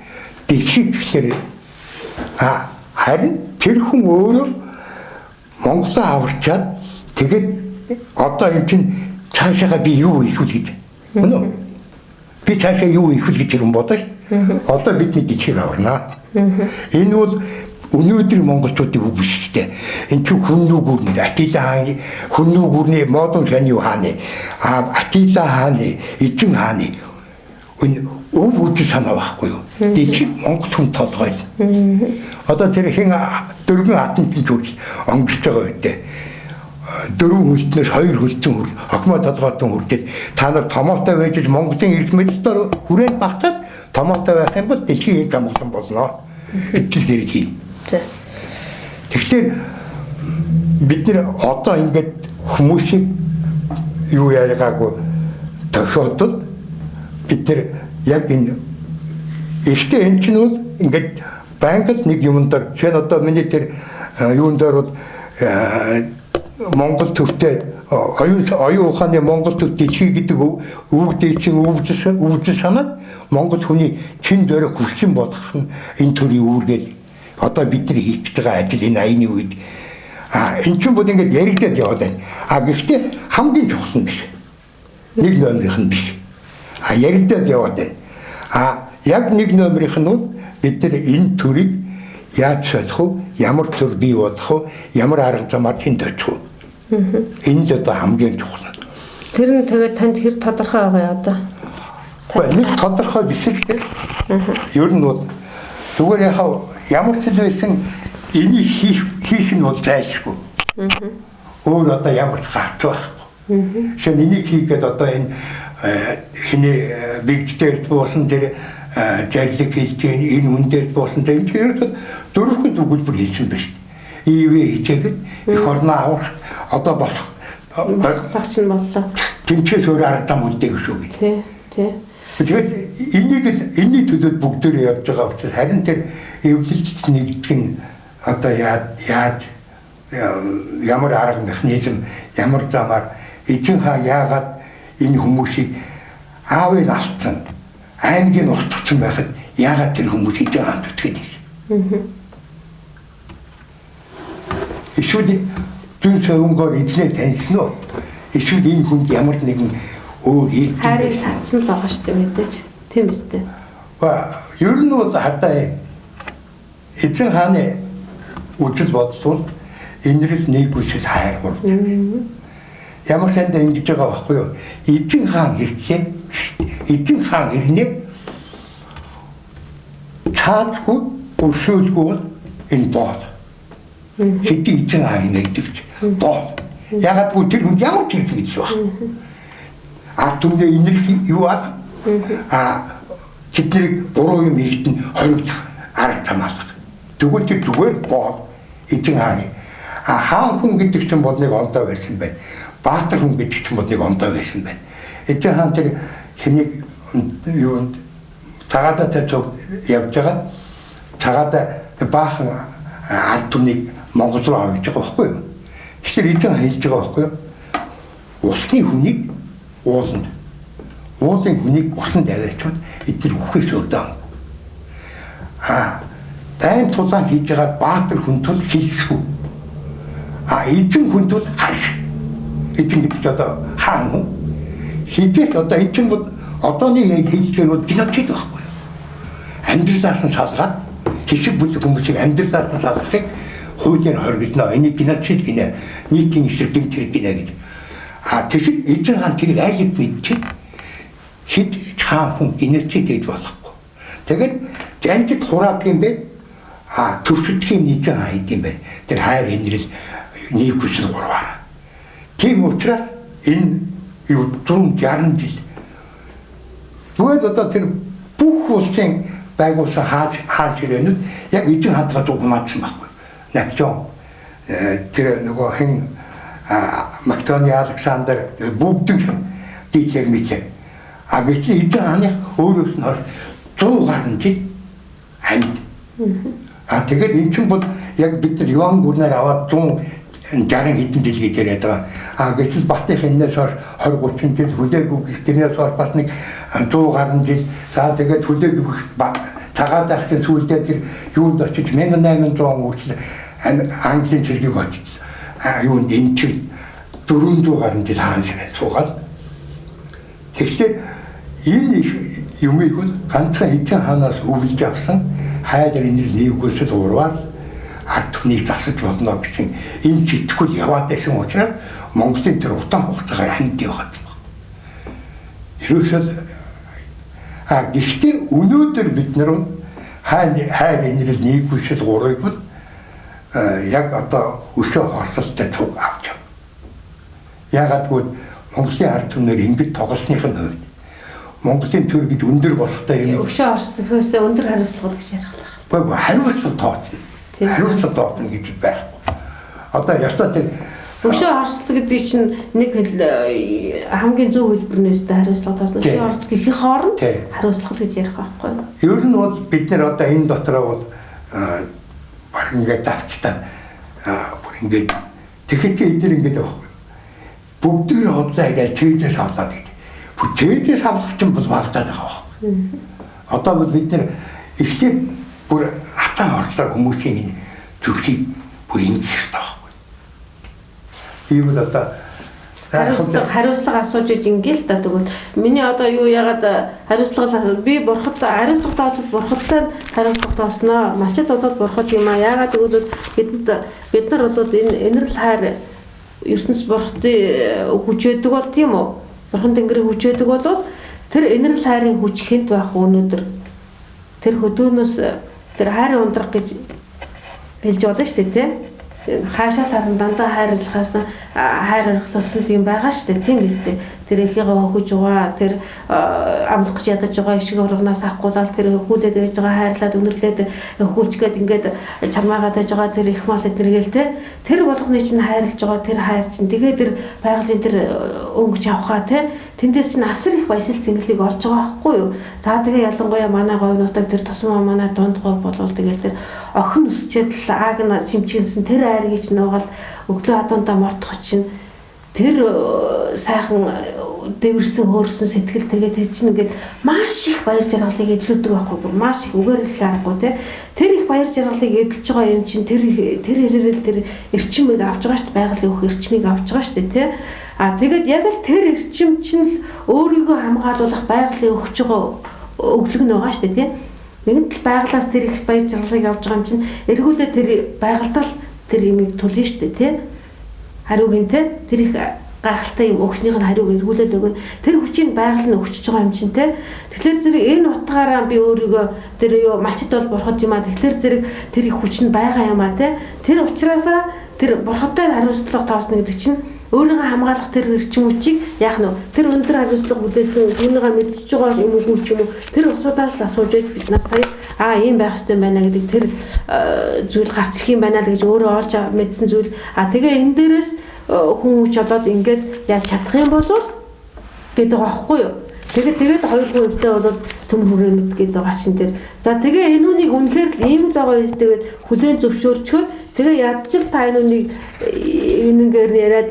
дэвших харин тэр хүн өөрөө Монголоо аварчаад тэгээд одоо энэ чинь цаашаага би юу хийх вэ гэж. Үнэн. Би цаашаа юу хийх вэ гэж юм бодож. Одоо бидний дэвшиг аварна. Энэ бол өнөөдөр монголчуудын үг биш үү? Энэ чинь хүннүүгүрний Атила хааны хүннүүгүрний модон шаны хааны Атила хааны эзэн хааны энэ өв үжи санаа байхгүй юу? Дэвшиг монгол хүн толгой. Одоо тэр хин дөрвөн хатан зүйлс онгож байгаа үедээ дөрвөн хөлтнөөс хоёр хөлтөн хүр охмоо толгойтон хүрдээд та нар томоотой байж Монголын эрх мэдэлээр хүрээнд багтаад томоотой байх юм бол дэлхийн эд амгалан болно. Итгэл зэрэг хийн. Тэгэхээр бид нэр одоо ингээд хүмүүсийг юу яагаагүй тохиолдол бид нэр яг энэ ихтэй энэ чинь бол ингээд байнгал нэг юм дээр чинь одоо миний тэр юун дээр бол Монгол төвтэй оюун ухааны Монгол төв дэлхий гэдэг өвгдээ чинь өвжил санаад Монгол хүний чин дөрөг хүчин болгох нь энэ төрлийн үүргээд одоо бид нар хийж байгаа ажил энэ аяны үед энэ чинь бол ингээд яригдаад яваад байна. Гэхдээ хамгийн чухал нь биш. Нэг номерийнх нь биш. Яригдаад яваад байна. Яг нэг номерийнх нь бол бид нар энэ төрийг яаж солих вэ? Ямар төр бий болох вэ? Ямар арга замаар тэнд очих вэ? Энэ л одоо хамгийн чухал. Тэр нь тэгээд танд хэр тодорхой байгаа юм одоо? Нэг тодорхой биш л дээ. Ер нь бол зүгээр яхаа ямар ч байсан энийг хийх нь бол зайлшгүй. Өөр одоо ямар ч гарч байхгүй. Шинэ энийг хийгээд одоо энэ хиний бигд дээр буусан тэр жарлаг хийж энэ үн дээр буусан тэр энэ дөрвөн төгөлбөр хийсэн байна шүү дээ. ИВ хийгээд их орноо авах одоо болох цагч нь боллоо. тэмцээс өөр арга зам үлдээх шүү гэж. Тий. Тэгээд энэний төлөө бүгдөө явж байгаа учраас харин тэр эвлэлт нэгдгэн одоо яаж ямар арга механизм ямар замаар эзэн хаан яагаад энэ хүмүүсийг аавыг алтсан аймгийн устгацсан байхад яагаад тэр хүмүүс эзэн хаанд үтгээд байсан. Эсвэл дүн цогцоор эзлээ таньсан уу? Эсвэл энэ хүнд ямар нэгэн өөр хэл харийг татсан л байгаа шүү дээ мэдээж. Тийм үстэй. Ер нь бол хадаа эзэн хааны үжил бодлоо энэрл нэг үсэл хайргуул. Ямар санд ингэж байгаа байхгүй юу? Эзэн хаан хэрэглээ. Эзэн хаан ирнэ. Цаадгүй өршөөлгүй энэ боо. Хэдий эзэн хаан нэгдэвч боо. Ягаад гэвэл тэр хүн ямар ч хэрэг мэдсэн баг. Түнээ энерги юу ад? Тэднийг буруу юм хийхэд нь хориглох арга замаалах. Тэгвэл тэр зүгээр боо эзэн хааны. Хаан хүн гэдэг чинь бол нэг ондоо байсан байна. Баатар хүн гэдэг чинь бол нэг ондоо байсан байна. Эзэн хаан тэр хэнийг юу цагаатаа цог явж байгаа. Цагаатаа баахан ард түмнийг Монгол руу авч байгаа байхгүй юу? Тэгэхээр эзэн хэлж байгаа байхгүй юу? Усны хүнийг ууланд уулын хүнийг усанд аваачвал эдгээр үхээс өрдөө. Дайн тулаан хийж байгаа баатар хүн тул хийхгүй. Эзэн хүн тул харш. Эзэн гэдэг одоо хаан хүн. Хийдэж одоо эзэн бол одооний хийлгэнүүд гинацид байхгүй юу? Амьдралаас нь салгаад хэсэг бүлэг хүмүүсийг амьдралаас нь салгахыг хуулиар хоригдно. Энийг гинацид гинэ. Нийтийн эсрэг гинцэрэг гинэ гэж. Тэгэхээр эзэн хаан тэрийг айлд мэдчих. Хэд хаан хүн гинацид гэж болохгүй. Тэгээд жанжид хураад юм бэ? Төрсөдхийн нэгэн хайд юм байна. Тэр хайр энэрл нэг хүсэл гурваараа. Тийм учраас энэ 160 жил бүгд одоо тэр бүх улсын байгуулсан хааж ирээнүүд яг эзэн хаантайгаа дугмаадсан байхгүй. Наполеон тэр нөгөө хэн Македони Александр бүгд дийцэр мэтлээ. Гэтэл эзэн хааны өөрөөс нь 100 гаруй жил амьд. Тэгээд энэ чинь бол яг бид нар Иоанн гүрнээр аваад 160 хэдэн жил гэж яриад байгаа. Гэтэл Батных энэс хойш 20-30 жил хүлээгүй гихтнээс хойш бас нэг 100 гаруй жил. За тэгээд хүлээгүй цагаат ахын сүүлдээ тэр юунд очиж 1800 хүртэл Английн цэргийг очиж юунд энэ чинь 400 гаруй жил хаан ширээ суугаад. Тэгэхээр энэ юмыг ганцхан эзэн хаанаас өвлж авсан хайдар энэ нэгөөсөл урваар ард түмнийг засаж болно гэсэн энэ читгэл яваад байсан учраас Монголын тэр утаан хугацаагаар ханд яваад байна. Ерөөсөө гэхдээ өнөөдөр бид нар хайр энэрл нэгөөсөл урыг бол яг одоо өшөө хорсолтой цуг авч байна. Ягаад гэвэл Монголын ард түмнэр ингэж тоглосных нь хувьд Монголын төр гэж өндөр болохтой юм. Өшөө орсохоос өндөр хариуцлага гэж ярих л байна. Хариуцлага тооцно. Хариуцлага тооцно гэж байхгүй. Одоо ястаа тэр өшөө орсол гэдэг чинь нэг хамгийн зөв хэлбэрнээс хариуцлага тооцно. Өшөө орсол гэхийн хооронд хариуцлага гэж ярих байхгүй. Ер нь бол бид нар одоо энэ дотроо бол баг ингээд давчтаа бүр ингээд тэгэхэд эдгээр ингээд байхгүй. Бүгдээ хотлоо ингээд чийдээс авлаа гэдэг. Чийдээс авлах чинь бол багтаад байгаа байхгүй. Одоо бол бид нар эхлээд бүр хатан орлоор хүмүүсийн зүрхийг бүр ингэж таахгүй. Ийм л одоо хариуцлага асууж иж ингээл та тэгвэл миний одоо юу ягаад хариуцлага би бурхад хариуцлага тооцол бурхадтай хариуцлага тоосноо. Малчид бол бурхад юм ягаад тэгвэл бид нар бол энэ энэрл хайр ертөнц бурхадын хүчээдэг бол тийм үү? Бурхан Тэнгэрийн хүчээдэг бол тэр энэрл хайрын хүч хэнд байх өнөөдөр тэр хөдөөнөөс тэр хайрын ундрах гэж хэлж болно шүү дээ тийм. Хаашаа таран дандаа хайрлахаас хайр орхилсон тийм байгаа шүү дээ тийм биз дээ. Тэр эхийгээ хөхөж байгаа тэр амлах гэж ядаж байгаа ишиг урганаас авахгүйдал тэр хүүдээд байж байгаа хайрлаад өнөрлөөд хөөчгээд ингээд чармаагаад байж байгаа тэр их мал эднэргээл тэр болгоны чинь хайрлаж байгаа тэр хайр чинь тэгээ тэр байгалийн тэр өнгөж авахаа тэндээс чинь асар их баясал цэнгэлийг олж байгаа байхгүй юу. За тэгээ ялангуяа манай говьнуудад тэр тусмаа манай дунд говь болвол тэгээ тэр охин өсчээд л ааг нь шимчгэнсэн тэр айрыг чинь нуугаад өглөө адуундаа мортох чинь тэр сайхан дэвэрсэн хөөрсөн сэтгэл тэгээд тэр чинь ингээд маш их баяр жаргалыг эдлүүлдэг байхгүй бүр маш их үгээр хэлэх аргагүй тэр их баяр жаргалыг эдэлж байгаа юм чинь тэр хэрээрэл тэр эрчимийг авч байгаа шүү дээ байгалийн өөх эрчмийг авч байгаа шүү дээ тэгээд яг л тэр эрчим чинь л өөрийгөө хамгаалуулах байгалийн өгч байгаа өглөг нь байгаа шүү дээ нэгэн тал байгалаас тэр их баяр жаргалыг авч байгаа юм чинь эргүүлээ тэр байгальтал тэр имийг төлнө шүү дээ хариуг нь тэр их гайхалтай юм өгснийх нь хариуг эргүүлээд өгнө. Тэр хүчийг байгаль нь өгчөж байгаа юм чинь тэгэхээр зэрэг энэ утгаараа би өөрийгөө тэр юу малчид бол бурхад юм тэгэхээр зэрэг тэр их хүч нь байгаа юм тэр учраас тэр бурхадтай хариуцлага тоосно гэдэг чинь өөрийгөө хамгаалах тэр эрчим хүчийг яах нь тэр өндөр хариуцлага хүлээсэн түүнийгээ мэдчихэж байгаа юм уу ч юм уу тэр усудаас л асууж бид нар сая ийм байх ёстой байна гэдэг тэр зүйл гарч ирэх юм байна л гэж өөрөө олж мэдсэн зүйл тэгээ энэ дээрээс хүн хүч олоод ингээд яаж чадах юм бол гэдэг байгаа байхгүй юу. Тэгээд хоёр хувьтай бол төм хүрээ мэд гэдэг байгаа шин тэр. За тэгээ энэ үнийг үнэхээр л ийм л байгаа юм тэгээд хүлээн зөвшөөрчгөө тэгээ ядчил та энэ үнийг энэгээр яриад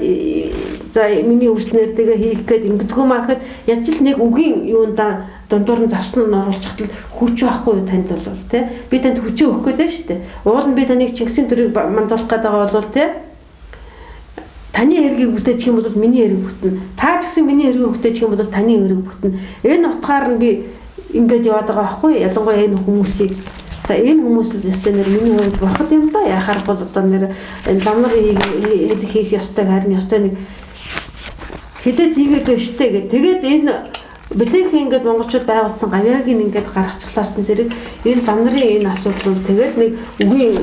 за миний үснээр тэгээ хийх гээд ингэдэггүй маахад ядчил нэг үгийн юунда дундуур нь завсан нь оруулж хатал хүч байхгүй юу танд бол тий. Би танд хүчээ өгөх гээд байна шүү дээ. Уул нь би таныг Чингисийн төрийг мандуулах гээд байгаа бол тий. Таны эргийг бүтээчих юм бол миний эрэг бүтнэ. Та ч гэсэн миний эргийг бүтээчих юм бол таны эрэг бүтнэ. Энэ утгаар нь би ингээд яваад байгаа байхгүй ялангуяа энэ хүмүүсийг за энэ хүмүүс л өстой нэр миний хувьд бурхад юм да яхаар бол одоо нэр энэ лам нарын хийх ёстой харин ёстой нэг хэлээд хийгээд байна штэ гэх. Тэгээд энэ Блэхийн ингээд монголчууд байгуулсан гавьяагийн ингээд гаргачихлаасан зэрэг энэ лам нарын энэ асуудал бол тэгээд нэг үгийн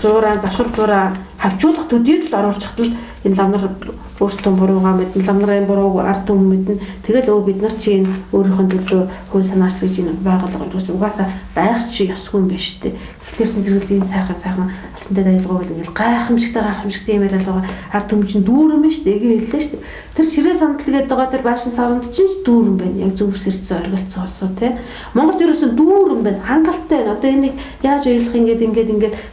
зураа завшир зураа хавчуулах төдийд л оруулж хатал энэ лам нар өөрсдөө буруугаа мэднэ лам нарын бурууг ард түмэн мэднэ тэгэл бид нар чи энэ өөрийнхөө төлөө хууль санаач гэж энэ байгууллага юус угаасаа байх чи ёсгүй юм биш үү тэгэхээр зэрэг энэ сайхан алтантай дайлгууг ингээд гайхамшигтай юм яриад байгаа ард түмэн чинь дүүрэн биш үү эгээ хэллээ шүү дээ тэр ширээ сандал гэдэг байгаа тэр байшин савнд чинь дүүрэн байна яг зөв сэрцэн оргилцсан олсоо тий Монголд ерөөсөн дүүрэн байна хангалттай байна одоо энийг яаж ойлгох ингээд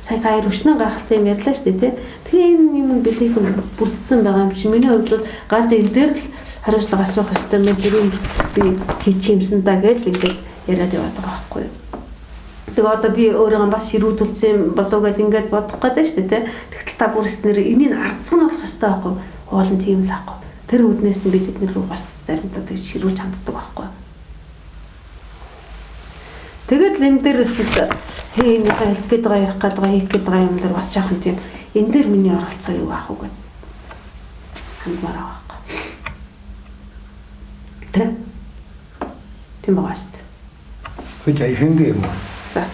сая та хоёр өчнөө гайхалтай юм ярьлаа шүү дээ тий тэгээ энэ юм Блэхийн бүрдсэн байгаа юм чи миний хувьд бол ганц энэ дээр л хариуцлага асуух ёстой юм тэрийг би хийчих юмсан да гэж ингээд яриад яваад байгаа байхгүй юу. Тэгээ одоо би өөрийгөө бас ширүүдүүлсэн болов гэд ингээд бодох гэдэг шүү дээ. Тэгтэл та бүрснэр энийг арцсан болох ёстой байхгүй юу. Хоолн тийм л байхгүй. Тэр үднээс нь бид эдгээр рүү бас заримдаа тэг ширүүлж ханддаг байхгүй юу. Тэгээд л энэ дээрээс л хээ нэг хэлэх гээд байгаа ярих гээд байгаа хийх гээд байгаа юм дээр бас жаахан тийм энэ дээр миний оролцоо юу аах уу гэд хандмаар байгаа байхгүй. Тийм байгаа шүү дээ. Хөөе хэнгэ юм. За